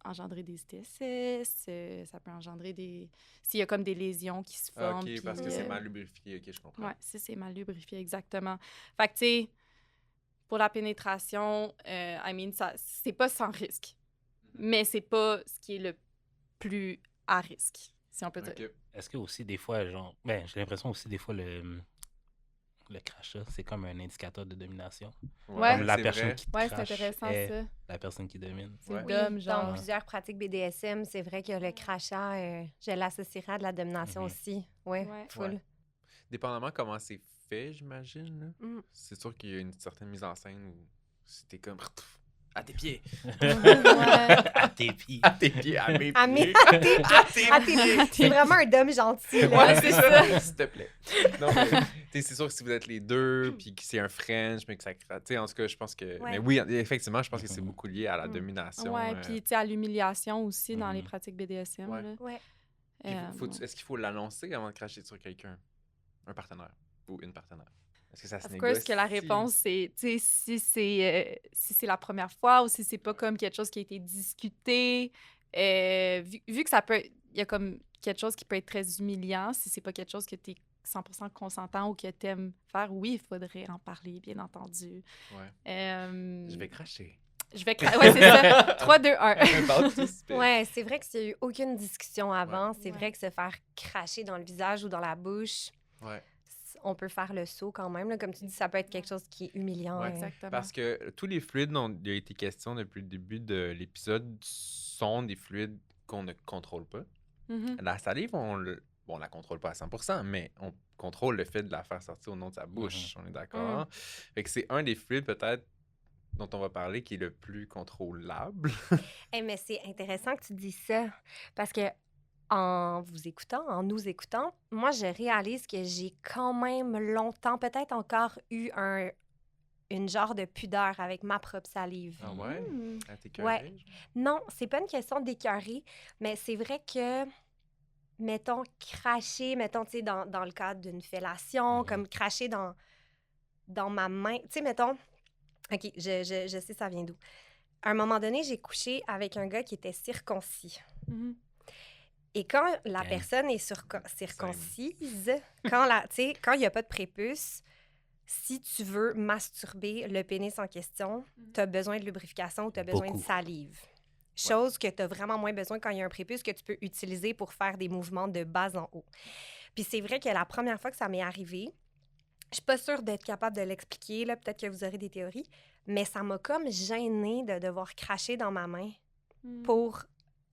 engendrer des ISS, ça peut engendrer des... S'il y a comme des lésions qui se Ah, forment. ok, puis, parce que c'est mal lubrifié. Ok, je comprends. Ouais, si c'est mal lubrifié, exactement. Fait que, tu sais, pour la pénétration, c'est pas sans risque. Mais c'est pas ce qui est le plus à risque, si on peut dire. Ok. Est-ce que aussi, des fois, genre. Ben, j'ai l'impression aussi, des fois, le crachat, c'est comme un indicateur de domination. Ouais. Comme la c'est personne vrai. qui Ouais, c'est crache intéressant, est ça. la personne qui domine. C'est Ouais. Oui, dom, genre. dans plusieurs pratiques BDSM, c'est vrai que le crachat, je l'associerais à de la domination Mhm. aussi. Ouais, Ouais. full. Ouais. Dépendamment comment c'est fait, j'imagine. Là. Mm. C'est sûr qu'il y a une certaine mise en scène où C'était comme à tes pieds. À tes pieds. À tes pieds, à mes À mes- pieds. à tes pieds. C'est vraiment un dôme gentil. Là. Ouais, c'est ça. S'il te plaît. Non, mais c'est sûr que si vous êtes les deux, puis que c'est un French, mais que ça crée. Tu sais, en tout cas, je pense que. Ouais. Mais oui, effectivement, je pense que c'est beaucoup lié à la Mm. domination. Ouais, puis tu sais, à l'humiliation aussi dans les Mhm. pratiques BDSM. Ouais. Là. Ouais. Puis Ouais. est-ce qu'il faut l'annoncer avant de cracher sur quelqu'un? Un partenaire ou une partenaire? Est-ce que ça se Of course que la négocie? réponse, c'est, tu sais, si c'est la première fois ou si c'est pas comme quelque chose qui a été discuté, vu que ça peut, il y a comme quelque chose qui peut être très humiliant, si c'est pas quelque chose que tu es 100% consentant ou que tu aimes faire, oui, il faudrait en parler, bien entendu. Ouais. Je Je vais cracher. Ouais, c'est ça. 3, 2, 1. Parle tous, puis- Ouais, c'est vrai que s'il n'y a eu aucune discussion avant, c'est Ouais. vrai que se faire cracher dans le visage ou dans la bouche, Ouais. on peut faire le saut quand même. Là. Comme tu dis, ça peut être quelque chose qui est humiliant. Ouais. Exactement. Parce que tous les fluides dont il a été question depuis le début de l'épisode sont des fluides qu'on ne contrôle pas. Mhm. La salive, on la contrôle pas à 100%, mais on contrôle le fait de la faire sortir au nom de sa bouche. On est d'accord? Fait que c'est un des fluides peut-être dont on va parler qui est le plus contrôlable. Mais c'est intéressant que tu dis ça parce que en vous écoutant, en nous écoutant, moi, je réalise que j'ai quand même longtemps, peut-être encore eu une genre de pudeur avec ma propre salive. Ah ouais? Mm. Ah, t'es Ouais. carré, genre? Non, c'est pas une question d'écœurer, mais c'est vrai que, mettons, cracher, mettons, tu sais, dans le cadre d'une fellation, comme cracher dans ma main. Tu sais, mettons, OK, je sais ça vient d'où. À un moment donné, j'ai couché avec un gars qui était circoncis. Mhm. Et quand la Gang. personne est circoncise, quand il n'y a pas de prépuce, si tu veux masturber le pénis en question, tu as besoin de lubrification ou tu as besoin de Beaucoup. salive. Chose que tu as vraiment moins besoin quand il y a un prépuce que tu peux utiliser pour faire des mouvements de bas en haut. Puis c'est vrai que la première fois que ça m'est arrivé, je suis pas sûre d'être capable de l'expliquer, là, peut-être que vous aurez des théories, mais ça m'a comme gênée de devoir cracher dans ma main Mm. pour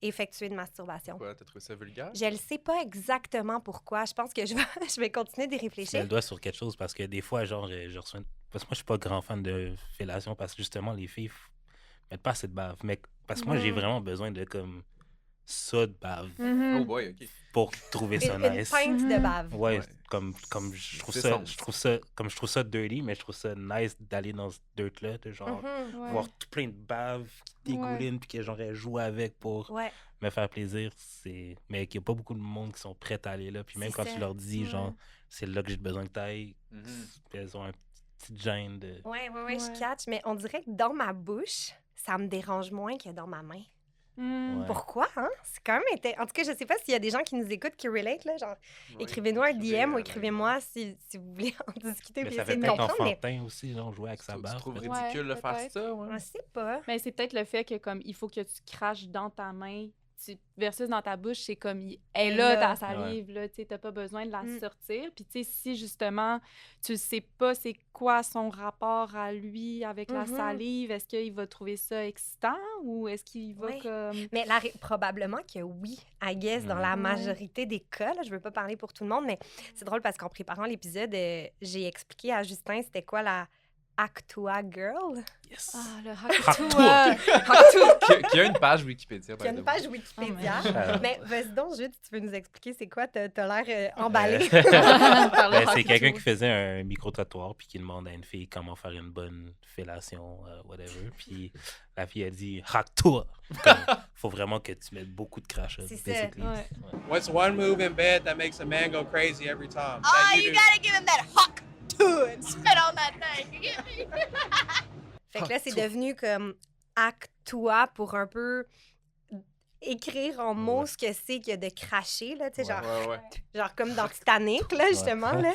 effectuer une masturbation. Quoi, t'as trouvé ça vulgaire? Je ne sais pas exactement pourquoi. Je pense que je vais continuer d'y Tu mets réfléchir. le doigt sur quelque chose parce que des fois, genre, je reçois. Parce que moi, je suis pas grand fan de fellation parce que justement, les filles mettent pas assez de bave. Mais parce que moi, j'ai Mhm. vraiment besoin de comme ça de bave Mhm. Oh boy, OK. pour trouver ça Une nice. pinte de Mhm. bave. Ouais, Ouais. comme je trouve C'est ça, sombre. je trouve ça dirty, mais je trouve ça nice d'aller dans ce dirt-là, de genre Mhm. Ouais. voir tout plein de bave qui dégoulinent puis que j'aurais joué avec pour Ouais. me faire plaisir. Mais qu'il n'y a pas beaucoup de monde qui sont prêts à aller là. Puis même C'est quand ça. tu leur dis, Ouais. genre, c'est là que j'ai besoin que t'ailles, Mhm. puis elles ont un petit gêne de. Ouais, je Ouais. catch, mais on dirait que dans ma bouche, ça me dérange moins que dans ma main. Mm. Ouais. Pourquoi, hein? C'est quand même... En tout cas, je sais pas s'il y a des gens qui nous écoutent qui relate, là, genre, Ouais, écrivez-nous un écrivez, DM ou là, écrivez-moi si vous voulez en discuter Mais puis ça fait essayer de peut-être comprendre, mais enfantin aussi, genre, jouer avec sa Tu barbe. trouves peut-être. Ouais, ridicule de faire peut-être. ça, ouais? je sais pas. Mais c'est peut-être le fait que comme il faut que tu craches dans ta main versus dans ta bouche, c'est comme elle est là ta salive là, tu sais, t'as pas besoin de la Mm. sortir. Puis tu sais, si justement tu sais pas c'est quoi son rapport à lui avec la Mhm. salive, est-ce qu'il va trouver ça excitant ou est-ce qu'il va Ouais. comme Mais probablement que oui, I guess, dans la Ouais. majorité des cas. Là, je veux pas parler pour tout le monde, mais c'est drôle parce qu'en préparant l'épisode, j'ai expliqué à Justin c'était quoi la Actua Girl. Yes. ah le Haktua. Haktua. Qui a une page Wikipédia. Il y a by une the way. page Wikipédia. Ah. Mais vas-y donc, Jude, tu peux nous expliquer c'est quoi? T'as l'air emballé. Par le Ben, c'est Haktua. quelqu'un qui faisait un micro-trottoir puis qui demande à une fille comment faire une bonne fellation, whatever. Puis la fille a dit « Hack-toi! » Faut vraiment que tu mettes beaucoup de crachats, C'est ça. basically. Ouais. What's one move in bed that makes a man go crazy every time? Oh, That you do? gotta give him that huck to and spit on that thing. You get me? Fait que là, c'est devenu comme Actua pour un peu écrire en mots Ouais. ce que c'est que de cracher, là, tu sais, Ouais. genre, Ouais, genre comme dans Titanic, là, justement, là.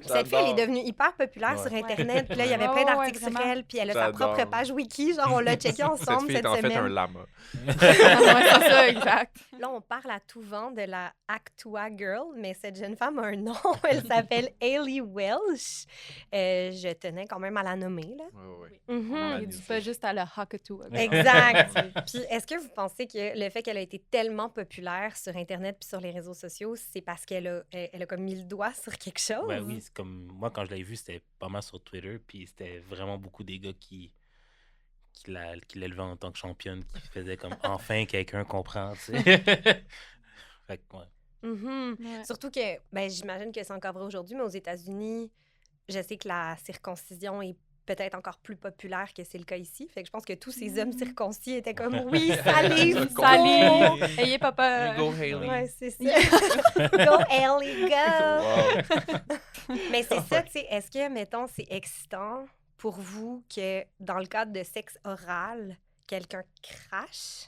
Cette fille, elle est devenue hyper populaire Ouais. sur Internet. Puis là, il y avait Ouais, plein ouais, d'articles sur vraiment. elle. Puis elle a sa J'adore. propre page wiki. Genre, on l'a checké ensemble fille cette est en fait un semaine. lama. Ouais, c'est ça, exact. Là, on parle à tout vent de la Actua Girl, mais cette jeune femme a un nom. Elle s'appelle Hailey Welsh. Je tenais quand même à la nommer, là. Ouais. Mhm. Il dit pas juste à le Haktua. Exact. Puis est-ce que vous pensez que le fait qu'elle a été tellement populaire sur Internet puis sur les réseaux sociaux, c'est parce qu'elle a comme mis le doigt sur quelque chose? Ben oui, c'est comme moi quand je l'avais vu, c'était pas mal sur Twitter, puis c'était vraiment beaucoup des gars qui l'élevaient en tant que championne, qui faisaient comme enfin quelqu'un comprend, tu sais. Fait que, ouais. Mhm. Ouais. Surtout que, ben, j'imagine que c'est encore vrai aujourd'hui, mais aux États-Unis, je sais que la circoncision est peut-être encore plus populaire que c'est le cas ici. Fait que je pense que tous ces hommes circoncis étaient comme oui, salive, go! Salut! Ayez papa! Go Haley. Ouais, c'est ça. Go, Ellie, go! Wow. Mais c'est ça, tu sais, est-ce que, mettons, c'est excitant pour vous que dans le cadre de sexe oral, quelqu'un crache?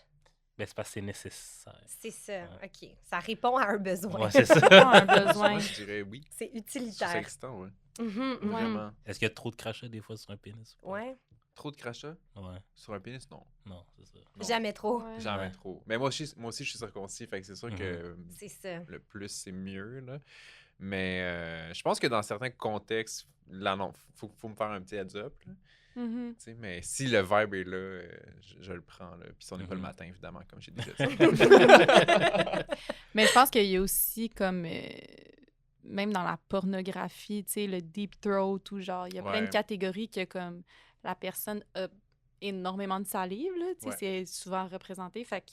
Ben, c'est parce que c'est nécessaire. C'est ça, OK. Ça répond à un besoin. Ouais, c'est ça. Pas un besoin. Moi, je dirais oui. C'est C'est utilitaire. excitant, ouais. Mhm, mhm. Vraiment. Est-ce qu'il y a trop de crachats des fois sur un pénis? ou pas? Ouais, Trop de crachats Ouais, sur un pénis? Non. non, c'est ça. Non. jamais trop. Ouais. Jamais Ouais. trop. Mais moi aussi, je suis circoncis, fait que c'est sûr que C'est ça. le plus, c'est mieux, là. Mais je pense que dans certains contextes, là, non, faut me faire un petit heads-up, là. Mhm. Tu sais, mais si le vibe est là, je le prends, là. Puis si on n'est pas le Mhm. matin, évidemment, comme j'ai déjà dit. Mais je pense qu'il y a aussi comme même dans la pornographie, tu sais, le deep throat ou genre, il y a plein de Ouais. catégories que comme la personne a énormément de salive, là, tu sais, Ouais. c'est souvent représenté. Fait que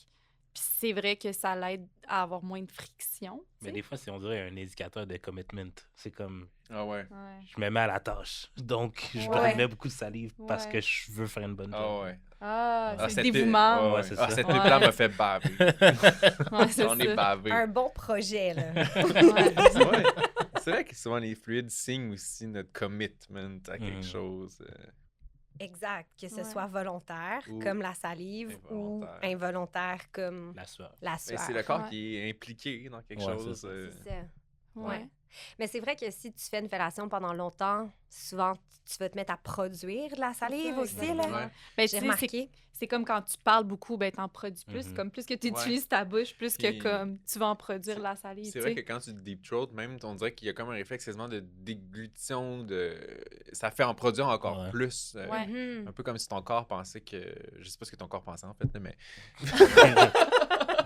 puis c'est vrai que ça l'aide à avoir moins de friction. tu Mais sais. des fois, c'est on dirait un indicateur de commitment. C'est comme, Ah ouais. Ouais. je me mets à la tâche. Donc, je Ouais. mets beaucoup de salive parce Ouais. que je veux faire une bonne Ah job. ouais. Ah, Ah, c'est cette le dévouement. pub- Ouais, ouais. c'est Ah, ça. cette Ouais. pub-là m'a fait baver. Ouais, c'est On est ça. bavé. Un bon projet, là. Ouais. C'est vrai. C'est vrai que souvent les fluides signent aussi notre commitment à quelque Mhm. chose. Exact. Que ce Ouais. soit volontaire, Ou comme la salive, ou involontaire. involontaire, comme La sueur. la Ben, sueur. c'est le corps Ouais. qui est impliqué dans quelque Ouais, c'est chose. ça. C'est ça. Ouais. Mais c'est vrai que si tu fais une fellation pendant longtemps, souvent, tu vas te mettre à produire de la salive ça, aussi, exactement. là. Ouais. Ben, tu J'ai sais, remarqué. c'est comme quand tu parles beaucoup, ben t'en produis plus. Mhm. Comme plus que tu utilises ta bouche, plus Puis, que comme tu vas en produire c'est- la salive. C'est tu vrai sais. que quand tu deep throat, même, on dirait qu'il y a comme un réflexe quasiment de déglutition, ça fait en produire encore Ouais. plus. Ouais. Mhm. Un peu comme si ton corps pensait que... Je sais pas ce que ton corps pensait, en fait, là, mais...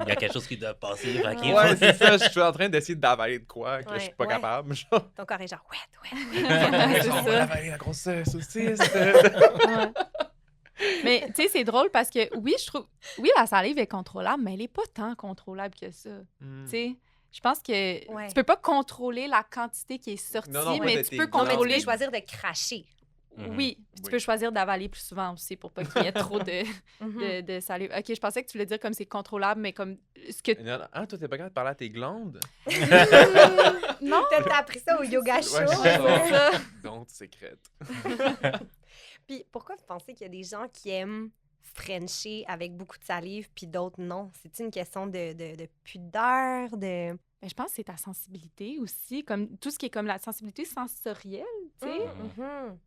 Il y a quelque chose qui doit passer. Fait qu'il Ouais, faut- c'est ça. Je suis en train d'essayer d'avaler de quoi que je suis Ouais, pas ouais. capable. Genre, Ton corps est genre, ouais. C'est on va ça. avaler la grosse saucisse. Ouais. Mais tu sais, c'est drôle parce que oui, je trouve. Oui, la salive est contrôlable, mais elle est pas tant contrôlable que ça. Hmm. Tu sais, je pense que Ouais. tu peux pas contrôler la quantité qui est sortie, Non, non, pas mais de tu tes peux glandes. Non, mais tu contrôler. peux choisir de cracher. Mhm. Oui, puis tu Oui. peux choisir d'avaler plus souvent aussi pour pas qu'il y ait trop Mhm. de salive. Ok, je pensais que tu voulais dire comme c'est contrôlable, mais comme ce que. Non, non. Ah, toi, t'es pas capable de parler à tes glandes? Non! T'as appris ça au yoga show. Ouais, Ouais, c'est ça. Donc, sécrète. Puis pourquoi vous pensez qu'il y a des gens qui aiment frencher avec beaucoup de salive, puis d'autres non? C'est une question de pudeur, de... Mais je pense que c'est ta sensibilité aussi, comme tout ce qui est comme la sensibilité sensorielle, tu sais. Mhm.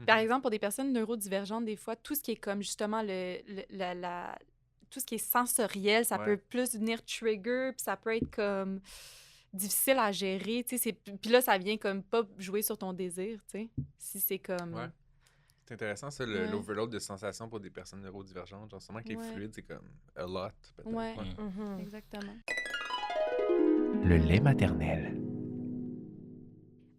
Par exemple, pour des personnes neurodivergentes, des fois, tout ce qui est comme justement tout ce qui est sensoriel, ça Ouais. peut plus venir trigger, puis ça peut être comme difficile à gérer, tu sais. Puis là, ça vient comme pas jouer sur ton désir, tu sais. Si c'est comme... Ouais. C'est intéressant, ça, Ouais. l'overload de sensations pour des personnes neurodivergentes. Genre, sûrement que les Ouais. fluides, c'est comme a lot, peut-être. Ouais. Mhm. Exactement. Le lait maternel.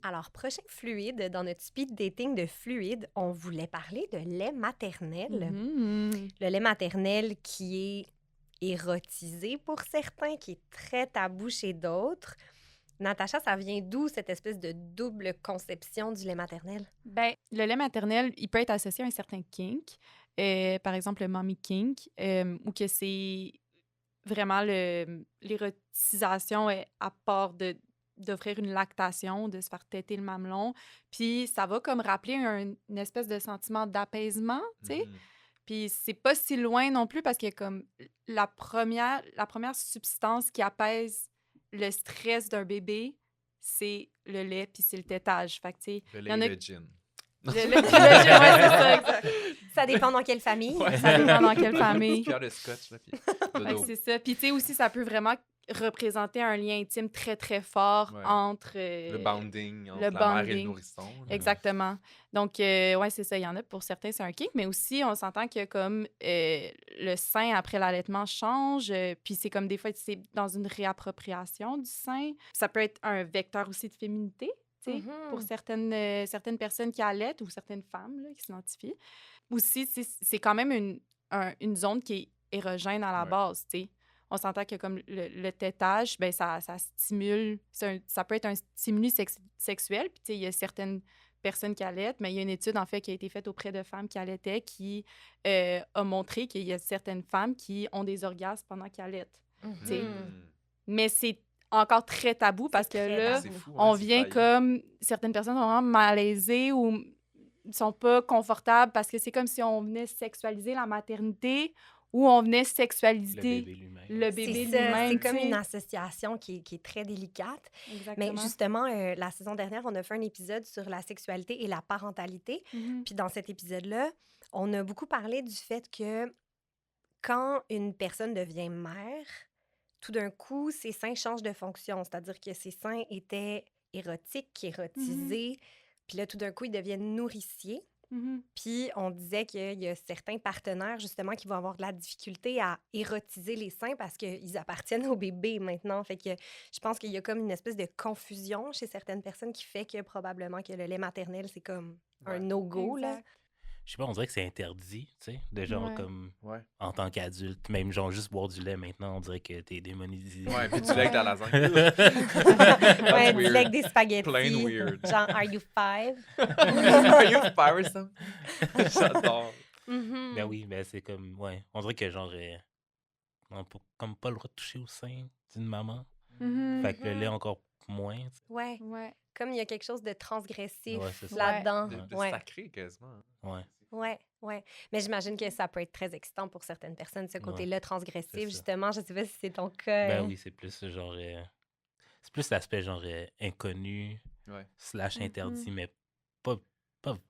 Alors, prochain fluide, dans notre speed dating de fluide, on voulait parler de lait maternel. Mhm. Le lait maternel qui est érotisé pour certains, qui est très tabou chez d'autres. Natacha, ça vient d'où cette espèce de double conception du lait maternel? Ben, le lait maternel, il peut être associé à un certain kink, par exemple le mommy kink, ou que c'est vraiment l'érotisation est à part d'offrir une lactation, de se faire téter le mamelon. Puis ça va comme rappeler une espèce de sentiment d'apaisement, tu sais. Mhm. Puis c'est pas si loin non plus parce que comme la première substance qui apaise le stress d'un bébé, c'est le lait puis c'est le tétage. Fait que, tu sais, Le il y en lait a... et le gin. ouais, c'est ça, exact. Ça dépend dans quelle famille. Ouais. Ça dépend dans quelle famille. Pierre de scotch, là, puis Fait dodo. que c'est ça. Puis, tu sais, aussi, ça peut vraiment représenter un lien intime très, très fort Ouais. entre... Le bounding entre le la mère et le bounding. nourrisson. là. Exactement. Donc, ouais, c'est ça. Il y en a pour certains, c'est un kink, mais aussi, on s'entend que comme le sein après l'allaitement change, puis c'est comme des fois, c'est dans une réappropriation du sein. Ça peut être un vecteur aussi de féminité, tu sais, pour certaines personnes qui allaitent ou certaines femmes là, qui s'identifient. Aussi, c'est quand même une zone qui est érogène à la Ouais. base, tu sais. On s'entend que comme le tétage, ben ça stimule, ça peut être un stimulus sexuel. Puis, tu sais, il y a certaines personnes qui allaitent, mais il y a une étude, en fait, qui a été faite auprès de femmes qui allaitaient qui a montré qu'il y a certaines femmes qui ont des orgasmes pendant qu'elles allaitent. Tu sais. Mais c'est encore très tabou parce que très là, tabou. C'est fou, hein, on c'est vient failli. comme... Certaines personnes sont vraiment malaisées ou sont pas confortables parce que c'est comme si on venait sexualiser la maternité ou on venait Le sexualiser bébé lui-même. le C'est bébé ça, lui-même. c'est comme tu sais. une association qui est très délicate. Exactement. Mais justement, la saison dernière, on a fait un épisode sur la sexualité et la parentalité. Mhm. Puis dans cet épisode-là, on a beaucoup parlé du fait que quand une personne devient mère, tout d'un coup, ses seins changent de fonction. C'est-à-dire que ses seins étaient érotiques, érotisés. Puis là, tout d'un coup, ils deviennent nourriciers. Mhm. Puis on disait qu'il y a certains partenaires, justement, qui vont avoir de la difficulté à érotiser les seins parce qu'ils appartiennent au bébé maintenant. Fait que je pense qu'il y a comme une espèce de confusion chez certaines personnes qui fait que probablement que le lait maternel, c'est comme un Ouais. no-go, là. Exact. Je sais pas, on dirait que c'est interdit, tu sais, de genre Ouais. comme Ouais. en tant qu'adulte. Même genre juste boire du lait maintenant, on dirait que t'es démonisé. Ouais, puis tu lègues ta lasagne. Ouais, du weird. lait avec des spaghettis. Plain weird. Genre, are you five? Are you firesome? J'adore. Mhm. Ben oui, ben c'est comme, ouais, on dirait que genre, on n'a comme pas le droit de toucher au sein d'une maman. Mhm. Fait que le lait encore moins. Tu sais. Ouais, Ouais. comme il y a quelque chose de transgressif Ouais, c'est ça. là-dedans. De Ouais. sacré, quasiment. Ouais. Ouais, ouais. Mais j'imagine que ça peut être très excitant pour certaines personnes, ce côté-là transgressif, c'est ça. justement. Je sais pas si c'est ton cas. Ben oui, c'est plus genre, c'est plus l'aspect genre inconnu Ouais. / interdit, mais pas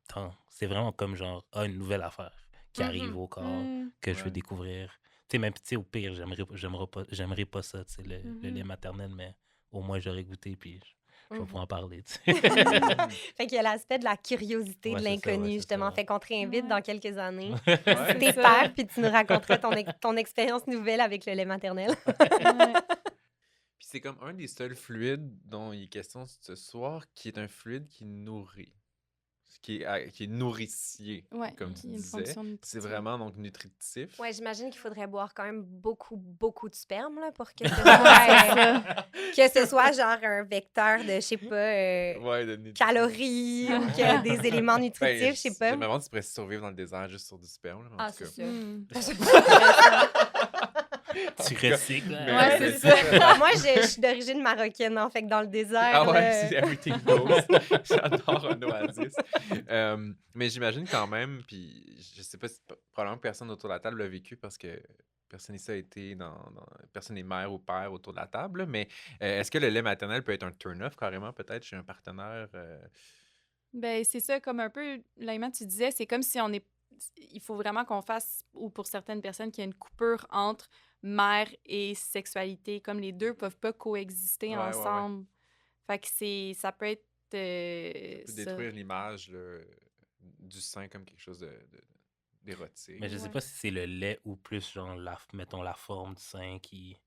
tant. C'est vraiment comme genre, une nouvelle affaire qui arrive au corps Mhm. que je veux Ouais. découvrir. Tu sais, même, tu sais, au pire, j'aimerais pas ça, tu sais, le Mhm. lait maternel, mais au moins j'aurais goûté, puis je vais Mhm. pouvoir en parler, tu sais. Fait qu'il y a l'aspect de la curiosité, Ouais, de c'est ça, l'inconnu, ouais, c'est justement. ça. Fait qu'on te réinvite Ouais. dans quelques années. Ouais. T'es ça. père, puis tu nous raconteras ton expérience nouvelle avec le lait maternel. Ouais. Puis c'est comme un des seuls fluides dont il est question ce soir qui est un fluide qui nourrit. Qui est nourricier, Ouais, comme qui tu a une disais. fonction C'est nutritive. vraiment donc nutritif. Ouais, j'imagine qu'il faudrait boire quand même beaucoup, beaucoup de sperme là, pour que ce Ouais, soit, que ce soit genre un vecteur de, je sais pas, Ouais, de nutritif. calories ou que des éléments nutritifs, je sais Je pas. me demande si tu pourrais survivre dans le désert juste sur du sperme. Là, en Ah, tout c'est cas. ça. Tu recycles. Mais- hein? Ouais, mais c'est ça. Moi, je suis d'origine marocaine, en fait, que dans le désert. Ah ouais, là, c'est everything goes. J'adore un oasis. Mais j'imagine quand même, puis je sais pas si probablement personne autour de la table l'a vécu parce que personne ici a été personne n'est mère ou père autour de la table, là, mais est-ce que le lait maternel peut être un turn-off carrément peut-être chez un partenaire? Ben, c'est ça, comme un peu, Laïma, tu disais, c'est comme si on est. Il faut vraiment qu'on fasse, ou pour certaines personnes, qu'il y a une coupure entre mère et sexualité. Comme les deux peuvent pas coexister Ouais, ouais, ouais. ensemble. Fait que ça peut être. Ça peut ça. détruire l'image là, du sein comme quelque chose d'érotique. Mais je sais Ouais. pas si c'est le lait ou plus, genre, mettons, la forme du sein qui.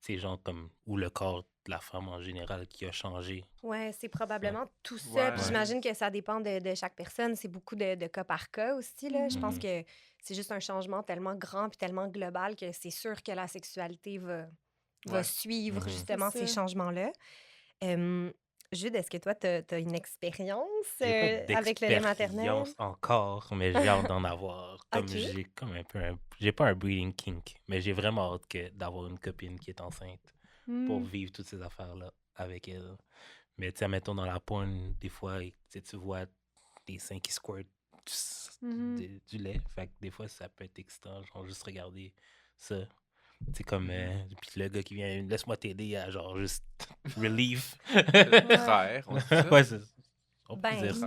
Tu sais, genre, comme. Ou le corps de la femme en général qui a changé. Ouais, c'est probablement tout ça. Ouais. Puis j'imagine que ça dépend de chaque personne. C'est beaucoup de cas par cas aussi, là. Je pense Mhm. que c'est juste un changement tellement grand puis tellement global que c'est sûr que la sexualité va Ouais. suivre Mhm. justement C'est ces ça. changements-là. Jude, est-ce que toi, tu as une expérience J'ai pas avec le lait maternel? d'expérience encore, mais j'ai hâte d'en avoir. Comme Ok. j'ai comme un peu j'ai pas un breeding kink, mais j'ai vraiment hâte d'avoir une copine qui est enceinte pour Mm. vivre toutes ces affaires-là avec elle. Mais tu sais, mettons dans la porn, des fois, tu sais, tu vois des seins qui squirtent Mhm. du lait. Fait que des fois, ça peut être excitant, genre juste regarder ça. C'est comme puis le gars qui vient, laisse-moi t'aider à genre juste relief. Traire, on dit ça? Ouais, on peut Ben, dire ça.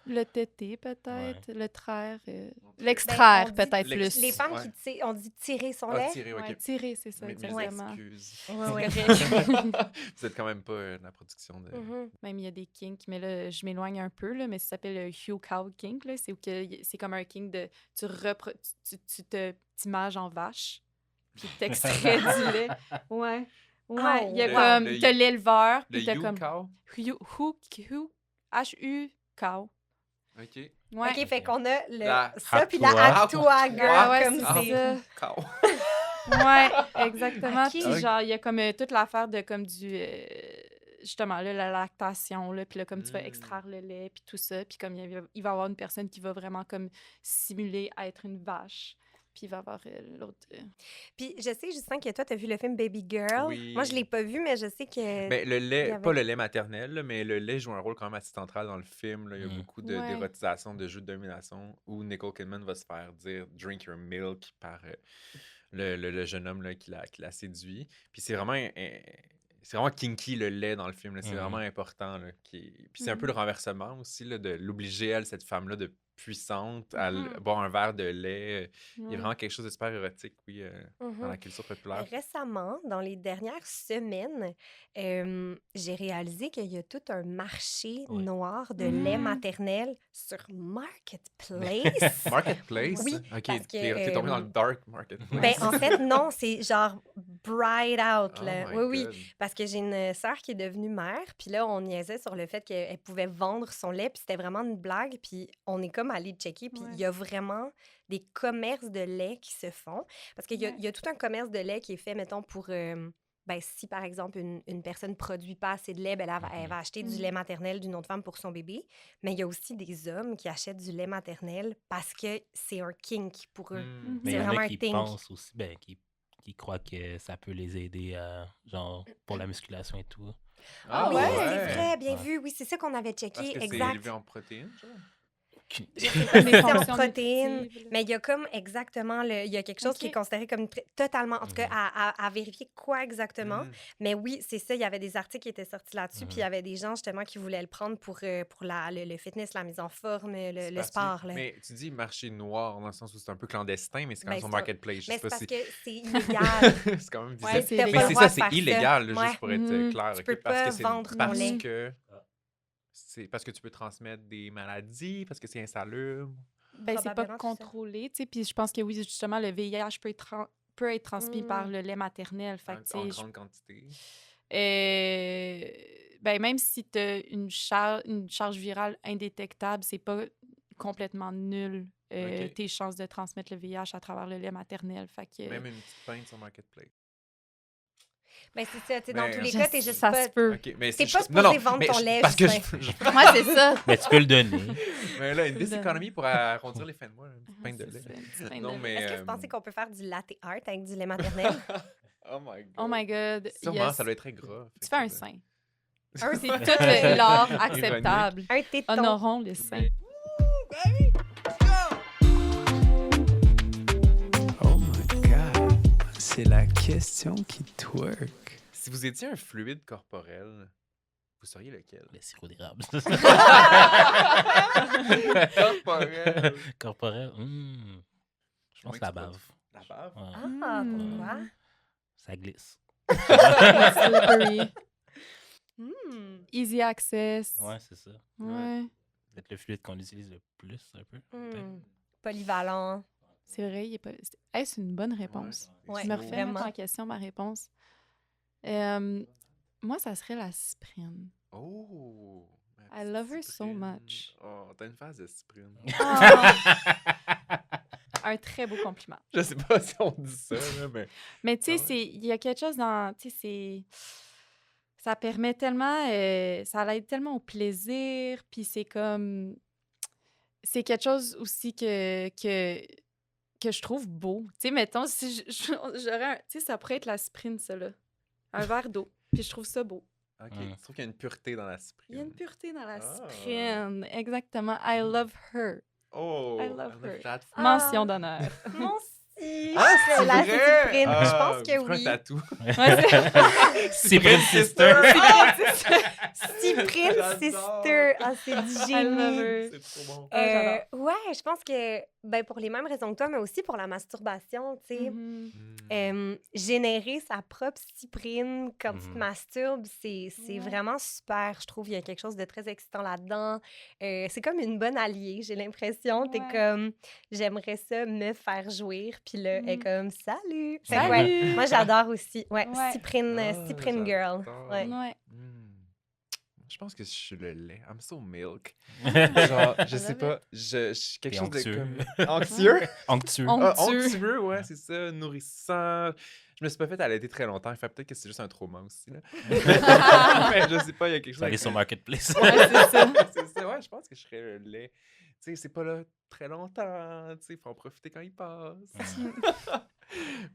Le tété, peut-être. Le traire. Ben, L'extraire, on dit peut-être l'ex- plus. Les femmes Ouais. on dit tirer son Ah, lait. tirer, ok. Ouais, tirer, c'est ça, Mes exactement. excuses. Ouais, ouais. Vous êtes quand même pas la production de... Mhm. Même il y a des kinks, mais là, je m'éloigne un peu, là, mais ça s'appelle le Hugh Cow kink. Là, c'est comme un kink de. Tu t'images en vache, puis t'extrais du lait. Ouais. Ouais. Il y a Le- comme. le- T'as l'éleveur, Le puis t'as you comme. cow? Hugh H-U-K. OK. Ouais. OK, fait qu'on a La ça, puis la Hatua. Hatua Girl, Ouais, comme c'est c'est... ça. Cow. Ouais, exactement. Ok. Puis genre, il y a comme toute l'affaire de comme justement, là, la lactation, là, puis là, comme tu vas extraire le lait, puis tout ça. Puis comme il va y avoir une personne qui va vraiment comme simuler être une vache. Puis il va y avoir l'autre... Puis je sais, Justin, que toi, t'as vu le film Baby Girl. Oui. Moi, je l'ai pas vu, mais je sais que... Mais le il y lait, avait- pas le lait maternel, là, mais le lait joue un rôle quand même assez central dans le film. Là. Il y a Mm. beaucoup Ouais. d'érotisation, de jeux de domination où Nicole Kidman va se faire dire « drink your milk » par le jeune homme là, qui la séduit. Puis c'est vraiment kinky le lait dans le film. Là. C'est vraiment important. Là, Puis c'est un peu le renversement aussi là, de l'obliger, elle, cette femme-là, de puissante à boire un verre de lait. Il y a Ouais. vraiment quelque chose de super érotique, oui, dans Mhm. la culture populaire. Récemment, dans les dernières semaines, j'ai réalisé qu'il y a tout un marché Ouais. noir de Mhm. lait maternel sur Marketplace. Marketplace? Oui, OK, parce que, t'es tombé dans le dark marketplace. Ben, en fait, non, c'est genre bright out. Oh Là. my Oui, oui. God. Parce que j'ai une sœur qui est devenue mère, puis là, on niaisait sur le fait qu'elle pouvait vendre son lait, puis c'était vraiment une blague, puis on est comme allé checker, puis il Ouais. y a vraiment des commerces de lait qui se font. Parce qu'il y, Ouais. il y a tout un commerce de lait qui est fait, mettons, pour... ben, si, par exemple, une personne ne produit pas assez de lait, ben, elle va acheter du Mhm. lait maternel d'une autre femme pour son bébé. Mais il y a aussi des hommes qui achètent du lait maternel parce que c'est un kink pour eux. Hmm. Mais il C'est y en vraiment a un qui thing. pensent aussi, qui croient que ça peut les aider genre, pour la musculation et tout. Ah oui, ouais. c'est vrai, bien Ouais. vu. Oui, c'est ça qu'on avait checké. Parce que c'est exact. élevé en protéines, genre? Je sais pas si Des c'est en fonctions protéines, nutritives, là. mais il y a comme exactement, il y a quelque chose qui est Ok. considéré comme totalement, en tout cas, Mhm. à vérifier quoi exactement. Hmm. Mais oui, c'est ça, il y avait des articles qui étaient sortis là-dessus, Mhm. puis il y avait des gens justement qui voulaient le prendre pour le fitness, la mise en forme, le C'est sport. Là. Mais tu dis marché noir dans le sens où c'est un peu clandestin, mais c'est quand Ben, même sur c'est un- Marketplace. Je Mais sais c'est pas parce si... que c'est illégal. c'est quand même Ouais, bizarre. c'est Mais illégal. c'est pas le ça, droit de c'est faire ça. illégal, là, Ouais. juste pour être Mhm. clair. Tu ok? peux Parce pas que c'est vendre ton parce lait. que c'est parce que tu peux transmettre des maladies, parce que c'est insalubre. Ben, c'est pas Probablement tout ça. contrôlé, tu sais. Puis je pense que oui, justement, le VIH peut être transmis par Mm. le lait maternel. Fait que, tu En sais, grande quantité. ben, même si tu as une charge virale indétectable, c'est pas complètement nul Ok. tes chances de transmettre le VIH à travers le lait maternel. Fait que, Même une petite pinte sur Marketplace. Ben, c'est ça, tu sais, dans Mais, tous les je- cas, t'es juste ça pas... se peut. OK, mais T'es c'est pas juste- supposé vendre mais ton lait, parce que Justin. Ouais, c'est ça. Mais tu peux le donner. mais là, une Le- diséconomie pour arrondir les fins de mois, une petite pinte de C'est lait. ça, une petite pinte Non, de lait. mais Est-ce que vous pensez qu'on peut faire du latte art avec du lait maternel? Oh my god. Oh my God. Sûrement, yes. ça doit être très gras. Tu fais un sein. Un C'est tout l'art Ironique. acceptable. Un téton. Honorons le sein. Oh my god, c'est la question qui twerk. Si vous étiez un fluide corporel, vous seriez lequel? Le sirop d'érable. Corporel. Corporel. Je pense Ouais, la tu bave. La bave? Ouais. Ah, Hmm. pourquoi? Ça glisse. Slippery. Hmm. Easy access. Ouais, c'est ça. Ouais. Peut-être le fluide qu'on utilise le plus, un peu. peut-être. Hmm. Polyvalent. C'est vrai, il est pas. Est-ce une bonne réponse? Ouais, Je me refais vraiment. mettre en question ma réponse. Moi, ça serait la cyprine. Oh! ma I petite love her so cyprine. much. Oh, t'as une phase de cyprine. Un très beau compliment. Je sais pas si on dit ça, là, mais... Mais tu sais, Ah ouais? il y a quelque chose dans. Tu sais, ça permet tellement. Ça l'aide tellement au plaisir. Puis c'est comme. C'est quelque chose aussi que je trouve beau. Tu sais, mettons, si j'aurais un. Tu sais, ça pourrait être la cyprine, ça, là. Un verre d'eau. Puis je trouve ça beau. OK, Mm. je trouve qu'il y a une pureté dans la cyprine. Il y a une pureté dans la Ah. cyprine. Exactement. I love her. Oh! I love on a her. flat foot. Mention d'honneur. Mon si. Ah, c'est la vrai? cyprine. Ah, Je pense que vous ferez un oui. tatou. Cyprine Sister. Cyprine J'adore. Sister. Ah, c'est du I love génie. her. C'est trop bon. Ah, j'adore. Ouais, je pense que ben, pour les mêmes raisons que toi, mais aussi pour la masturbation, tu sais. Mhm. Générer sa propre cyprine quand tu te Mhm. masturbes, c'est Ouais. vraiment super. Je trouve il y a quelque chose de très excitant là-dedans. C'est comme une bonne alliée, j'ai l'impression. T'es Ouais. comme, j'aimerais ça me faire jouir. Puis là, elle est Mhm. comme, salut! Fait que Salut! ouais, moi, j'adore aussi. Ouais, Ouais. cyprine, Ah, cyprine girl. j'adore. Ouais. Ouais. Mm. Je pense que je suis le lait. I'm so milk. Genre, je sais love pas. Je suis quelque T'es chose de onctueux. comme... Anxieux? Onctueux. Onctueux, ouais, c'est ça. Nourrissant. Je me suis pas fait allaiter très longtemps. Fait peut-être que c'est juste un trauma aussi, là. Mais je sais pas, il y a quelque chose... Tu vas aller sur Marketplace. Ouais, c'est ça. C'est ça, ouais, je pense que je serais le lait. Tu sais, c'est pas là très longtemps. Tu sais, il faut en profiter quand il passe.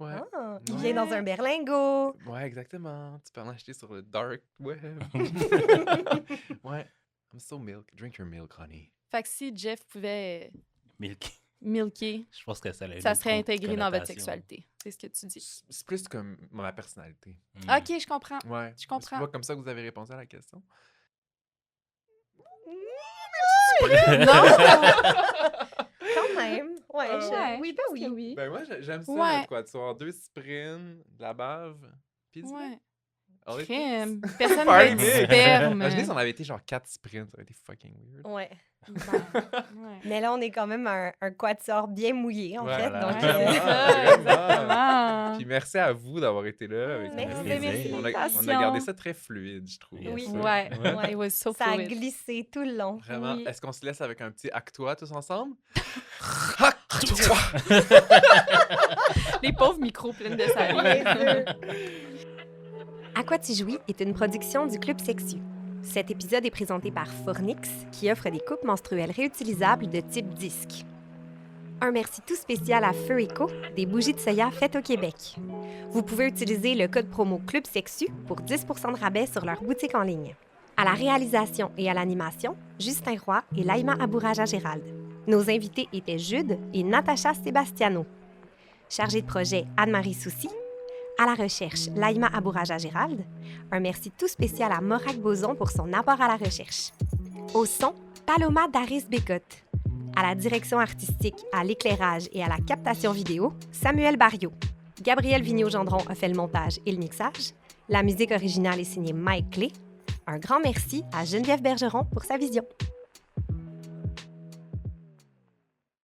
Ouais. Ah, il Ouais. vient dans un berlingot. Ouais, exactement. Tu peux en acheter sur le dark web. Ouais. I'm so milk. Drink your milk, honey. Fait que si Jeff pouvait Milk. milker, Je pense que ça a une ça serait autre intégré dans votre connotation. sexualité. C'est ce que tu dis. C'est plus comme ma personnalité. Mm. OK, je comprends. Ouais. Je comprends. C'est pas comme ça que vous avez répondu à la question. Non! Quand même. Ouais, Ouais, oui, je ben pense que oui. oui. Ben moi, j'aime ça, Ouais. notre quatuor. 2 sprints, de la bave, puis du Ouais. milk. All it Crème. takes. Personne ne Party veut du mix. sperme. Imaginez si on avait été genre 4 sprints, ça aurait été fucking weird. Ouais. Ouais. Mais là, on est quand même un quatuor bien mouillé, en Ouais, fait. voilà. Donc, Vraiment, Ouais, vraiment. exactement. Puis merci à vous d'avoir été là avec Merci, nous. merci. On a Invitation. gardé ça très fluide, je trouve. Yes. Oui. sir. Ouais, Ouais. it was so ça a fluid. glissé tout le long. Vraiment. Oui. Est-ce qu'on se laisse avec un petit acte-toi tous ensemble? Acte-toi! Les pauvres micros pleins de salive. Bien sûr. À quoi tu jouis est une production du Club Sexu. Cet épisode est présenté par Fornix, qui offre des coupes menstruelles réutilisables de type disque. Un merci tout spécial à Feu Eco, des bougies de soya faites au Québec. Vous pouvez utiliser le code promo Club Sexu pour 10 % de rabais sur leur boutique en ligne. À la réalisation et à l'animation, Justin Roy et Laïma Abouraja-Gérald. Nos invités étaient Jude et Natacha Sebastiano. Chargée de projet Anne-Marie Soucy. À la recherche, Laïma Abouraja-Gérald. Un merci tout spécial à Morak Boson pour son apport à la recherche. Au son, Paloma Daris-Bécotte. À la direction artistique, à l'éclairage et à la captation vidéo, Samuel Barriot. Gabriel Vigneault-Gendron a fait le montage et le mixage. La musique originale est signée Mike Clé. Un grand merci à Geneviève Bergeron pour sa vision.